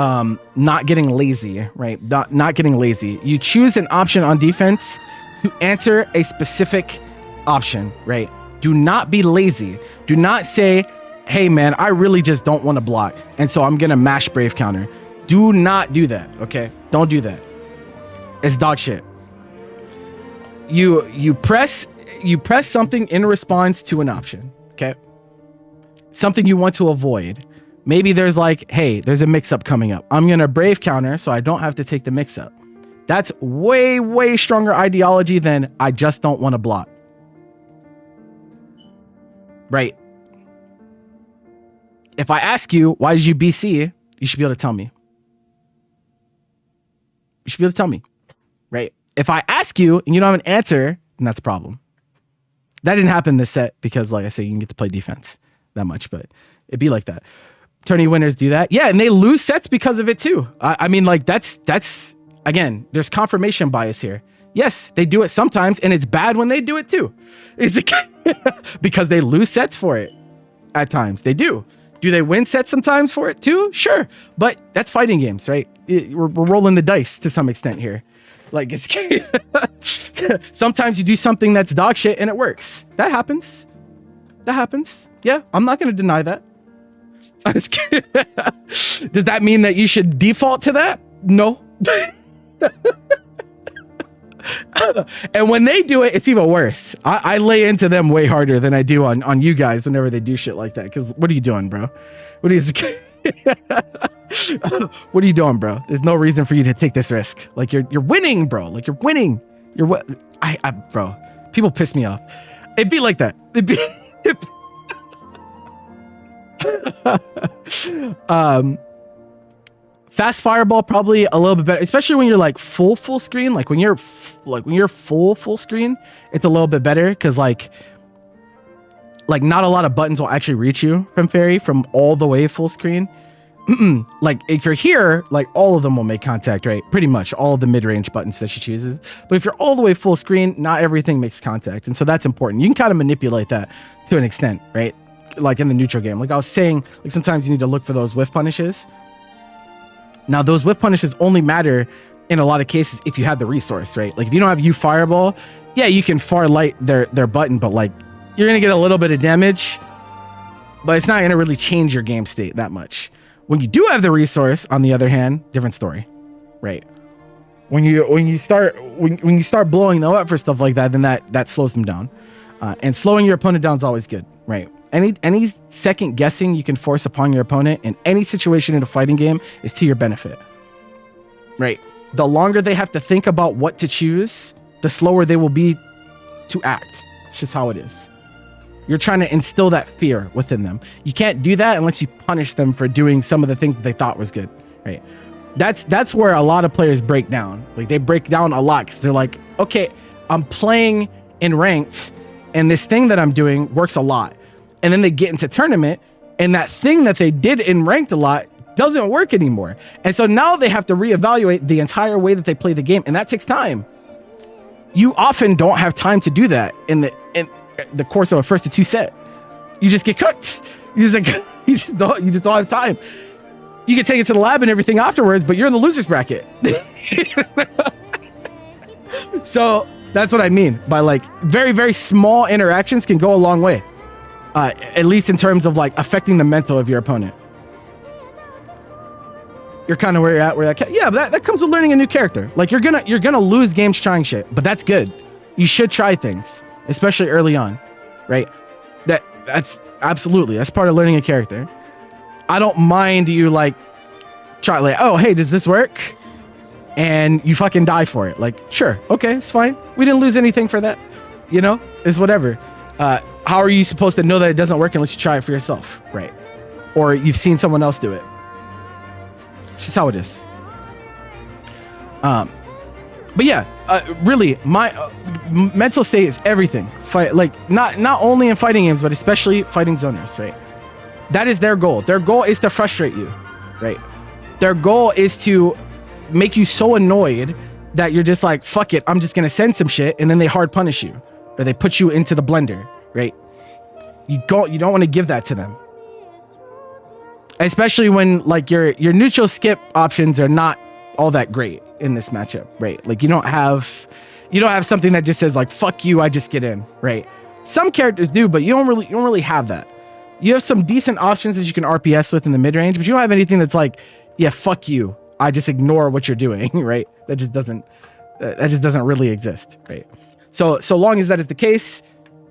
not getting lazy, right? Not getting lazy. You choose an option on defense to answer a specific option, right? Do not be lazy. Do not say, hey man, I really just don't want to block, and so I'm gonna mash Brave counter. Do not do that, okay? Don't do that. It's dog shit. You press something in response to an option, okay? Something you want to avoid. Maybe there's like, hey, there's a mix-up coming up. I'm gonna Brave counter so I don't have to take the mix-up. That's way stronger ideology than I just don't want to block. Right? If I ask you, why did you BC? You should be able to tell me. You should be able to tell me, right? If I ask you and you don't have an answer, then that's a problem. That didn't happen this set because, like I say, you can get to play defense that much, but it'd be like that. Tourney winners do that. Yeah, and they lose sets because of it too. I mean, like, that's again, there's confirmation bias here. Yes, they do it sometimes, and it's bad when they do it too. It's because they lose sets for it at times. They do. Do they win sets sometimes for it too? Sure. But that's fighting games, right? We're rolling the dice to some extent here. Like, it's sometimes you do something that's dog shit and it works. That happens. Yeah, I'm not going to deny that. Does that mean that you should default to that? No. And when they do it, it's even worse. I lay into them way harder than I do on you guys whenever they do shit like that. Because what are you doing, bro? What are you doing, bro? There's no reason for you to take this risk. Like, you're winning, bro. Like, you're winning. You're what? Bro. People piss me off. It'd be like that. Fast fireball probably a little bit better, especially when you're like full screen. Like when you're full screen, it's a little bit better because like not a lot of buttons will actually reach you from fairy from all the way full screen. Like if you're here, like all of them will make contact, right? Pretty much all of the mid-range buttons that she chooses. But if you're all the way full screen, not everything makes contact, and so that's important. You can kind of manipulate that to an extent, right? Like in the neutral game, like I was saying, like sometimes you need to look for those whiff punishes. Now those whiff punishes only matter in a lot of cases if you have the resource, right? Like if you don't have U fireball, yeah, you can far light their button, but like you're gonna get a little bit of damage, but it's not gonna really change your game state that much. When you do have the resource, on the other hand, different story, right? When you start blowing them up for stuff like that, then that slows them down, and slowing your opponent down is always good, right? Any second guessing you can force upon your opponent in any situation in a fighting game is to your benefit, right? the longer they have to think about what to choose, the slower they will be to act. It's just how it is. You're trying to instill that fear within them. You can't do that unless you punish them for doing some of the things that they thought was good, right? That's where a lot of players break down. Like, they break down a lot because they're like, okay, I'm playing in ranked and this thing that I'm doing works a lot. And then they get into tournament and that thing that they did in ranked a lot doesn't work anymore. And so now they have to reevaluate the entire way that they play the game. And that takes time. You often don't have time to do that in the course of a first to two set. You just get cooked. You just don't have time. You can take it to the lab and everything afterwards, but you're in the losers bracket. So that's what I mean by like very, very small interactions can go a long way. At least in terms of like affecting the mental of your opponent. You're kind of where you're at, yeah, but that comes with learning a new character. Like you're gonna lose games trying shit, but that's good. You should try things, especially early on, right? That's absolutely, that's part of learning a character. I don't mind you like try like, oh, hey, does this work? And you fucking die for it. Like, sure, okay, it's fine. We didn't lose anything for that. You know, it's whatever. How are you supposed to know that it doesn't work unless you try it for yourself, right? Or you've seen someone else do it. It's just how it is. But yeah, really, my mental state is everything. Fight, like not only in fighting games, but especially fighting zoners, right? That is their goal. Their goal is to frustrate you, right? Their goal is to make you so annoyed that you're just like, fuck it, I'm just gonna send some shit, and then they hard punish you, or they put you into the blender, right? You don't want to give that to them. Especially when like your neutral skip options are not all that great in this matchup, right? Like you don't have something that just says like fuck you, I just get in, right? Some characters do, but you don't really have that. You have some decent options that you can RPS with in the mid range, but you don't have anything that's like, yeah, fuck you, I just ignore what you're doing, right? That just doesn't really exist, right? So long as that is the case,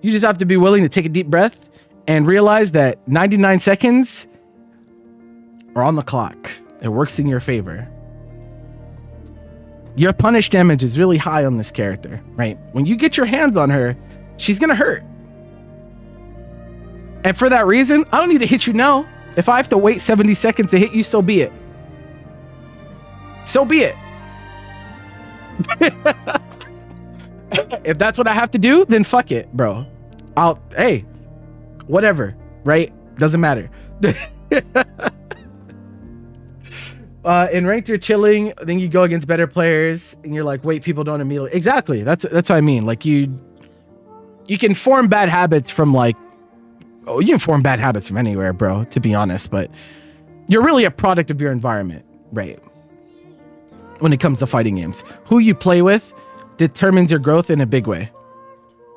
you just have to be willing to take a deep breath and realize that 99 seconds are on the clock. It works in your favor. Your punish damage is really high on this character, right? When you get your hands on her, she's gonna hurt. And for that reason, I don't need to hit you now. If I have to wait 70 seconds to hit you, so be it. So be it. If that's what I have to do, then fuck it, bro. Hey, whatever, right? Doesn't matter. In ranked, you're chilling, then you go against better players, and you're like, wait, people don't immediately. Exactly. That's what I mean. Like you can form bad habits from like, oh, you can form bad habits from anywhere, bro, to be honest, but you're really a product of your environment, right? When it comes to fighting games, who you play with determines your growth in a big way,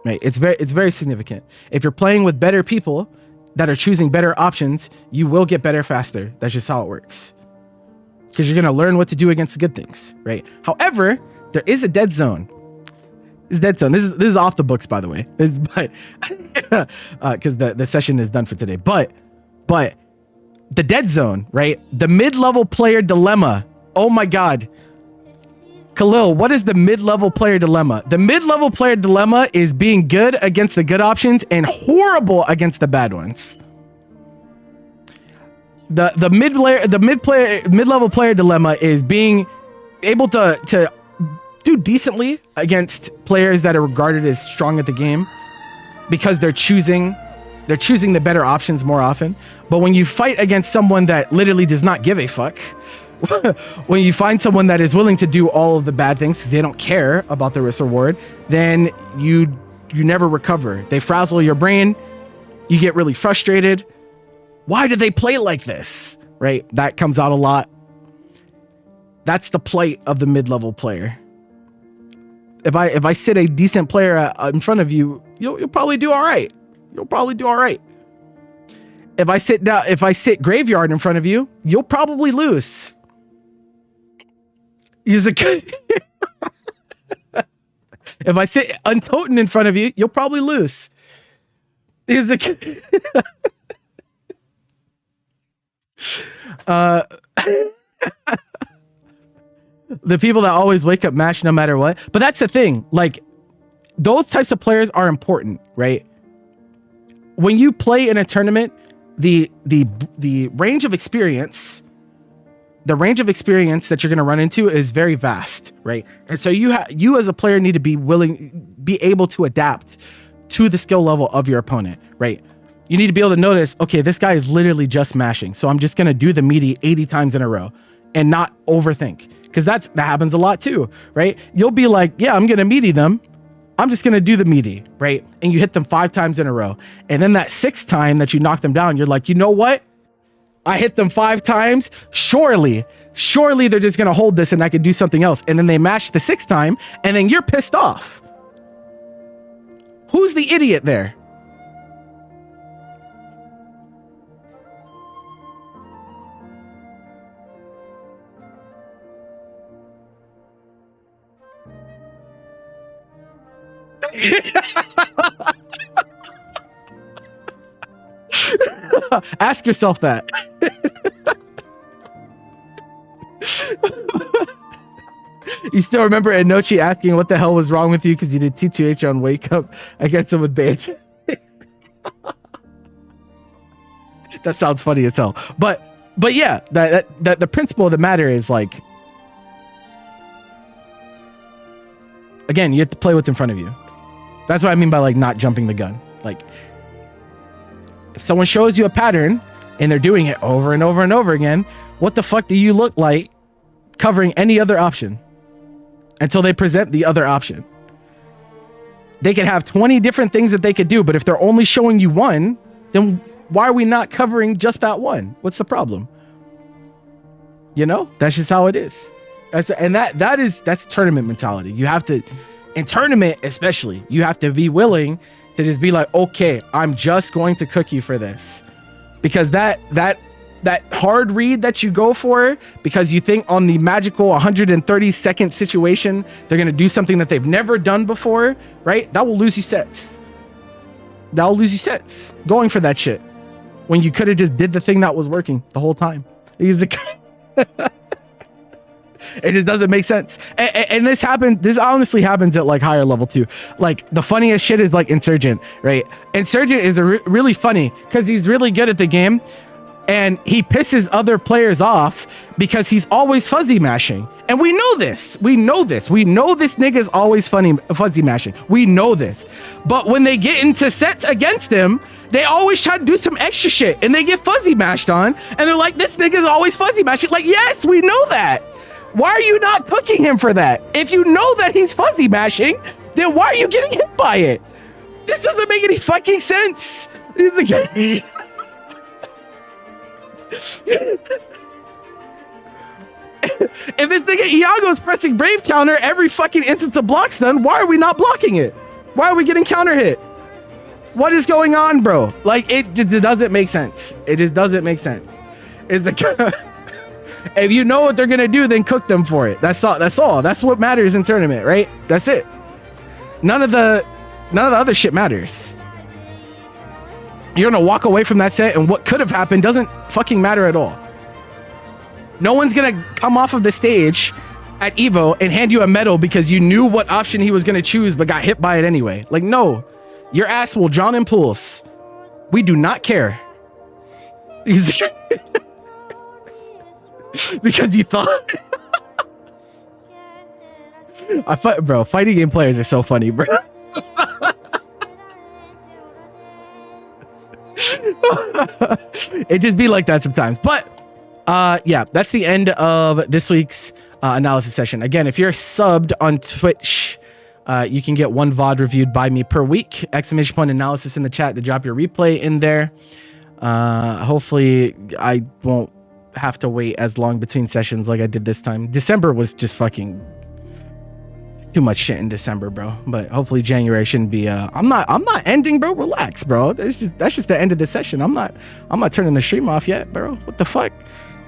right? It's very significant. If you're playing with better people that are choosing better options, you will get better faster. That's just how it works. Because you're going to learn what to do against the good things, right? However, there is a dead zone. This is off the books, by the way. Because the session is done for today. But the dead zone, right? The mid-level player dilemma. Oh my God. Khalil, what is the mid-level player dilemma? The mid-level player dilemma is being good against the good options and horrible against the bad ones. The mid-level player dilemma is being able to do decently against players that are regarded as strong at the game because they're choosing the better options more often. But when you fight against someone that literally does not give a fuck, when you find someone that is willing to do all of the bad things because they don't care about the risk reward, then you never recover. They frazzle your brain. You get really frustrated. Why do they play like this? Right? That comes out a lot. That's the plight of the mid-level player. If I sit a decent player in front of you, you'll probably do all right. You'll probably do all right. If I sit graveyard in front of you, you'll probably lose. If I sit untoten in front of you, you'll probably lose. The people that always wake up mash no matter what. But that's the thing. Like, those types of players are important, right? When you play in a tournament, the range of experience, that you're going to run into is very vast, right? And so you as a player need to be able to adapt to the skill level of your opponent, right? You need to be able to notice, okay, this guy is literally just mashing, so I'm just going to do the meaty 80 times in a row and not overthink, because that happens a lot too, right? You'll be like, yeah, I'm going to meaty them. I'm just going to do the meaty, right? And you hit them 5 times in a row. And then that 6th time that you knock them down, you're like, you know what? I hit them 5 times. Surely they're just going to hold this and I can do something else. And then they mash the 6th time and then you're pissed off. Who's the idiot there? Ask yourself that. You still remember Enochi asking what the hell was wrong with you because you did T2H on Wake Up against him with bacon? That sounds funny as hell. But yeah, that the principle of the matter is, like, again, you have to play what's in front of you. That's what I mean by, like, not jumping the gun. Like, if someone shows you a pattern and they're doing it over and over and over again, what the fuck do you look like covering any other option until they present the other option? They could have 20 different things that they could do, but if they're only showing you one, then why are we not covering just that one? What's the problem? You know, that's just how it is. That's tournament mentality. You have to, in tournament especially, you have to be willing to just be like, okay, I'm just going to cook you for this. Because that hard read that you go for, because you think on the magical 130-second situation, they're going to do something that they've never done before, right? That will lose you sets. Going for that shit when you could have just did the thing that was working the whole time. It just doesn't make sense. And this honestly happens at, like, higher level too. Like, the funniest shit is, like, Insurgent, right? Insurgent is really funny because he's really good at the game and he pisses other players off because he's always fuzzy mashing. And we know this. We know this nigga's always fuzzy mashing. We know this. But when they get into sets against him, they always try to do some extra shit and they get fuzzy mashed on and they're like, this nigga's always fuzzy mashing. Like, yes, we know that. Why are you not cooking him for that? If you know that he's fuzzy mashing, then why are you getting hit by it? This doesn't make any fucking sense. If this nigga Iago's pressing Brave counter every fucking instance of block stun, why are we not blocking it? Why are we getting counter hit? What is going on, bro? Like, it doesn't make sense. It just doesn't make sense. If you know what they're gonna do, then cook them for it. That's all. That's what matters in tournament, right? That's it. None of the other shit matters. You're gonna walk away from that set and what could have happened doesn't fucking matter at all. No one's gonna come off of the stage at Evo and hand you a medal because you knew what option he was gonna choose but got hit by it anyway. Like, no. Your ass will drown in pools. We do not care. Because you thought bro, fighting game players are so funny, bro. It just be like that sometimes. But yeah, that's the end of this week's analysis session. Again, if you're subbed on Twitch, you can get 1 VOD reviewed by me per week. Exclamation point analysis in the chat to drop your replay in there. Hopefully I won't have to wait as long between sessions like I did this time. December was just fucking too much shit in December, bro. But hopefully January shouldn't be I'm not ending, bro. Relax, bro. That's just the end of the session. I'm not turning the stream off yet, bro. What the fuck?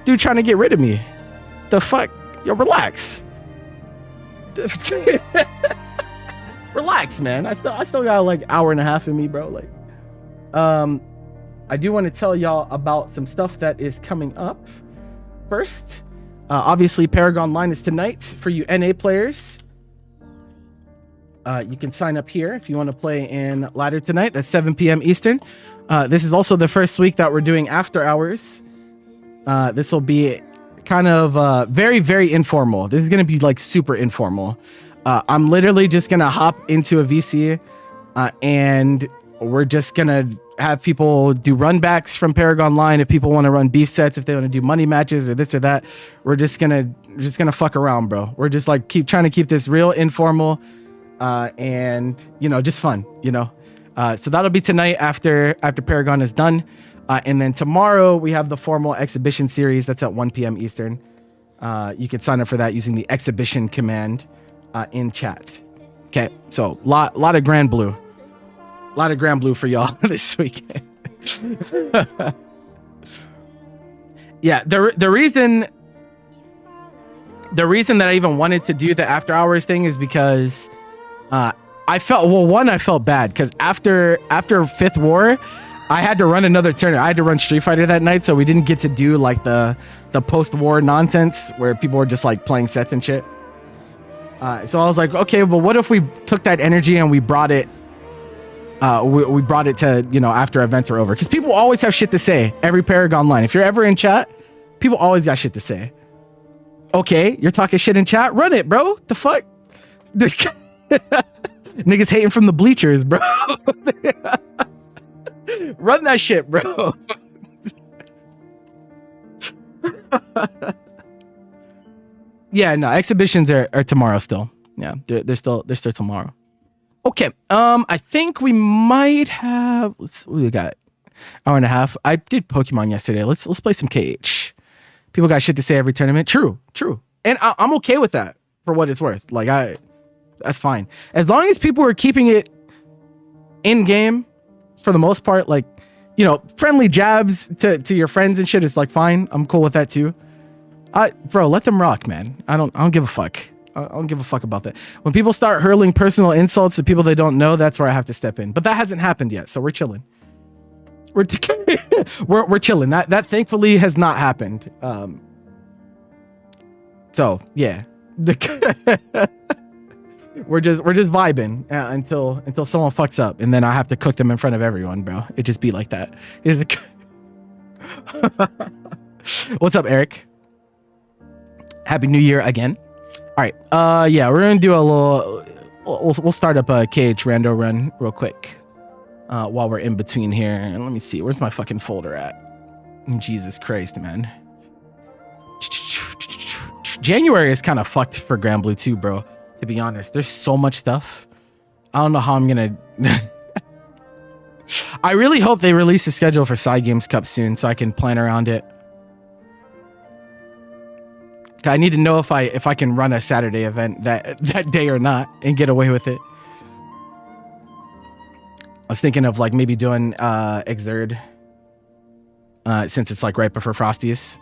Dude trying to get rid of me. The fuck? Yo, relax. Relax, man. I still got like hour and a half in me, bro. Like, I do want to tell y'all about some stuff that is coming up. First, Obviously, Paragon Line is tonight for you NA players. You can sign up here if you want to play in ladder tonight. That's 7 p.m. Eastern. This is also the first week that we're doing after hours. This will be kind of very, very informal. This is going to be like super informal. I'm literally just going to hop into a VC and we're just going to have people do run backs from Paragon Line. If people want to run beef sets, if they want to do money matches or this or that, we're just going to fuck around, bro. We're just like trying to keep this real informal and, you know, just fun, you know. So that'll be tonight after Paragon is done. And then tomorrow we have the formal exhibition series. That's at 1 p.m. Eastern. You can sign up for that using the exhibition command in chat. Okay, so lot of Grand Blue. A lot of Grand Blue for y'all this weekend. Yeah, the reason that I even wanted to do the after hours thing is because I felt bad because after Fifth War, I had to run another tournament. I had to run Street Fighter that night, so we didn't get to do like the post-war nonsense where people were just like playing sets and shit. So I was like, okay, well, what if we took that energy and we brought it we brought it to, you know, after events are over? Because people always have shit to say every Paragon Line. If you're ever in chat, people always got shit to say. Okay, you're talking shit in chat, run it, bro. The fuck? Niggas hating from the bleachers, bro. Run that shit, bro. Yeah, no, exhibitions are tomorrow still. Yeah, they're still tomorrow. Okay, I think we might have. What we got? Hour and a half. I did Pokemon yesterday. Let's play some KH. People got shit to say every tournament. True, and I'm okay with that for what it's worth. Like that's fine as long as people are keeping it in game for the most part. Like, you know, friendly jabs to your friends and shit is like fine. I'm cool with that too. Bro, let them rock, man. I don't give a fuck. I don't give a fuck about that. When people start hurling personal insults to people they don't know, that's where I have to step in. But that hasn't happened yet, so we're chilling. We're chilling. That thankfully has not happened. So yeah, we're just vibing until someone fucks up, and then I have to cook them in front of everyone, bro. It just be like that. What's up, Eric? Happy New Year again. All right. Yeah, we're gonna do a little. We'll start up a KH rando run real quick while we're in between here. And let me see. Where's my fucking folder at? Jesus Christ, man. January is kind of fucked for Grand Blue too, bro. To be honest, there's so much stuff. I don't know how I'm gonna. I really hope they release a schedule for Side Games Cup soon so I can plan around it. I need to know if I can run a Saturday event that day or not and get away with it. I was thinking of like maybe doing Exerd since it's like right before Frosties.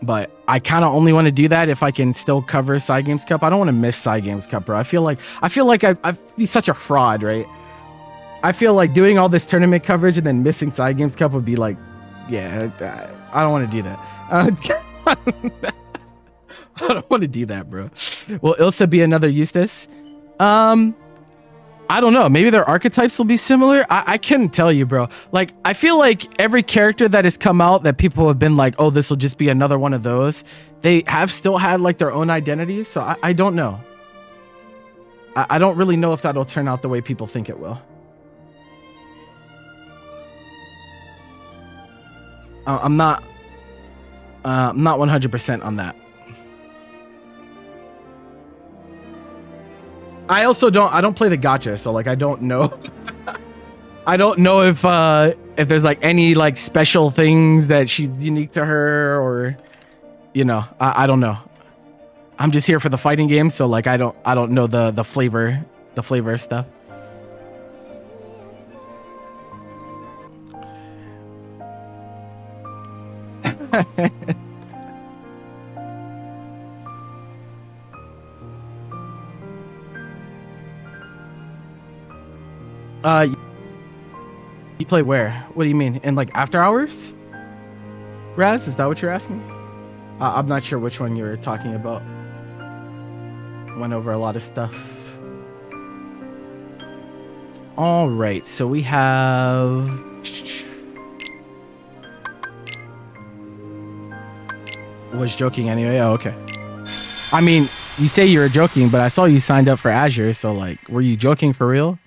But I kind of only want to do that if I can still cover Side Games Cup. I don't want to miss Side Games Cup, bro. I feel like I'd be such a fraud, right? I feel like doing all this tournament coverage and then missing Side Games Cup would be like, yeah, I don't want to do that. I don't want to do that, bro. Will Ilsa be another Eustace? I don't know. Maybe their archetypes will be similar. I couldn't tell you, bro. Like, I feel like every character that has come out that people have been like, oh, this will just be another one of those. They have still had like their own identities. So I don't know. I don't really know if that'll turn out the way people think it will. I'm not 100% on that. I also don't play the gacha, so like I don't know. I don't know if there's like any like special things that she's unique to her, or you know, I don't know. I'm just here for the fighting game, so like I don't know the flavor stuff. You play where? What do you mean? In like after hours? Raz, is that what you're asking? I'm not sure which one you're talking about. Went over a lot of stuff. All right, so we have... Was joking anyway. Oh, okay. I mean, you say you were joking, but I saw you signed up for Azure, so like, were you joking for real?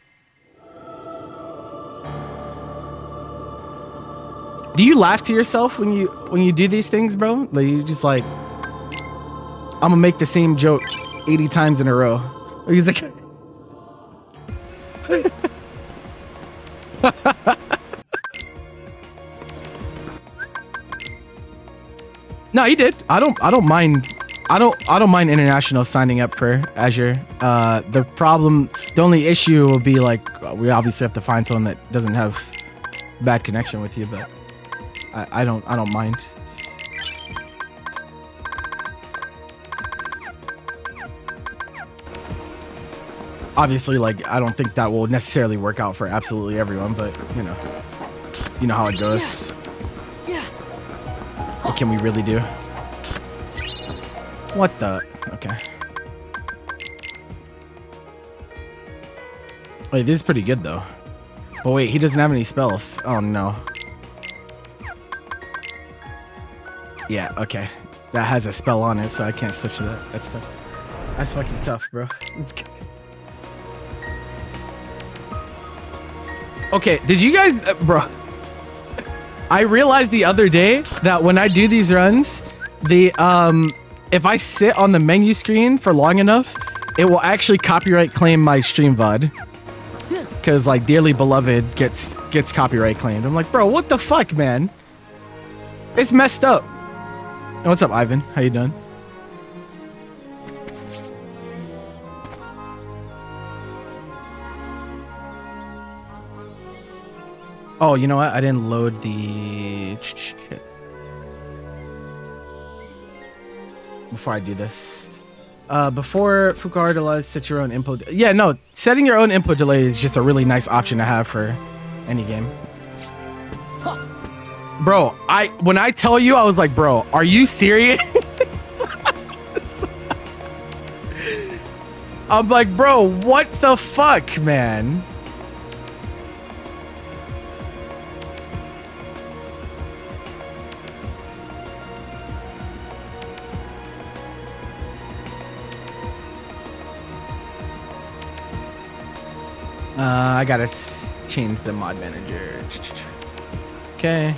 Do you laugh to yourself when you do these things, bro? Like you just like, I'm gonna make the same joke 80 times in a row. He's like, no, he did. I don't mind. I don't mind international signing up for Azure. The only issue will be like, we obviously have to find someone that doesn't have bad connection with you, but I don't mind. Obviously, like, I don't think that will necessarily work out for absolutely everyone, but you know how it goes. What can we really do? What the? Okay. Wait, this is pretty good though. But wait, he doesn't have any spells. Oh no. Yeah, okay. That has a spell on it, so I can't switch to that. That's tough. That's fucking tough, bro. Okay, did you guys, bro? I realized the other day that when I do these runs, if I sit on the menu screen for long enough, it will actually copyright claim my stream VOD. Cause like Dearly Beloved gets copyright claimed. I'm like, bro, what the fuck, man? It's messed up. What's up, Ivan? How you doing? Oh, you know what? I didn't load the shit. Before I do this. Before Fukuhara delays, set your own input. Yeah, no, setting your own input delay is just a really nice option to have for any game. Bro, when I tell you, I was like, bro, are you serious? I'm like, bro, what the fuck, man? I gotta change the mod manager. Okay.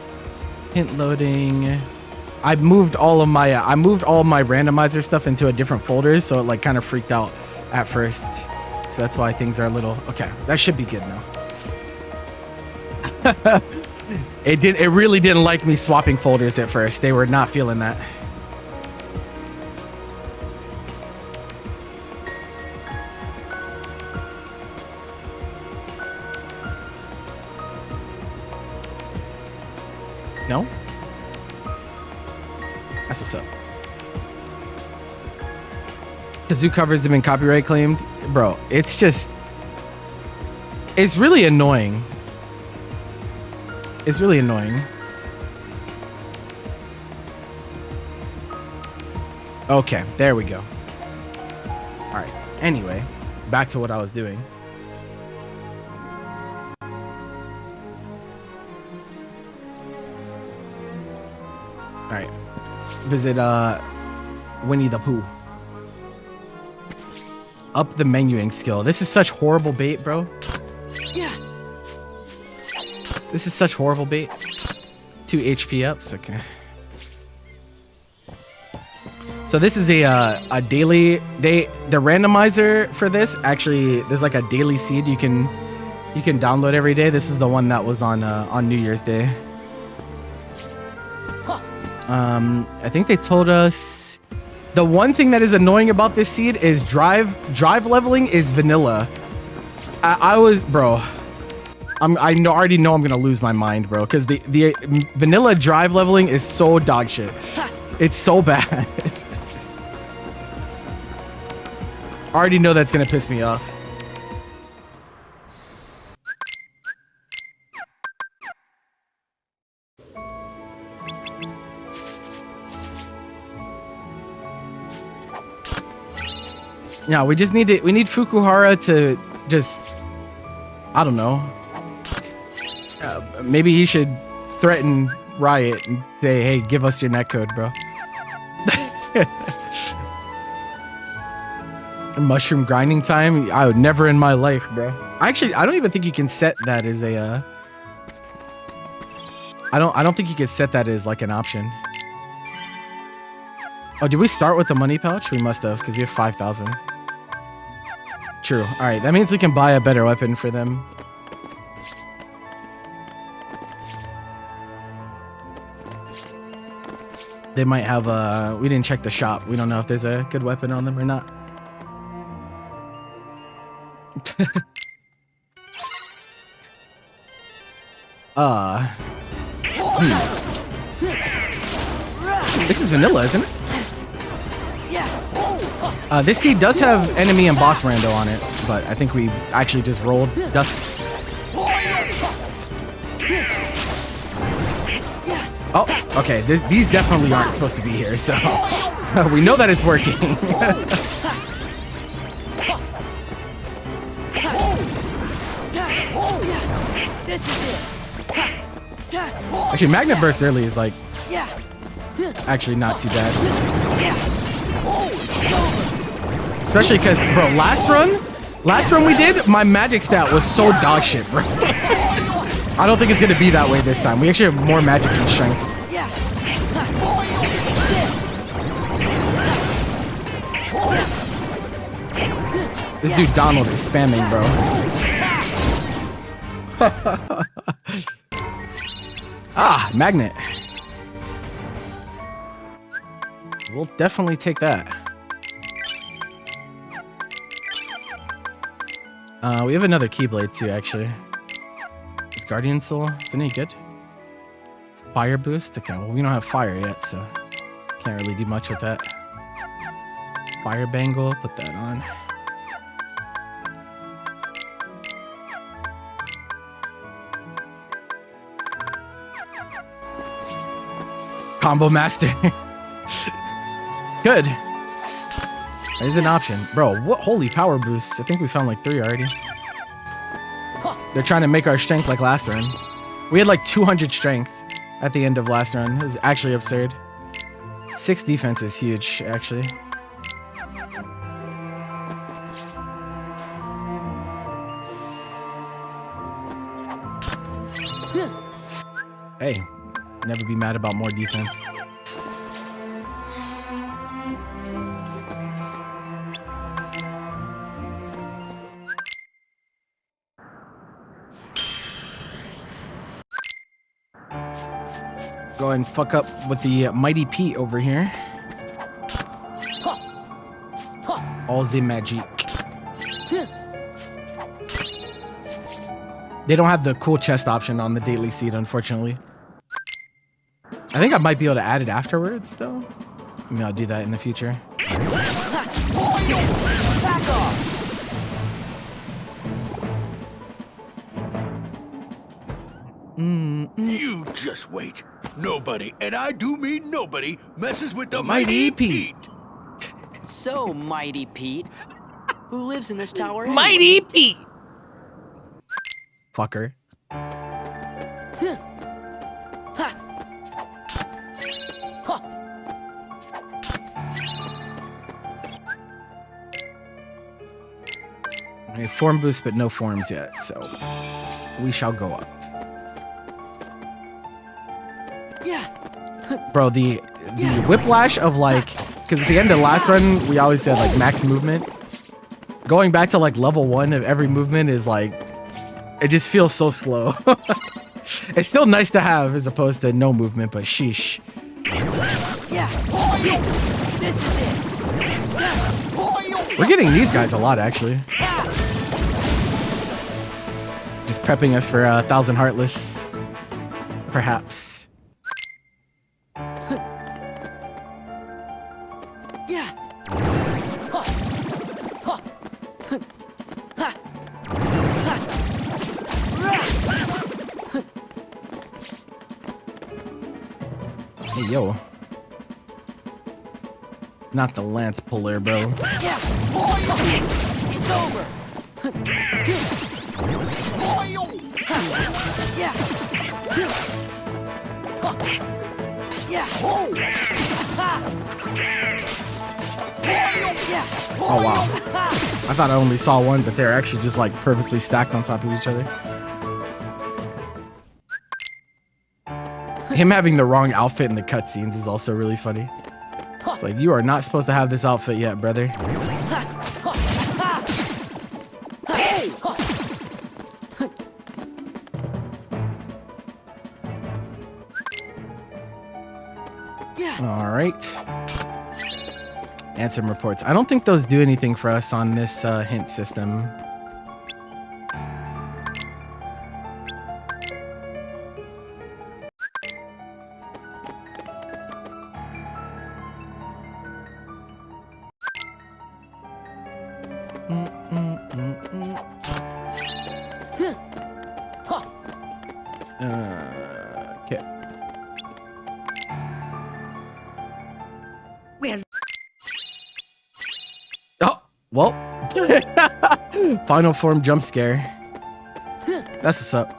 Hint loading. I moved all of my randomizer stuff into a different folders, so it like kind of freaked out at first. So that's why things are a little okay. That should be good now. It really didn't like me swapping folders at first. They were not feeling that. No? That's what's up. Kazoo covers have been copyright claimed. Bro, it's really annoying. It's really annoying. Okay, there we go. All right. Anyway, back to what I was doing. All right. Visit Winnie the Pooh. Up the menuing skill. This is such horrible bait, bro. Yeah. This is such horrible bait. 2 HP ups. Okay. So this is a daily the randomizer for this. Actually, there's like a daily seed you can download every day. This is the one that was on New Year's Day. I think they told us the one thing that is annoying about this seed is drive leveling is vanilla. I already know I'm gonna lose my mind, bro, because the vanilla drive leveling is so dog shit. It's so bad. I already know that's gonna piss me off. Yeah, we just need we need Fukuhara to just, I don't know. Maybe he should threaten Riot and say, hey, give us your netcode, bro. Mushroom grinding time? I would never in my life, bro. Actually, I don't even think you can set that as a, I don't think you can set that as like an option. Oh, did we start with the money pouch? We must have, because you have 5,000. True. All right, that means we can buy a better weapon for them. They might have a... We didn't check the shop. We don't know if there's a good weapon on them or not. This is vanilla, isn't it? This seed does have enemy and boss rando on it, but I think we actually just rolled dust. Oh, okay. These definitely aren't supposed to be here, so we know that it's working. Actually, Magnet Burst early is like actually not too bad. Especially because, bro, last run we did, my magic stat was so dog shit, bro. I don't think it's gonna be that way this time. We actually have more magic than strength. This dude Donald is spamming, bro. Ah, magnet. We'll definitely take that. We have another Keyblade too, actually. Is Guardian Soul, is it any good? Fire boost? Okay, well we don't have fire yet, so can't really do much with that. Fire Bangle, put that on. Combo Master. Good. There's an option. Bro, what holy power boosts? I think we found like 3 already. They're trying to make our strength like last run. We had like 200 strength at the end of last run. It was actually absurd. 6 defense is huge, actually. Hey, never be mad about more defense. Go and fuck up with the Mighty Pete over here. All the magic. They don't have the cool chest option on the daily seed, unfortunately. I think I might be able to add it afterwards, though. Maybe I'll do that in the future. You just wait. Nobody, and I do mean nobody, messes with the Mighty Pete. So, Mighty Pete, who lives in this tower? Mighty Pete! Fucker. I mean, form boost, but no forms yet, so we shall go up. Bro, the whiplash of like, because at the end of last run, we always said like max movement. Going back to like level 1 of every movement is like, it just feels so slow. It's still nice to have as opposed to no movement, but sheesh. This is it. We're getting these guys a lot, actually. Just prepping us for 1,000 Heartless, perhaps. Hey, yo. Not the lance puller, bro. Yeah. It's over. Yeah. Yeah. Oh wow. I thought I only saw one, but they're actually just like perfectly stacked on top of each other. Him having the wrong outfit in the cutscenes is also really funny. It's like, you are not supposed to have this outfit yet, brother. All right. And some reports. I don't think those do anything for us on this hint system. Okay. Oh, well. Final form jump scare. That's what's up.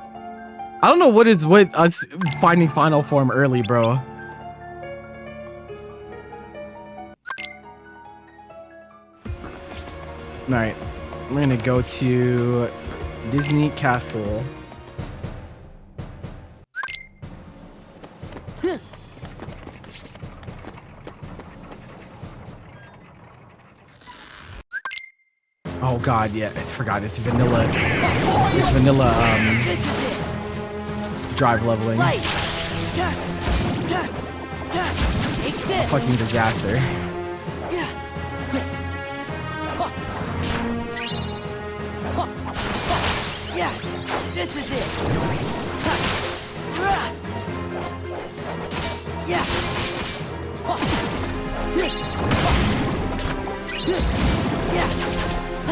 I don't know what is with us finding final form early, bro. Alright. We're gonna go to Disney Castle. Oh god, yeah, I forgot. It's vanilla. It's vanilla drive leveling. Fucking disaster. Yeah, this is it. Yeah.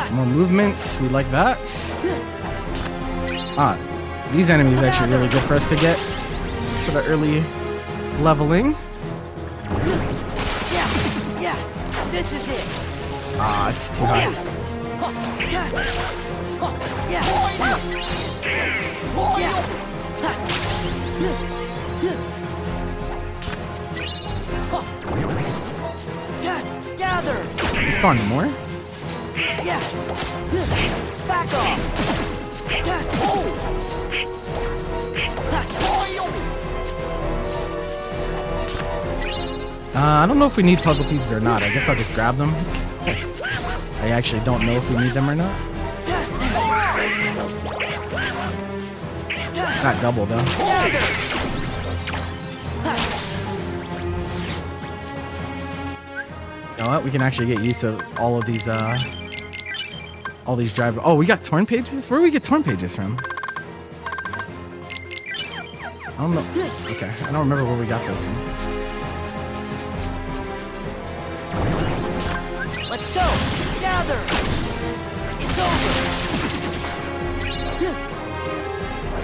Some more movement. We like that. Ah, these enemies are actually really good for us to get for the early leveling. Yeah, this is it. Ah, it's too high. Gather. Spawn more. Yeah. Back off. I don't know if we need puzzle pieces or not. I guess I'll just grab them. I actually don't know if we need them or not. Not double though. You know what? We can actually get used to all of these drive. Oh, we got torn pages? Where do we get torn pages from? I don't know. Okay, I don't remember where we got those from. Let's go. Gather. It's over.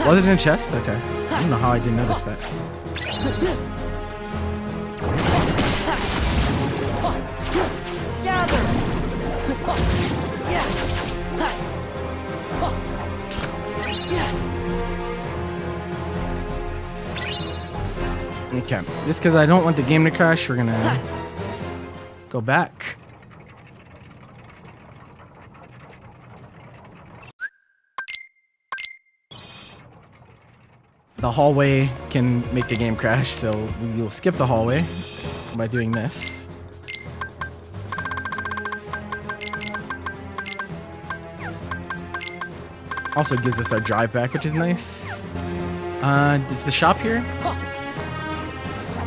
Was it in a chest? Okay. I don't know how I didn't notice that. Gather. Yeah. Okay. Just because I don't want the game to crash, we're gonna go back. The hallway can make the game crash, so we will skip the hallway by doing this. Also gives us our drive back, which is nice. Is the shop here?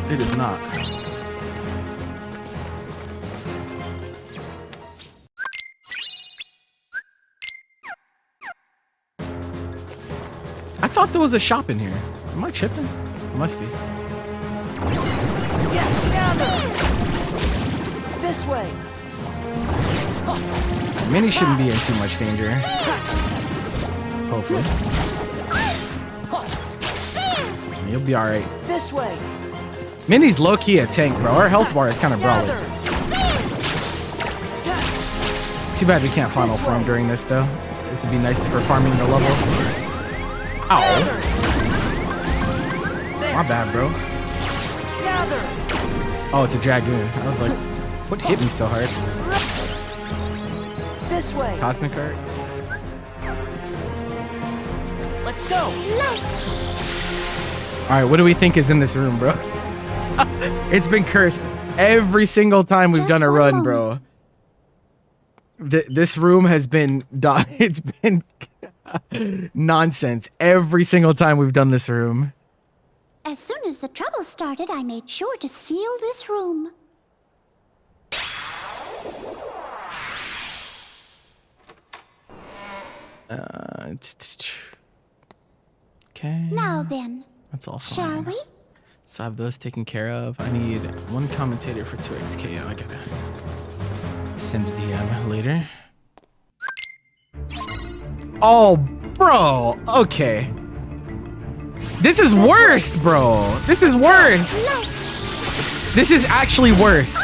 It is not. I thought there was a shop in here. Am I tripping? It must be. Yeah, gather. This way. Minnie shouldn't be in too much danger. Hopefully. You'll be alright. This way. Minnie's low-key a tank, bro. Our health bar is kind of brawling. Gather. Too bad we can't final form during this though. This would be nice for farming the levels. Ow. My bad, bro. Oh, it's a dragoon. I was like, what hit me so hard? This way. Cosmic Arts. Let's go. All right, what do we think is in this room, bro? It's been cursed every single time we've done a run, bro. This room has been it's been nonsense every single time we've done this room. As soon as the trouble started, I made sure to seal this room. Okay. Now then, That's all fine. shall we? So I have those taken care of. I need one commentator for 2xKO. I gotta send a DM later. Oh, bro. Okay. This is worse, bro. This is worse. This is actually worse.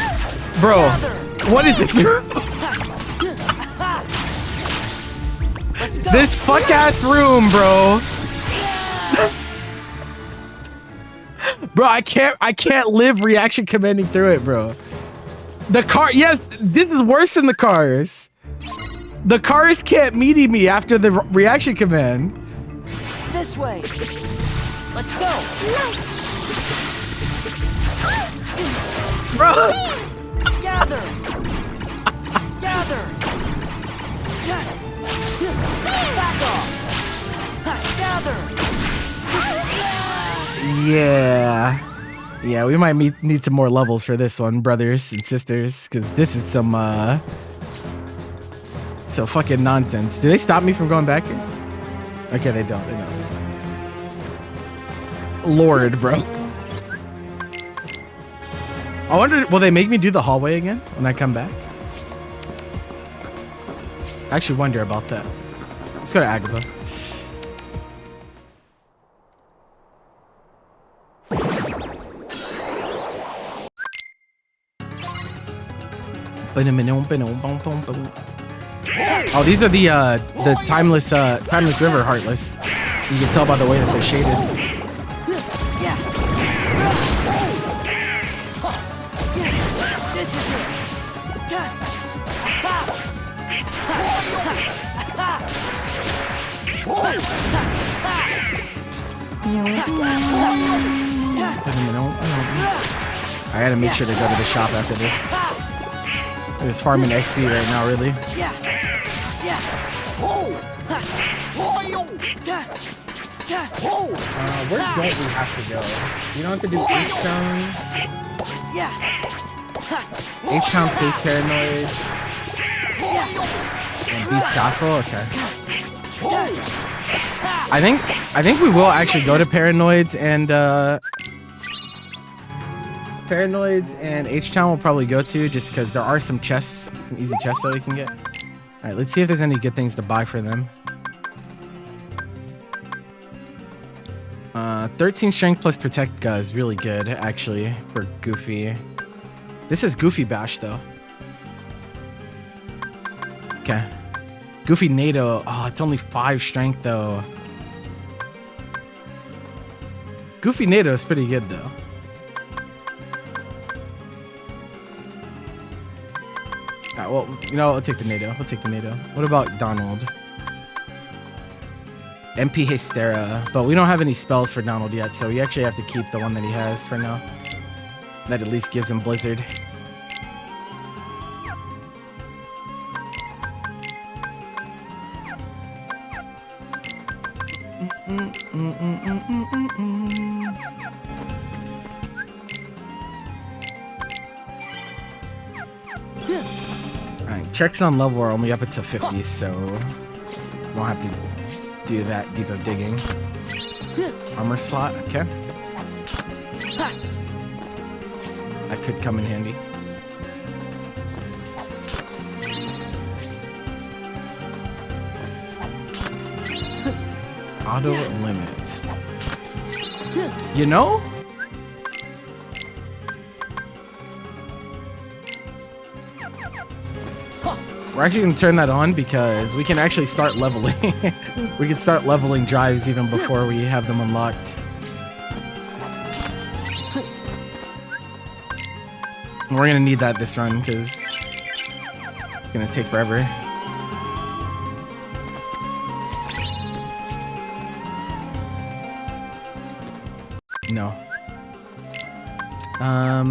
Bro, what is this? This fuck-ass room, bro. Bro, I can't live reaction commanding through it, bro. The car, yes, this is worse than the cars. The cars can't meaty me after the reaction command. This way. Let's go. Bro. Gather. Gather. Back off. Gather. Yeah, we might need some more levels for this one, brothers and sisters, because this is some so fucking nonsense. Do they stop me from going back here? Okay, they don't. Lord, bro. I wonder, will they make me do the hallway again when I come back? I actually wonder about that. Let's go to Agrabah. Oh, these are the timeless river heartless. You can tell by the way that they're shaded. Yeah. This is it. I gotta make sure to go to the shop after this. I'm just farming XP right now, really. Yeah. Where don't we have to go? You don't have to do H-Town? H-Town Space Paranoid. And Beast Castle? Okay. I think we will actually go to Paranoids and H-Town will probably go to, just because there are some chests, some easy chests that we can get. Alright, let's see if there's any good things to buy for them. 13 strength plus protect is really good, actually, for Goofy. This is Goofy Bash, though. Okay. Goofy NATO. Oh, it's only 5 strength, though. Goofy NATO is pretty good, though. Alright, well, you know, I'll take the NATO. We'll take the NATO. What about Donald? MP Hystera. But we don't have any spells for Donald yet, so we actually have to keep the one that he has for now. That at least gives him Blizzard. Alright, checks on level are only up until 50, so won't have to do that deep of digging. Armor slot, okay. That could come in handy. Auto limits. You know? We're actually going to turn that on because we can actually start leveling. We can start leveling drives even before we have them unlocked. We're going to need that this run because it's going to take forever. No. I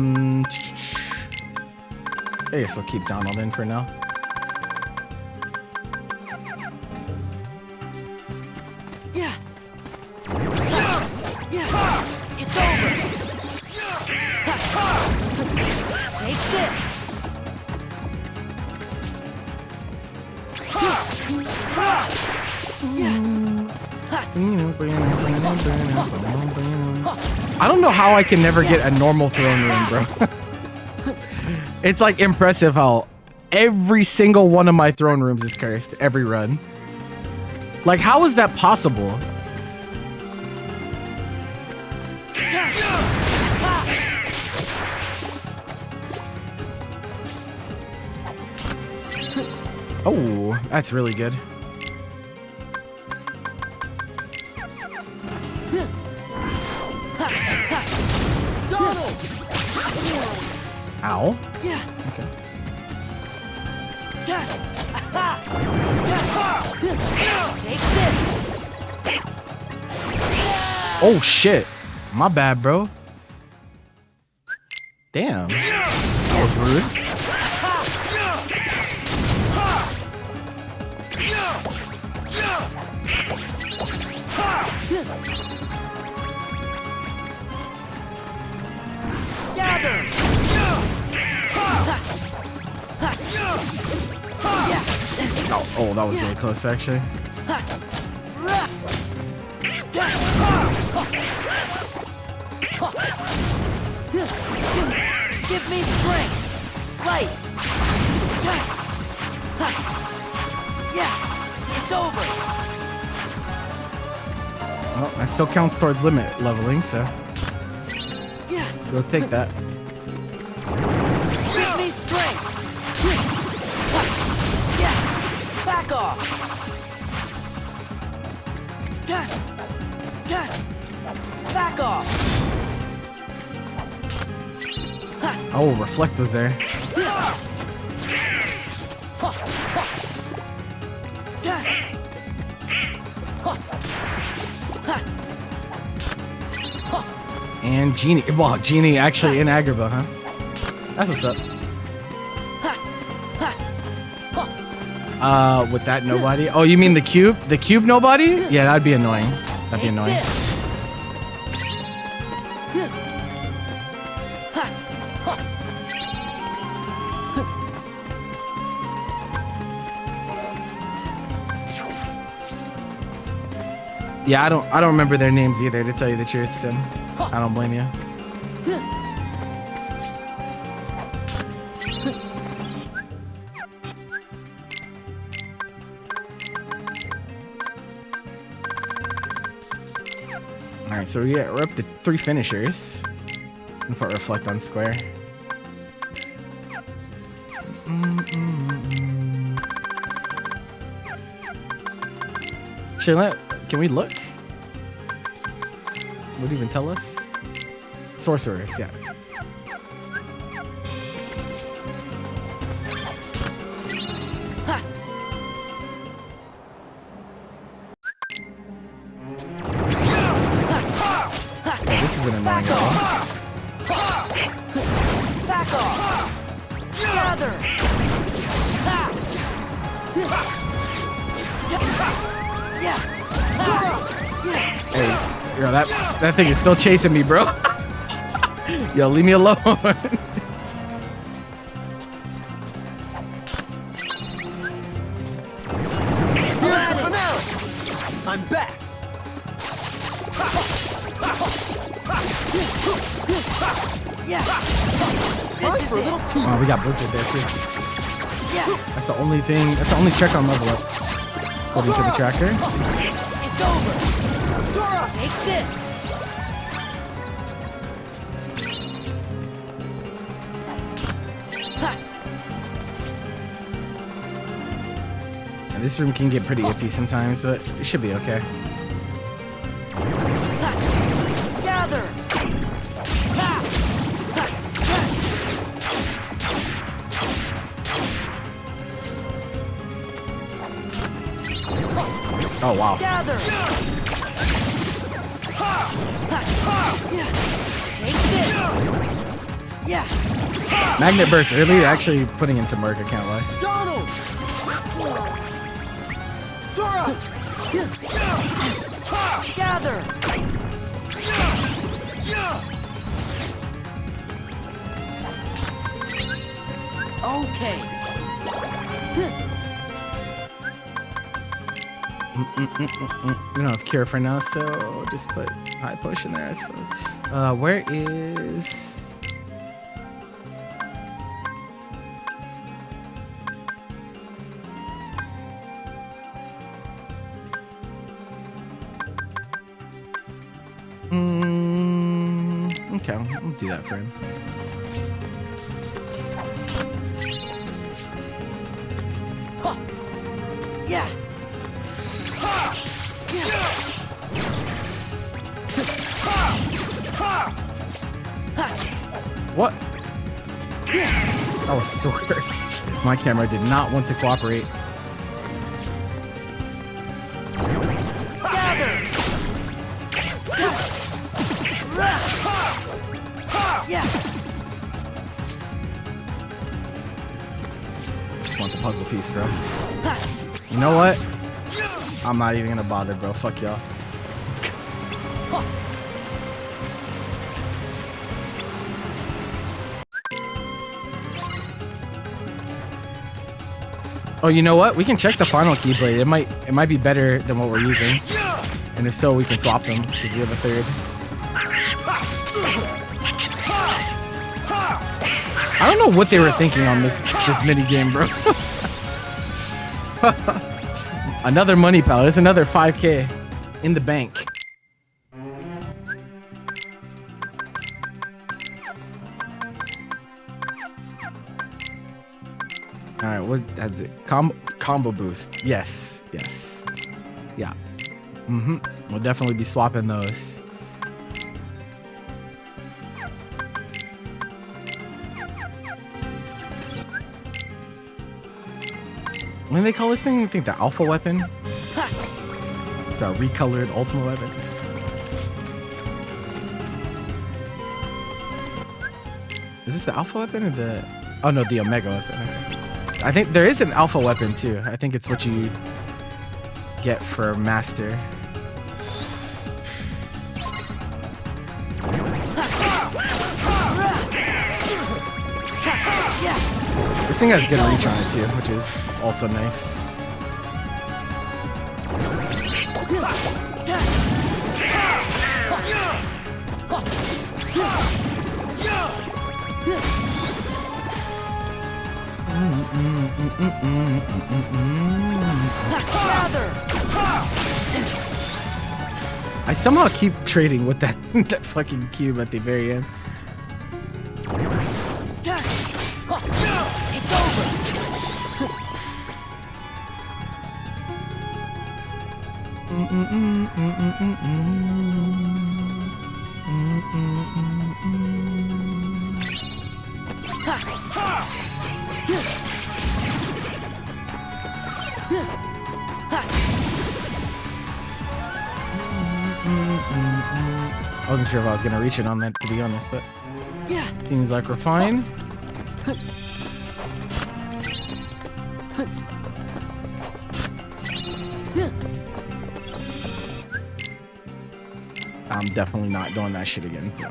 guess we'll keep Donald in for now. Yeah. Yeah. It's over. Take this. I don't know how I can never get a normal throne room, bro. It's like impressive how every single one of my throne rooms is cursed every run. Like, how is that possible? Oh, that's really good. Ow. Yeah. Okay. Take this. Oh shit. My bad, bro. Damn. That was rude. Gather. Oh, that was really close, actually. Give me strength. Light. Yeah, it's over. Well, that still counts towards limit leveling, so Yeah. we'll take that. Give me strength. Yeah. Back off. Back off. Oh, reflect was there. And Genie. Wow, Genie actually in Agrabah, huh? That's what's up. With that nobody? Oh, you mean the cube? The cube nobody? Yeah, that'd be annoying. That'd be annoying. Yeah, I don't remember their names either, to tell you the truth, so I don't blame you. Alright, so we're up to 3 finishers. I'm gonna put reflect on square. Shayla, can we look? Would it even tell us? Sorceress, yeah. This is an annoying one. Back off. Gather. Hey, yo, that thing is still chasing me, bro. Yo, leave me alone. I'm back. Yeah. Time for a little tea. Oh, we got Blizzard there too. Yeah. That's the only thing. That's the only check on level up. According to the tracker. It's over. Take this. This room can get pretty iffy sometimes, but it should be okay. Gather. Oh wow. Gather. Take this. Yeah. Magnet burst earlier, actually putting into Merc, I can't lie. Donald. Sora. Gather. Okay. We don't have cure for now, so just put high potion there, I suppose. Where is... Okay, I'll do that for him. Yeah. What? That was so cursed. My camera did not want to cooperate. Just want the puzzle piece, bro. You know what? I'm not even gonna bother, bro. Fuck y'all. Oh, you know what? We can check the final keyblade. It might be better than what we're using. And if so, we can swap them because you have a third. I don't know what they were thinking on this mini game, bro. Another money pal. It's another 5K in the bank. All right, what that's it? Combo boost. Yes, yes, yeah. We'll definitely be swapping those. What do they call this thing? I think the alpha weapon. It's a recolored ultimate weapon. Is this the alpha weapon or the? Oh no, the omega weapon. I think there is an alpha weapon too. I think it's what you get for master. This thing has good reach on it too, which is also nice. I somehow keep trading with that that fucking cube at the very end. It's over. I wasn't sure if I was gonna reach it on that, to be honest, but seems like we're fine. I'm definitely not doing that shit again. So.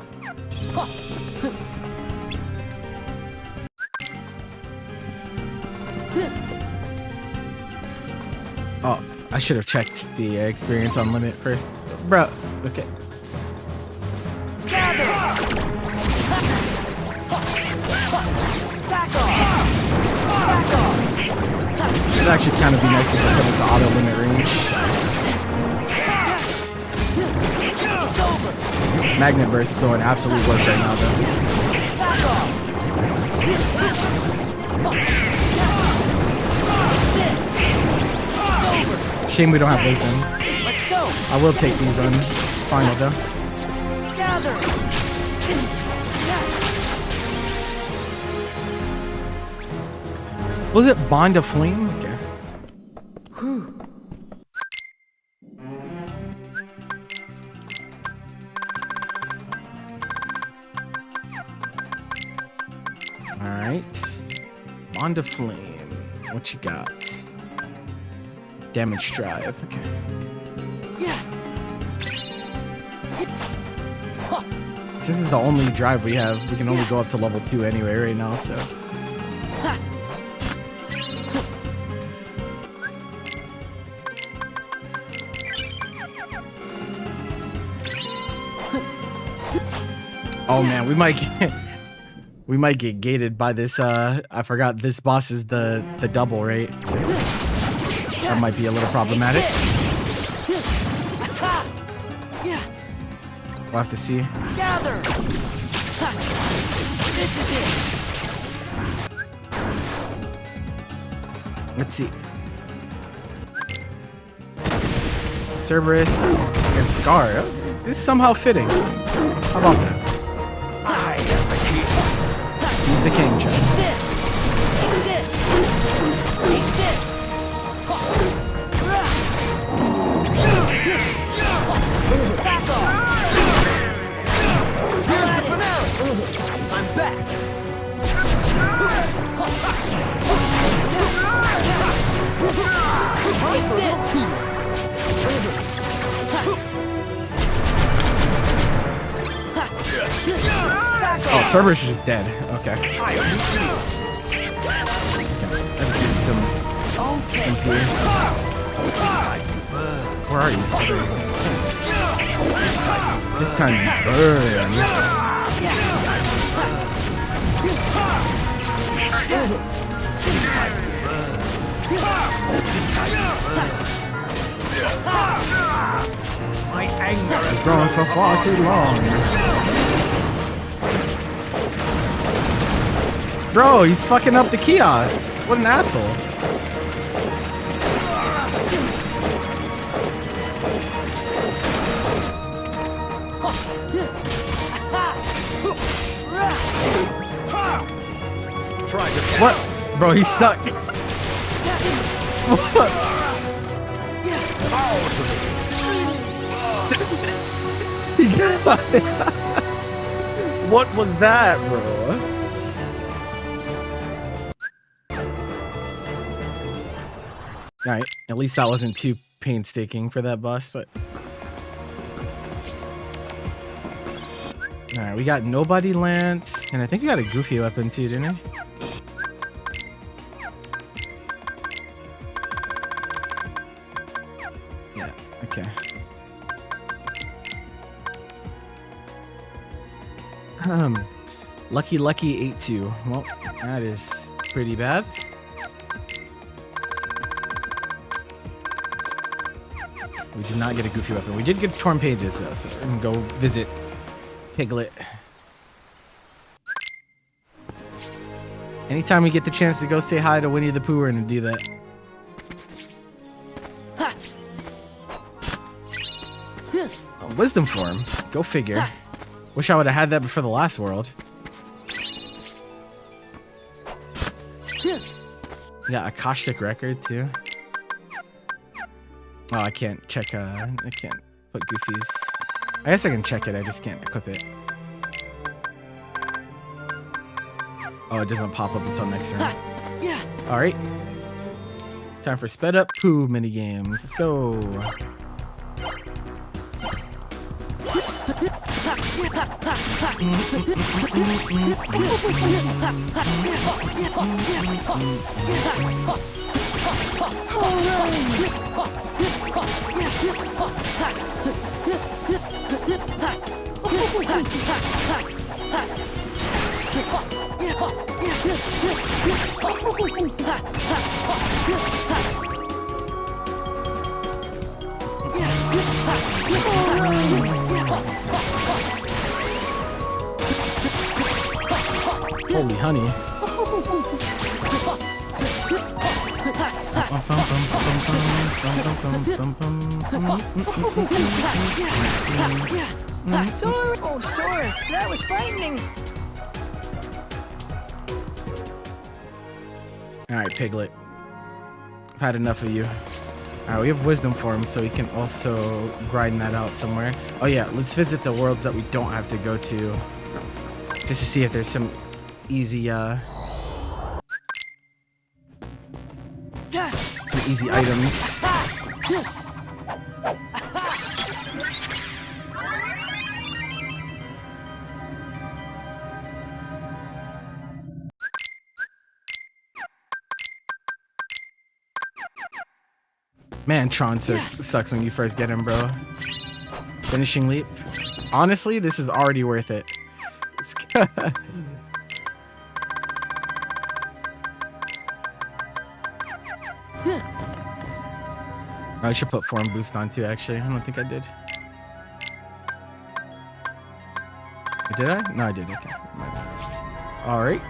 Oh, I should have checked the experience on limit first. Bro, okay. It'd actually kind of be nice to put into auto limit range. Magnet burst doing absolute work right now, though. Shame we don't have wisdom. Let's go. I will take these on final though. Gather. Was it Bond of Flame? Okay. Alright. Bond of Flame. What you got? Damage drive. Okay. This isn't the only drive we have. We can only go up to level 2 anyway right now, so. Oh man, we might get gated by this. I forgot this boss is the double, right? So that might be a little problematic. We'll have to see. Gather. This is it. Let's see. Cerberus and Scar. This is somehow fitting. How about that? He's the king, Chad. I'm back. Oh, Cerberus is dead. Okay. I just need some MP. Where are you? This time you burn. My anger It's growing for far too long. Bro, he's fucking up the kiosks. What an asshole. What? Bro, he's stuck. What? What was that, bro? Alright, at least that wasn't too painstaking for that boss, but... Alright, we got Nobody Lance, and I think we got a Goofy weapon too, didn't we? Yeah, okay. Lucky 8-2. Well, that is pretty bad. We did not get a Goofy weapon. We did get Torn Pages though, so we can go visit Piglet. Anytime we get the chance to go say hi to Winnie the Pooh, we're gonna do that. Oh, wisdom form. Go figure. Wish I would have had that before the last world. Yeah, a caustic record too. Oh, I can't check, I can't put Goofy's. I guess I can check it, I just can't equip it. Oh, it doesn't pop up until next round. Alright. Time for sped up Pooh minigames. Let's go. Holy honey. Sorry. Oh, sorry. That was frightening. Alright, Piglet. I've had enough of you. Alright, we have wisdom forms, so we can also grind that out somewhere. Oh yeah, let's visit the worlds that we don't have to go to. Just to see if there's some easy, some easy items. Man, Tron sucks when you first get him, bro. Finishing leap. Honestly, this is already worth it. I should put form boost on too, actually. I don't think I did. Did I? No, I did. Okay. Alright.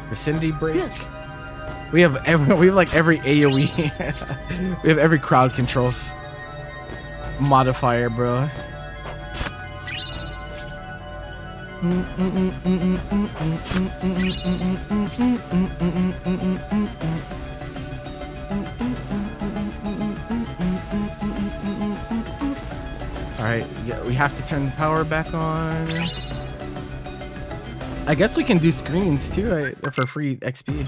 Vicinity break. We have like every AoE. We have every crowd control modifier, bro. Alright, yeah, we have to turn the power back on. I guess we can do screens too, right? For free XP.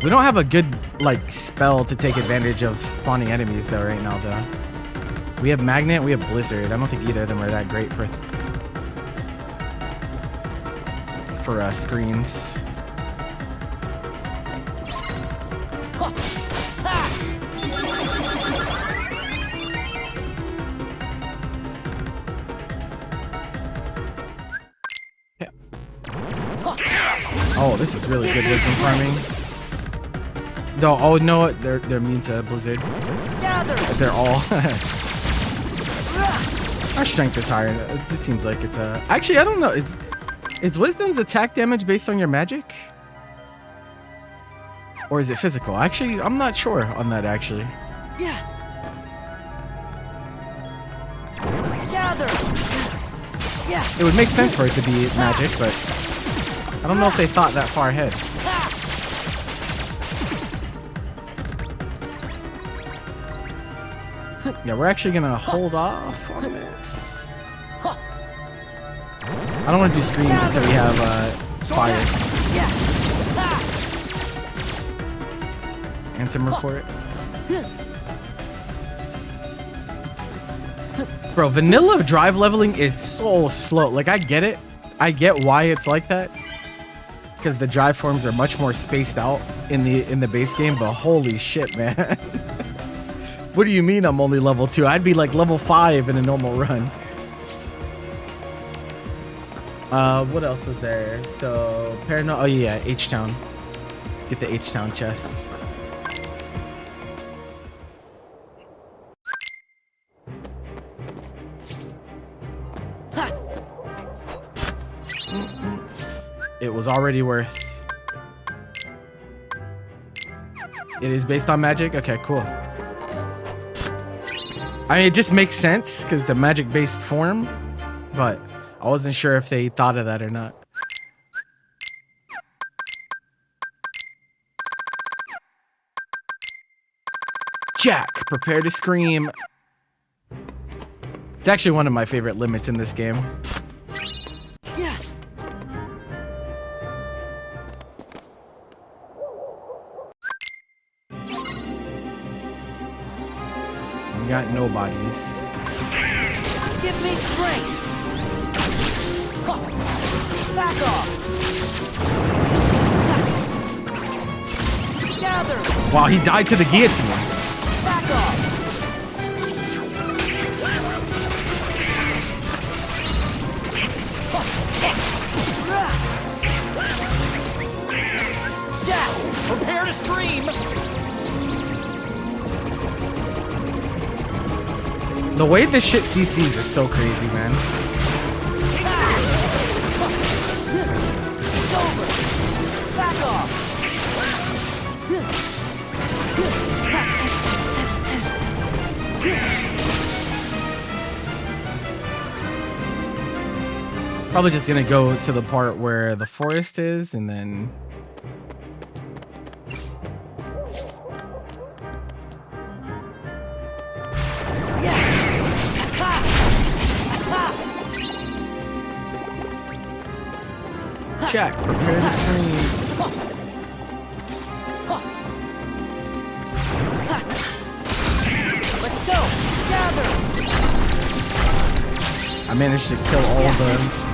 We don't have a good, like, spell to take advantage of spawning enemies, though, right now, though. We have Magnet, we have Blizzard. I don't think either of them are that great for screens. Yeah. Oh, this is really good wisdom farming. No, oh no, they're immune to Blizzard. They're all. Our strength is higher. It seems like it's actually, I don't know. Is Wisdom's attack damage based on your magic? Or is it physical? Actually, I'm not sure on that, actually. Yeah. It would make sense for it to be magic, but I don't know if they thought that far ahead. Yeah, we're actually gonna hold off on this. I don't want to do screens until we have fire. Anthem report. Bro, vanilla drive leveling is so slow. Like, I get it. I get why it's like that. Because the drive forms are much more spaced out in the base game, but holy shit, man. What do you mean I'm only level 2? I'd be like level 5 in a normal run. What else was there? So, oh yeah, H-Town. Get the H-Town chests. It was already worth. It is based on magic? Okay, cool. I mean, it just makes sense because the magic-based form, but I wasn't sure if they thought of that or not. Jack, prepare to scream. It's actually one of my favorite limits in this game. Yeah. We got nobodies. Give me strength. Back off. Gather. Wow, he died to the guillotine. Back off. Jack, prepare to scream. The way this shit CCs is so crazy, man. It's over. Back off. Probably just gonna go to the part where the forest is, and then. Check. Prepare the screen. Let's go. Gather. I managed to kill all the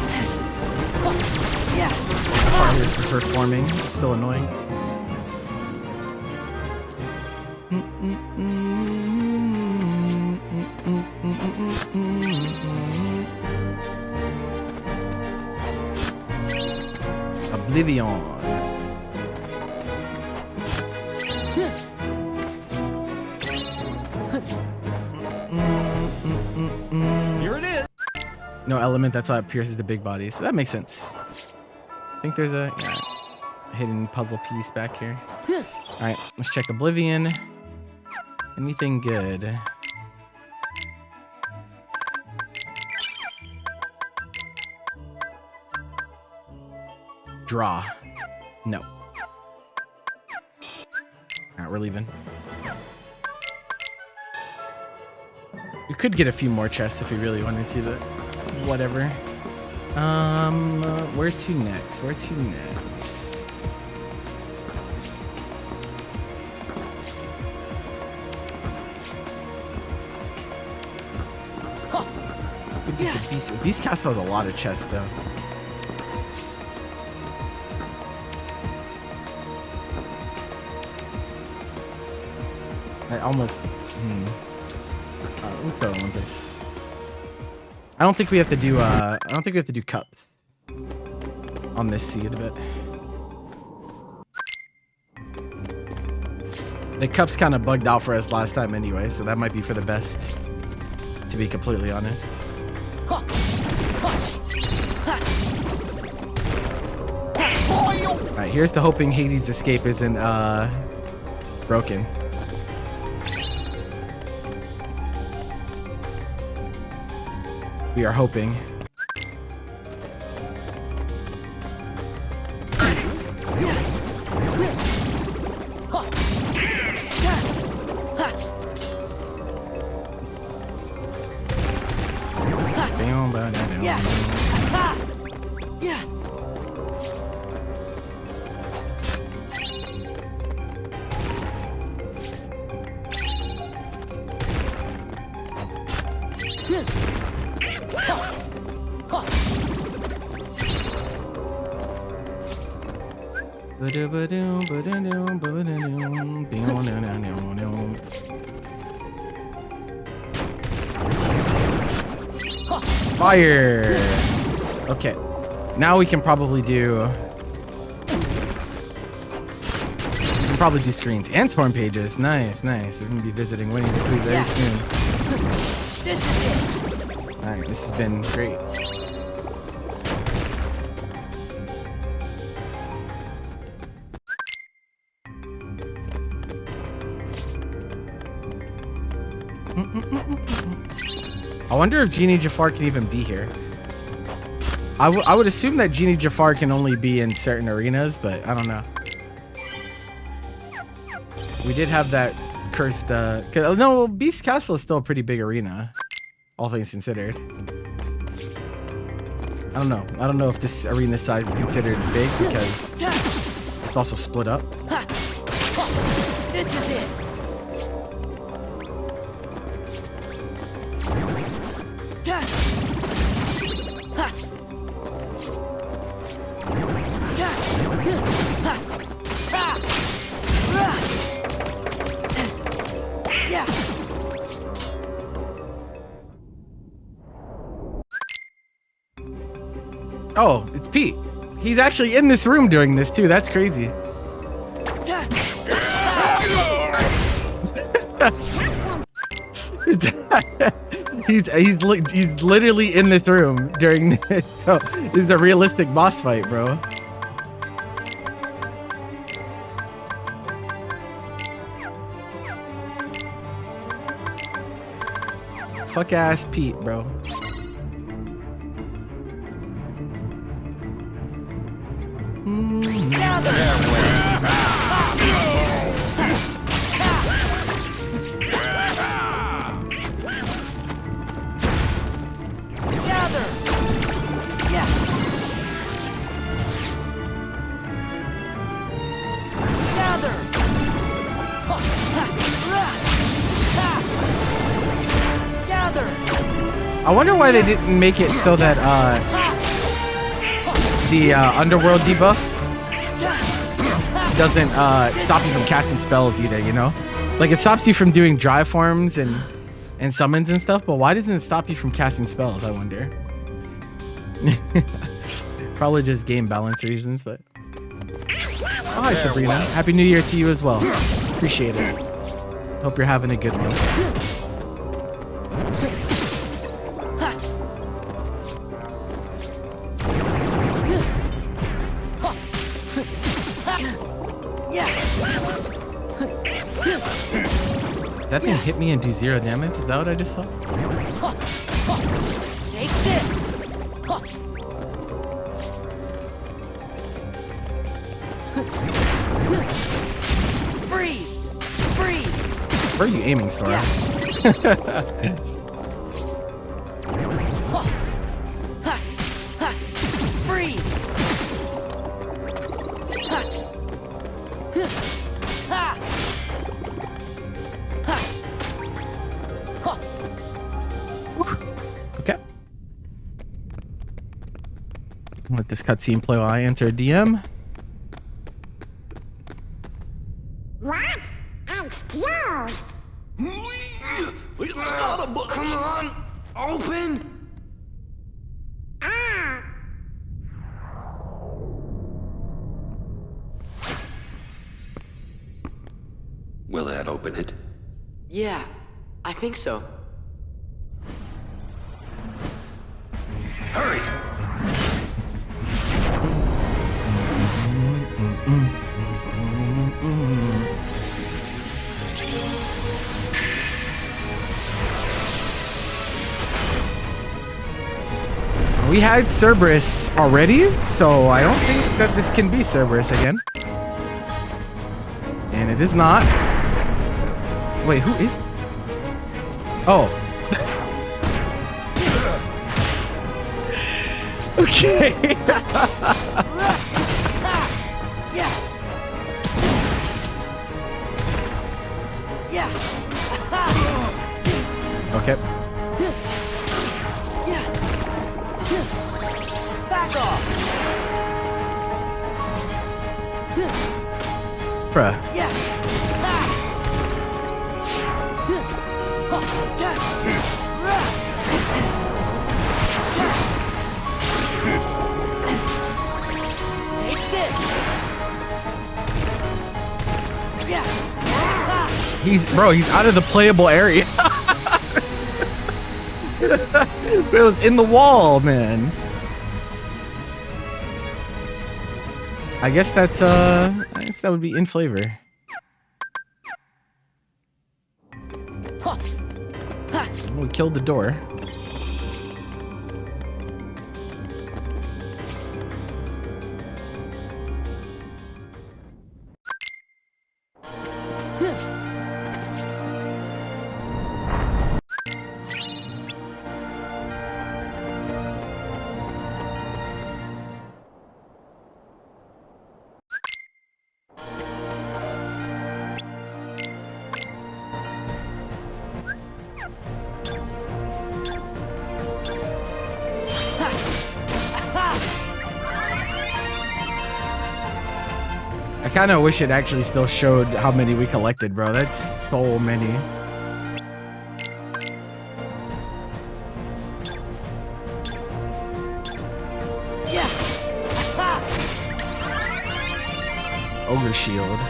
fires before forming. It's so annoying. Oblivion. Here it is. No element, that's how it pierces the big body. So that makes sense. I think there's a hidden puzzle piece back here. Alright, let's check Oblivion. Anything good? Draw. No. Alright, we're leaving. We could get a few more chests if we really wanted to, but whatever. Where to next? Where to next? Beast Castle has a lot of chests, though. I almost. Let's go Olympus. I don't think we have to do. I don't think we have to do cups on this seed, but the cups kind of bugged out for us last time anyway, so that might be for the best. To be completely honest. All right, here's to hoping Hades' escape isn't broken. We are hoping. Fire! Okay. Now we can probably do... We can probably do screens and torn pages. Nice, nice. We're going to be visiting Winnie the Pooh very soon. Alright, this has been great. I wonder if Genie Jafar can even be here. I would assume that Genie Jafar can only be in certain arenas, but I don't know. We did have that cursed... no, Beast Castle is still a pretty big arena, all things considered. I don't know. I don't know if this arena size is considered big because it's also split up. This is it. Oh, it's Pete. He's actually in this room doing this too. That's crazy. he's literally in this room during this. So this is a realistic boss fight, bro. Fuck ass Pete, bro. I wonder why they didn't make it so that the underworld debuff doesn't stop you from casting spells either, you know? Like, it stops you from doing dry forms and summons and stuff, but why doesn't it stop you from casting spells, I wonder? Probably just game balance reasons, but... Oh, hi, Sabrina. Happy New Year to you as well. Appreciate it. Hope you're having a good one. That thing hit me and do 0 damage? Is that what I just saw? Take this. Freeze! Freeze! Where are you aiming, Sora? Freeze! Okay. Let this cutscene play while I answer a DM. What? It's closed. It's got a button. Come on! Open! Ah. Will that open it? Yeah, I think so. Hurry! We had Cerberus already, so I don't think that this can be Cerberus again. And it is not. Wait, who is... Oh. Okay. Yeah! Yeah! Okay. Yeah! Back off! Bruh. Yeah! Take this! Yeah! He's out of the playable area. It was in the wall, man. I guess that's I guess that would be in flavor. We killed the door. I kind of wish it actually still showed how many we collected, bro. That's so many. Yeah! Ogre shield.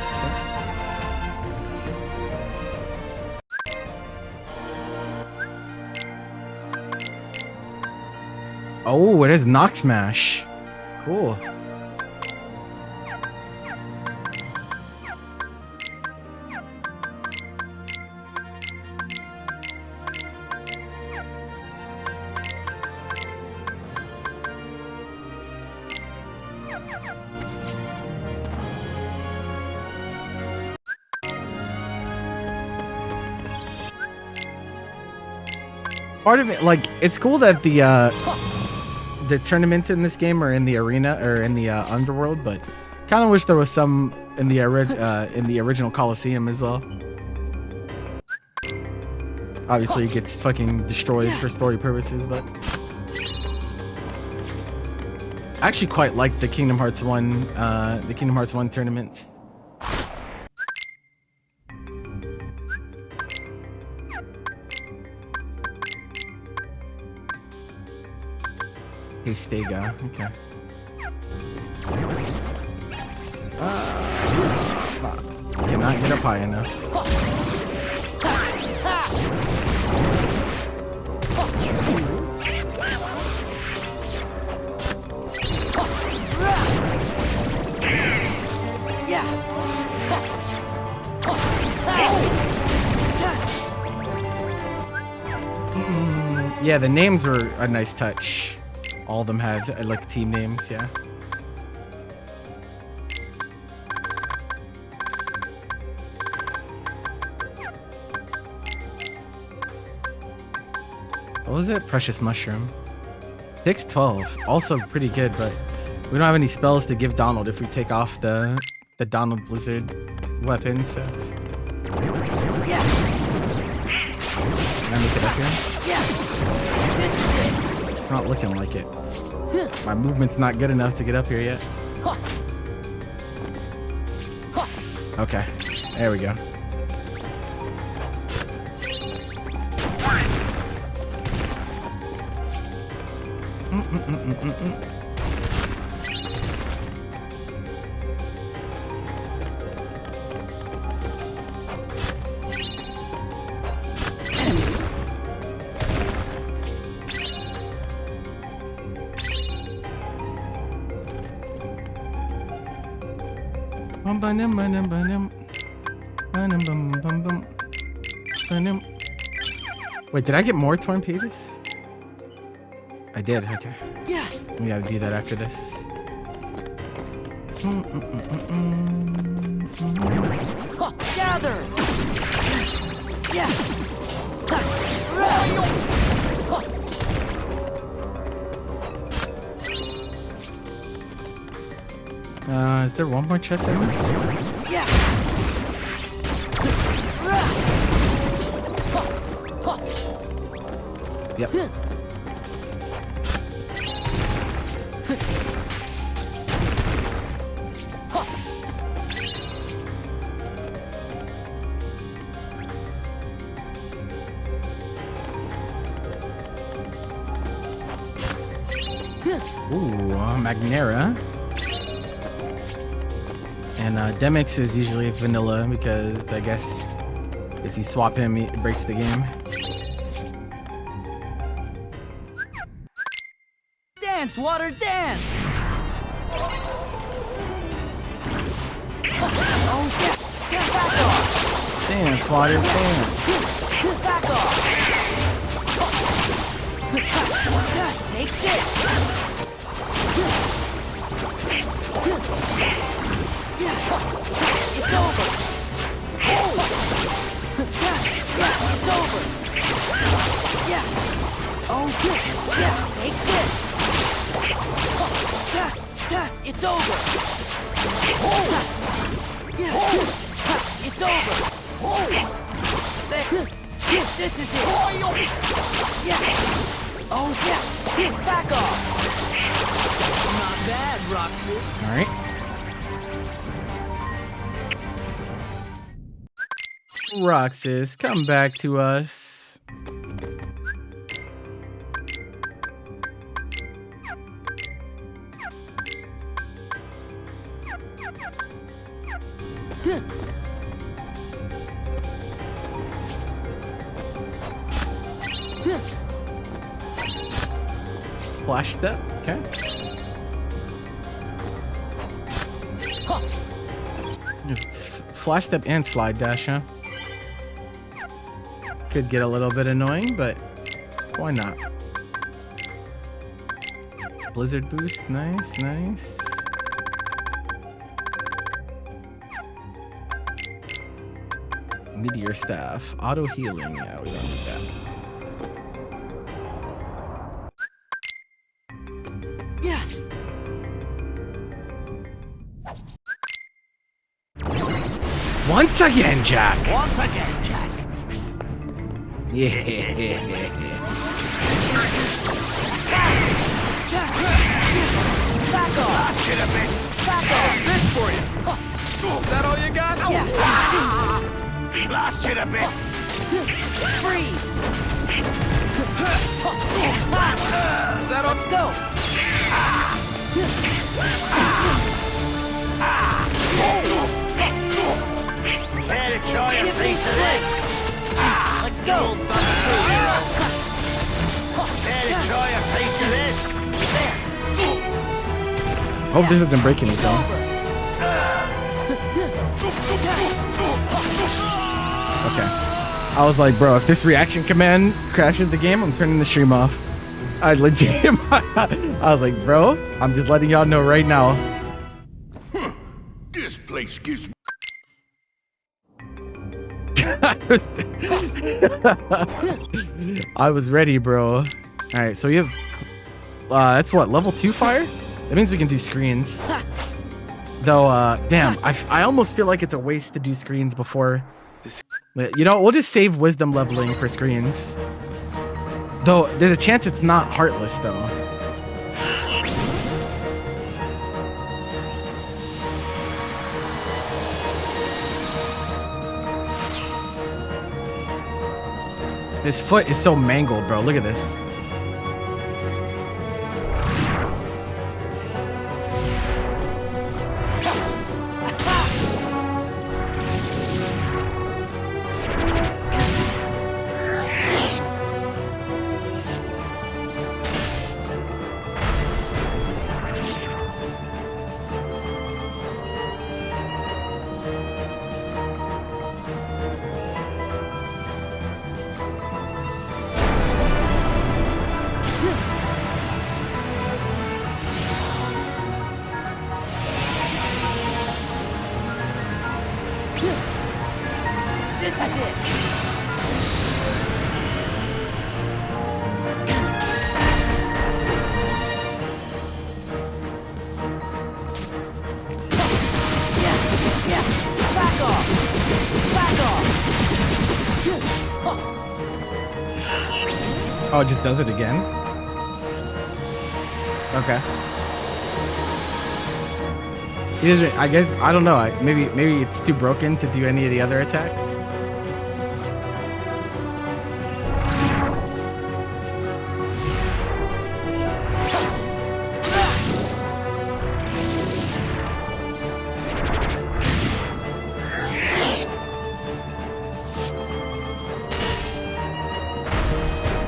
Oh, it is Knock Smash. Cool. Part of it, like, it's cool that the tournaments in this game are in the arena or in the underworld, but kind of wish there was some in the original Coliseum as well. Obviously, it gets fucking destroyed for story purposes, but I actually quite like the Kingdom Hearts 1, tournaments. Hey, Stega. Okay. Cannot get up high enough. Yeah, the names were a nice touch. All of them had like team names, yeah. What was it? Precious Mushroom. 612. Also pretty good, but we don't have any spells to give Donald if we take off the Donald Blizzard weapon, so. Yeah. Can I make it up here? Yeah. This is it. It's not looking like it. My movement's not good enough to get up here yet. Okay. There we go. Wait, did I get more torn pages? I did, okay. Yeah. We gotta do that after this. Gather. Yeah. Is there one more chest I missed? Yeah. Yep. Ooh, Magnera. And Demix is usually vanilla because I guess if you swap him, it breaks the game. Dance, water, dance. Oh, yeah. Get back off. Dance, water, dance. Back off. Take this. It's over. Yeah, it's over. Yeah. Oh, yeah. Take this. It's over. Yeah. It's over. This is it. Yeah. Oh, yeah. Back off. Not bad, Roxy. All right. Roxas, come back to us. Flash step, okay. Flash step and slide dash, huh? Could get a little bit annoying, but why not? Blizzard boost, nice, nice. Meteor staff, auto healing, yeah, we don't need that. Yeah. Once again, Jack. Once again, Jack. Yeah. Back off! Last hit a bit. Back off! This for you. Is that all you got? Yeah! Last hit a bit. Freeze! Is that all? Let's go! Care to try a piece of this? Let's go! Care to try a piece of this? Hope this doesn't break anything. Okay. I was like, bro, if this reaction command crashes the game, I'm turning the stream off. I legit. I was like, bro, I'm just letting y'all know right now. This place gives me. I was ready, bro. All right, so you have, that's what, level 2 fire? That means we can do screens. Though, damn, I almost feel like it's a waste to do screens before. You know, we'll just save wisdom leveling for screens. Though, there's a chance it's not heartless, though. His foot is so mangled, bro. Look at this. This is it! Yeah. Back off! Back off! Oh, it just does it again? Okay. He doesn't, I guess, I don't know. Maybe it's too broken to do any of the other attacks.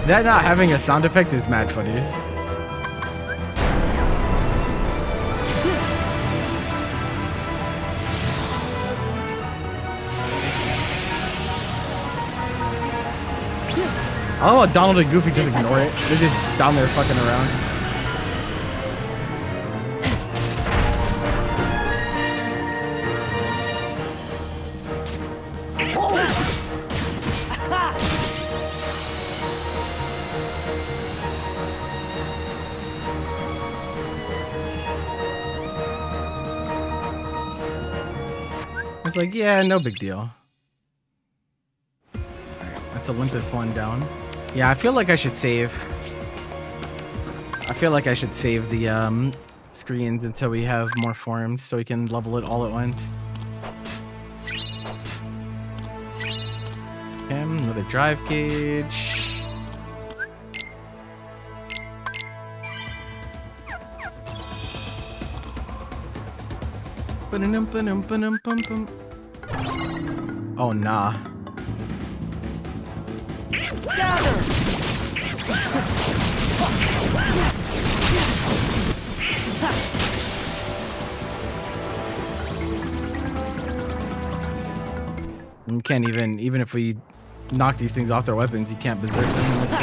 That not having a sound effect is mad funny. Oh, Donald and Goofy just ignore it. They're just down there fucking around. It's like, yeah, no big deal. That's Olympus one down. Yeah, I feel like I should save. I feel like I should save the screens until we have more forms so we can level it all at once. Okay, another drive gauge. Oh, nah. Gather! You can't even if we knock these things off their weapons, you can't berserk them in this one.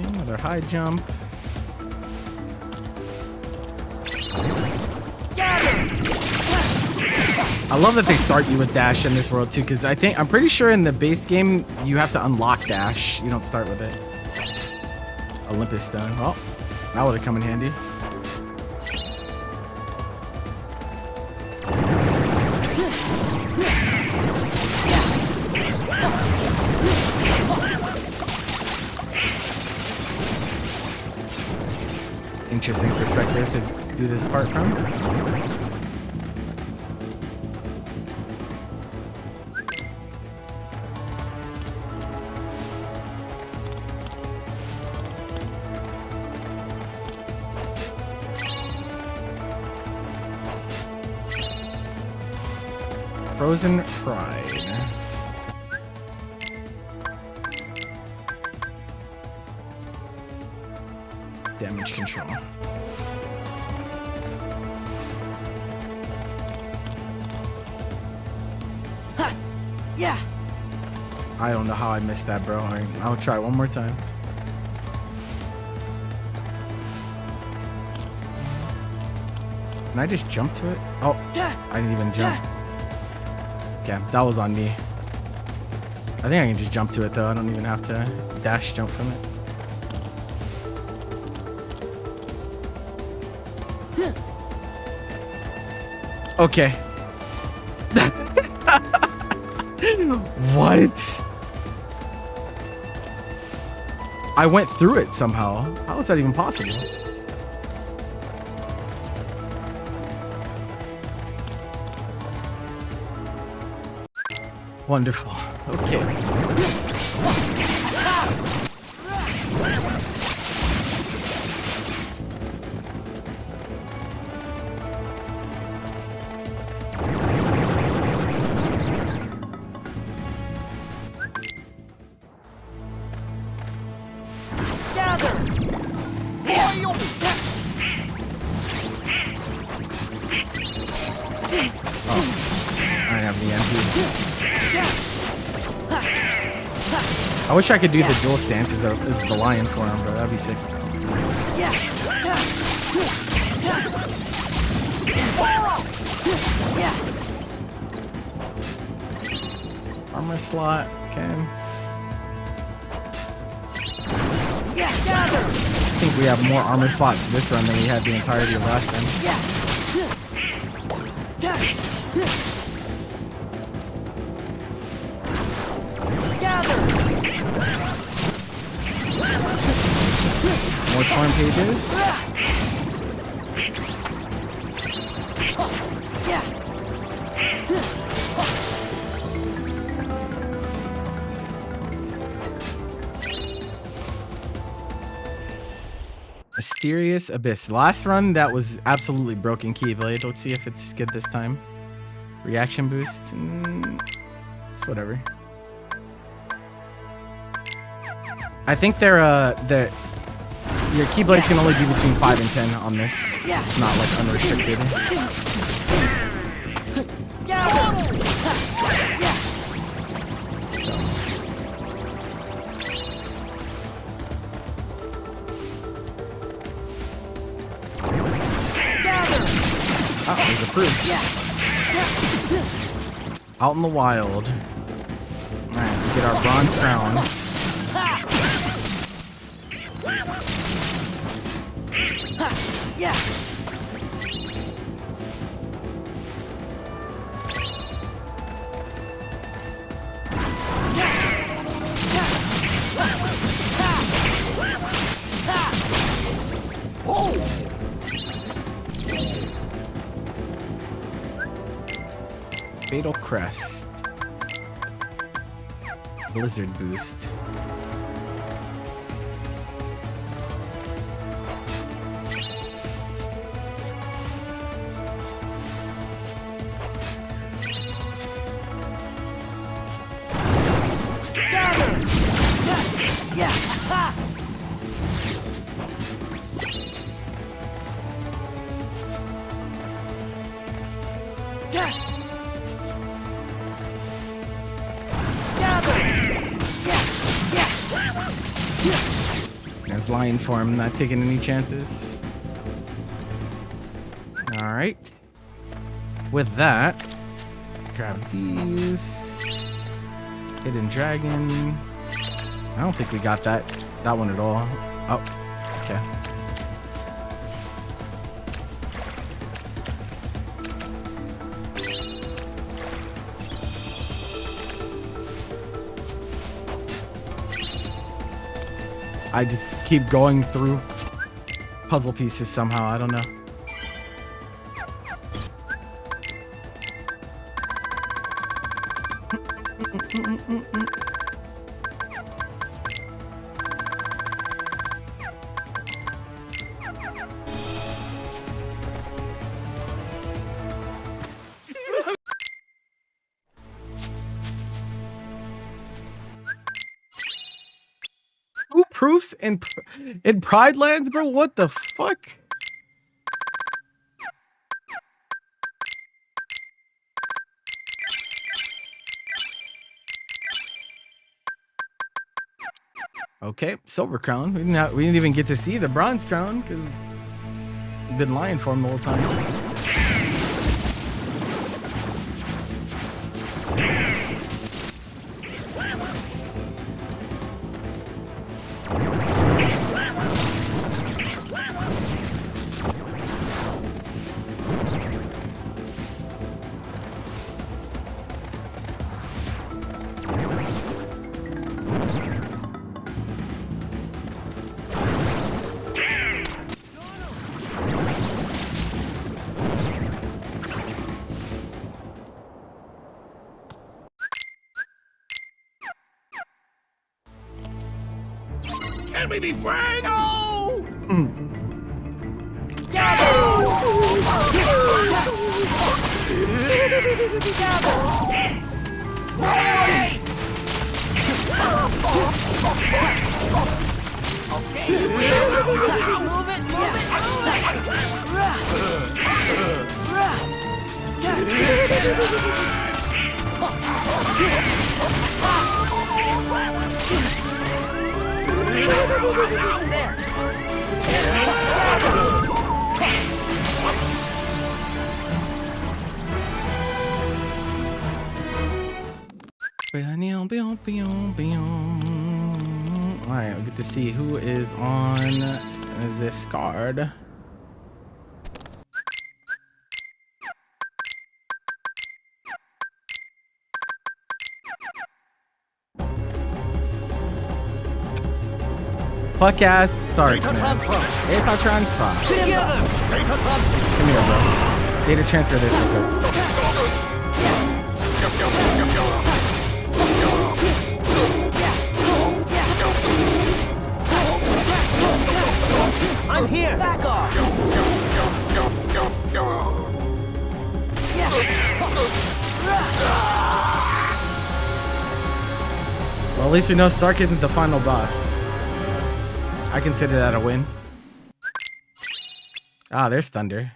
Another high jump. I love that they start you with dash in this world too, because I'm pretty sure in the base game you have to unlock dash. You don't start with it. Olympus Stone. Well, that would have come in handy. Interesting perspective to do this part from. Frozen Pride. Damage control. Yeah. I don't know how I missed that, bro. I'll try one more time. Can I just jump to it? Oh, I didn't even jump. Okay, that was on me. I think I can just jump to it though. I don't even have to dash jump from it. Okay. What? I went through it somehow. How is that even possible? Wonderful. Okay. I wish I could do the dual stance as the lion form, bro. That'd be sick. Armor slot, okay. I think we have more armor slots this run than we had the entirety of last run. More torn pages. Mysterious Abyss. Last run, that was absolutely broken Keyblade. Let's see if it's good this time. Reaction boost. It's whatever. I think they're your Keyblades can only be between 5 and 10 on this. It's not like unrestricted. Oh, there's a proof. Out in the wild. Alright, we get our bronze crown. Fatal Crest. Blizzard boost. There's lion form, not taking any chances. Alright. With that, Grab these. Hidden Dragon. I don't think we got that one at all. Oh, okay. I just keep going through puzzle pieces somehow. I don't know. Who proofs in Pride Lands, bro? What the fuck? Okay, silver crown. We didn't even get to see the bronze crown because we've been lying for him the whole time. Can we be friends? No! Alright, we'll get to see who is on this card. Podcast start. Data transfer. Data transfer. Come here, bro. Data transfer this real quick. I'm here. Back off. Well, at least we know Stark isn't the final boss. I consider that a win. Ah, there's Thunder.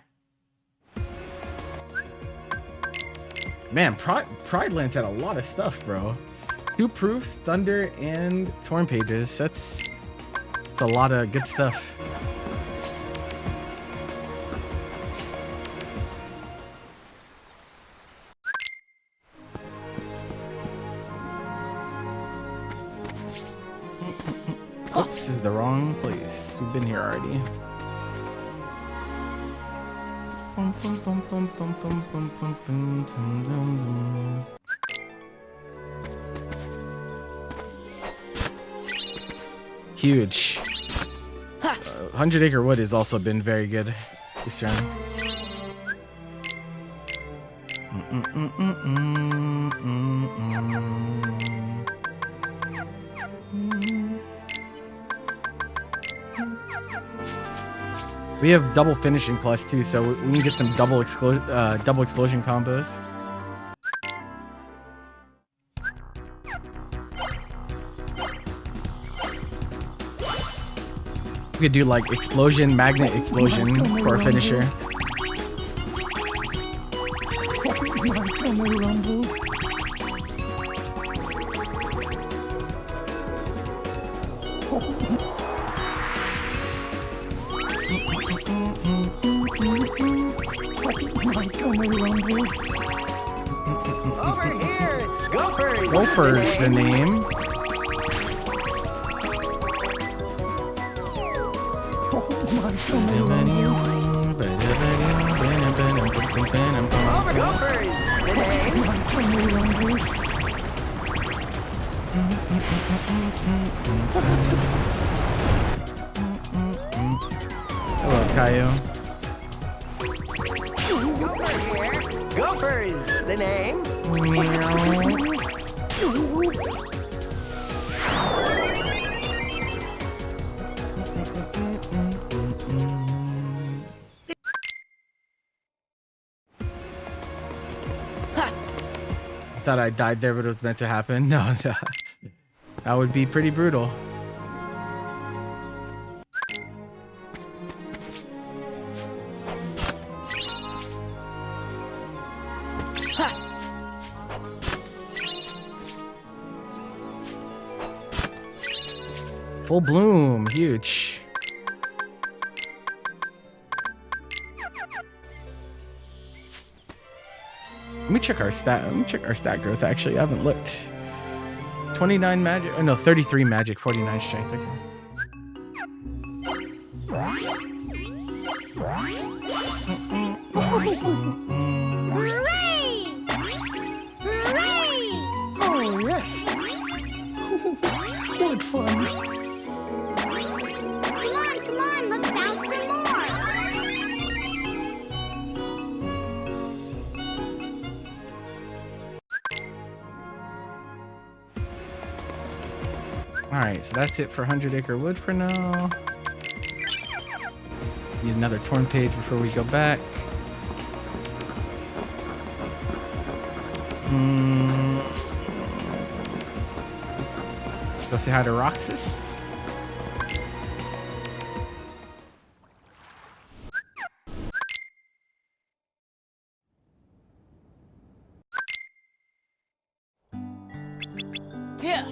Man, Pride Lands had a lot of stuff, bro. 2 proofs, Thunder, and Torn Pages. That's a lot of good stuff. Oops, this is the wrong place. We've been here already. Huge. 100 Acre Wood has also been very good this round. We have double finishing plus too, so we can get some double explosion combos. We could do like explosion, magnet explosion for a finisher. Over here. Gophers. Gopher's the name. Over Gophers. The name. Hello, Caillou. Over here. Gophers. The name. Thought I died there, but it was meant to happen. No, no. That would be pretty brutal. Full bloom, huge. Let me check our stat growth. Actually, I haven't looked. 29 magic. Oh no, 33 magic, 49 strength. Okay. Hooray! Hooray! Oh, yes. What fun. Come on, let's bounce some more. Alright, so that's it for 100 Acre Wood for now. Need another torn page before we go back. Let's go say hi to Roxas. Yeah.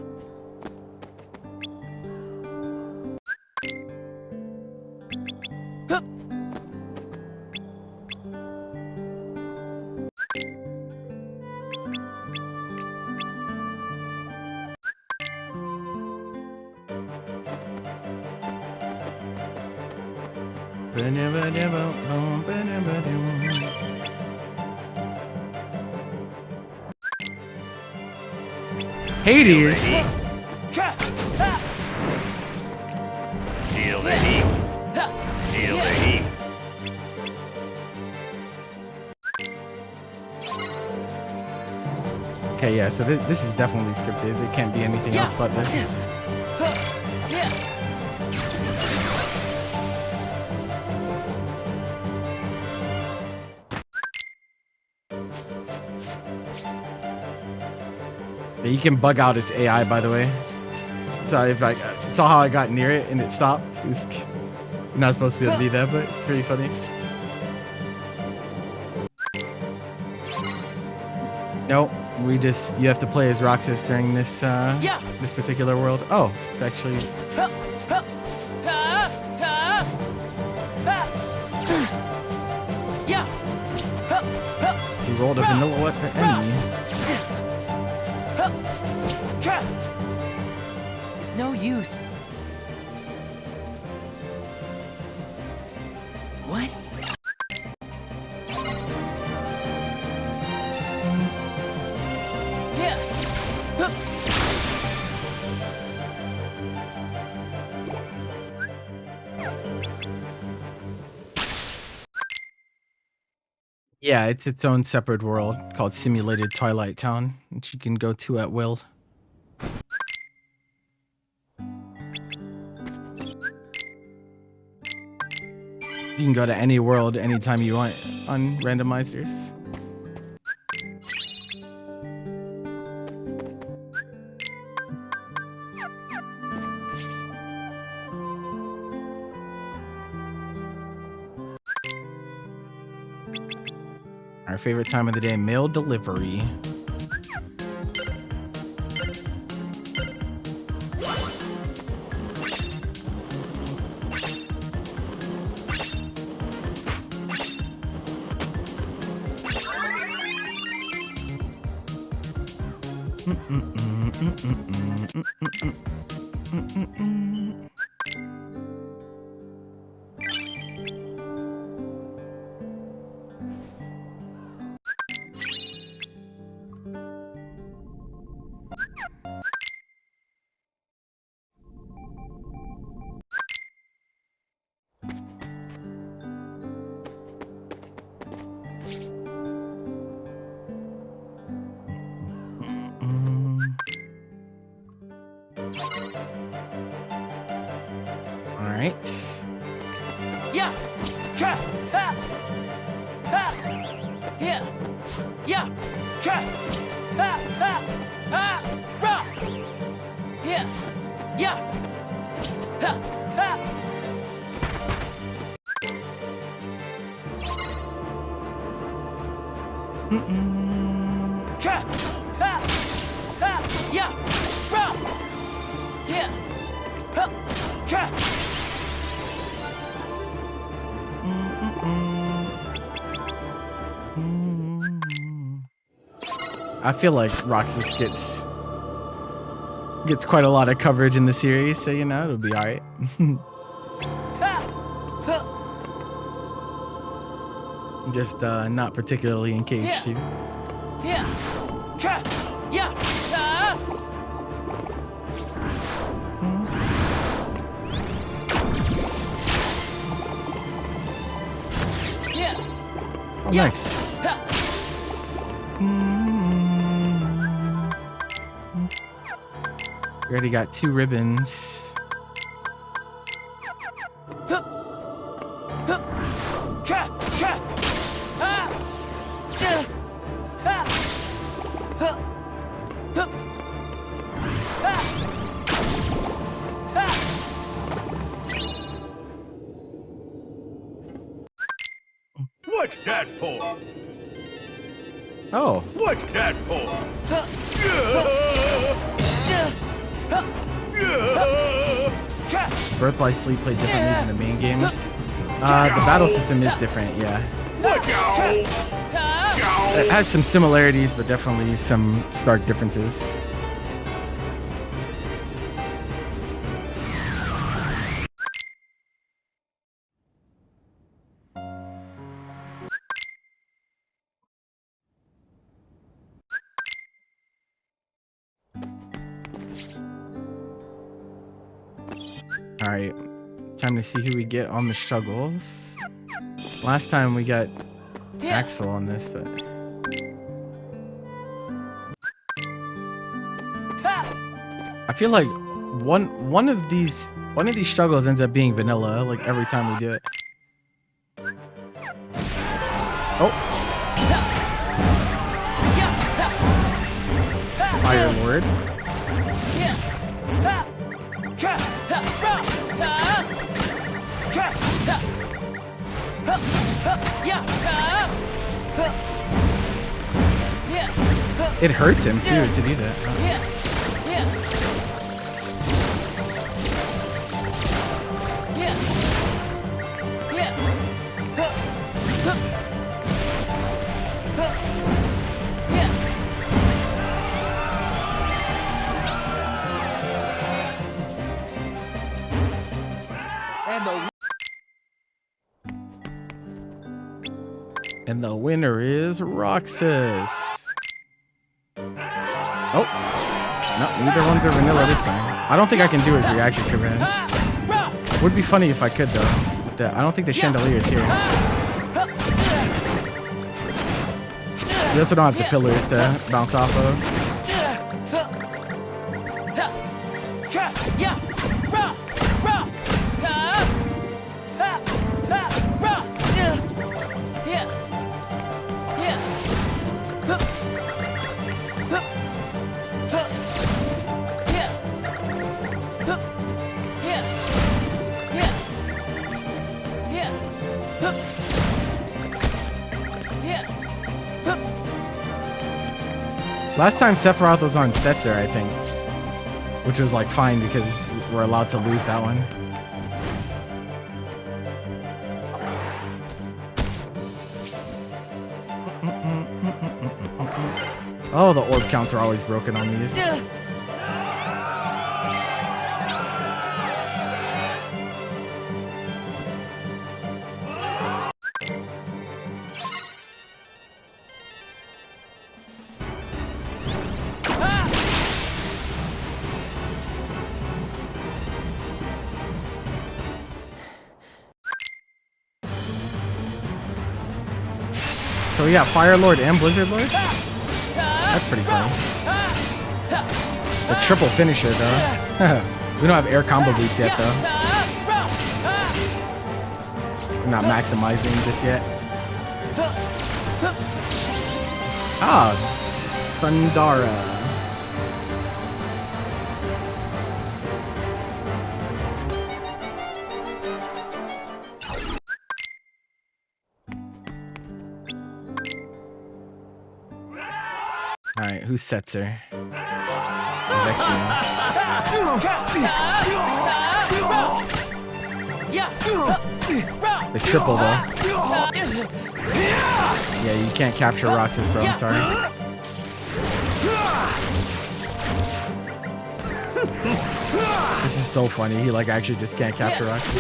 Hup. Hades. Feel the heat. Feel the heat. Okay, yeah, so this is definitely scripted. It can't be anything else but this. Yeah, you can bug out its AI, by the way. So if I saw how I got near it and it stopped. It's not supposed to be able to do that, but it's pretty funny. Nope, you have to play as Roxas during this this particular world. Oh, it's actually. He rolled a vanilla weapon enemy. It's no use. What? Yeah. Yeah, it's its own separate world called Simulated Twilight Town, which you can go to at will. You can go to any world anytime you want on randomizers. Our favorite time of the day, mail delivery. All right. Yeah. Cha. Ta. Ta. Yeah. Yeah. Cha. Ta. Ta. Ah. Ra. Yeah. Yeah. Ha. Ta. Cha. Ta. Ta. Yeah. Ra. Yeah. Ha. Cha. I feel like Roxas gets quite a lot of coverage in the series, so you know it'll be all right. Just not particularly engaged too. Yeah. Cha. Yeah. Ta. Yeah. Oh, Yeah. nice. Ha. We already got 2 ribbons. Hup. Hup. Cha. Cha. Ah. Yeah. Ta. Hup. Hup. Ta. Ta. What's that for? Oh, What's that for? Hup. Yeah. Hup. Cha. Birth by Sleep played differently than the main games. The battle system is different, yeah. Watch out! Ta. It has some similarities, but definitely some stark differences. All right, time to see who we get on the struggles. Last time we got Yeah. Axel on this, but Ta. I feel like one of these struggles ends up being vanilla, like every time we do it. Oh, Yeah. Ta. Ta. Fire Lord. Yeah. Ta. Cha. Ta. Ra. Ta. Cha. Ta. Hup. Hup. Yeah. Ta. Hup. Yeah. Hup. It hurts him too to do that. Yeah. Yeah. Yeah. Yeah. Hup. Hup. Hup. Yeah. And the winner is Roxas. Oh, no, neither one's a vanilla this time. I don't think I can do his reaction command. Would be funny if I could though. But I don't think the chandelier is here. We also don't have the pillars to bounce off of. Yeah. Ra. Ra. Ta. Ta. Ta. Ra. Yeah. Yeah. Yeah. Hup. Hup. Hup. Yeah. Hup. Yeah. Yeah. Yeah. Hup. Yeah. Hup. Last time Sephiroth was on Setzer, I think. Which was like fine because we're allowed to lose that one. Oh, the orb counts are always broken on these. So yeah, Fire Lord and Blizzard Lord? That's pretty funny. The triple finisher though. We don't have air combo boost yet though. We're not maximizing just yet. Ah, Thundara. Alright, who sets her? Vexian. The triple though. Yeah, you can't capture Roxas, bro. I'm sorry. This is so funny. He like actually just can't capture Roxas.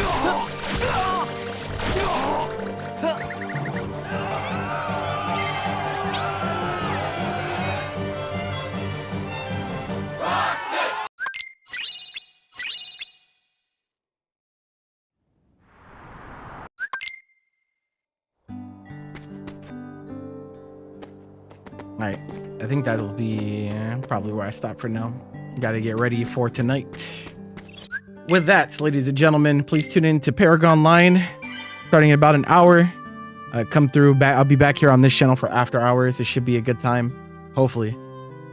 Alright, I think that'll be probably where I stop for now. Gotta get ready for tonight. With that, ladies and gentlemen, please tune in to Paragon Line starting in about an hour. Come through. I'll be back here on this channel for after hours. It should be a good time. Hopefully.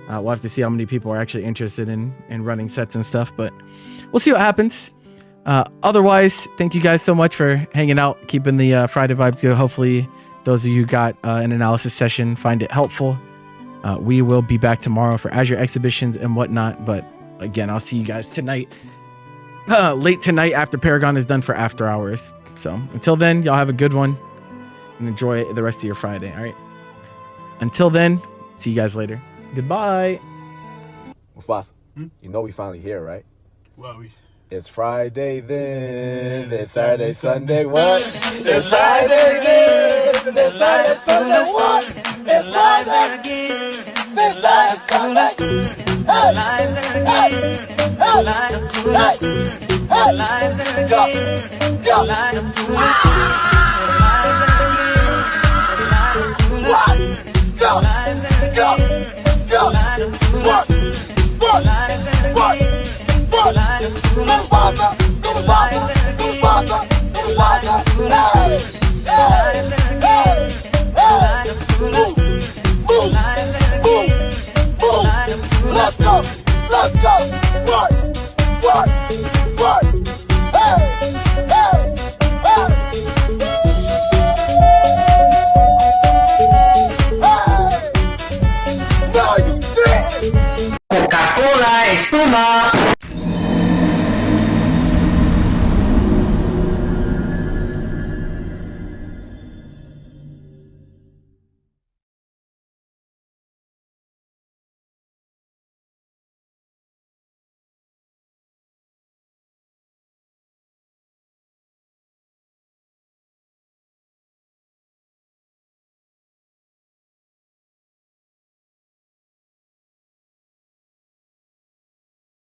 We'll have to see how many people are actually interested in running sets and stuff, but we'll see what happens. Otherwise, thank you guys so much for hanging out, keeping the Friday vibes good. Hopefully, those of you who got an analysis session find it helpful. We will be back tomorrow for Azure exhibitions and whatnot. But again, I'll see you guys tonight, late tonight after Paragon is done for after hours. So until then, y'all have a good one and enjoy the rest of your Friday. All right. Until then, see you guys later. Goodbye. Mufasa, you know we finally here, right? Well, It's Friday then, it's Saturday, Sunday, what? It's Friday then, it's Saturday, Sunday, what? It's Friday again, it's Saturday, Sunday. Hey, hey, Let's go, let's go, what, hey, hey, hey, hey, no you didn't. Coca-Cola espuma.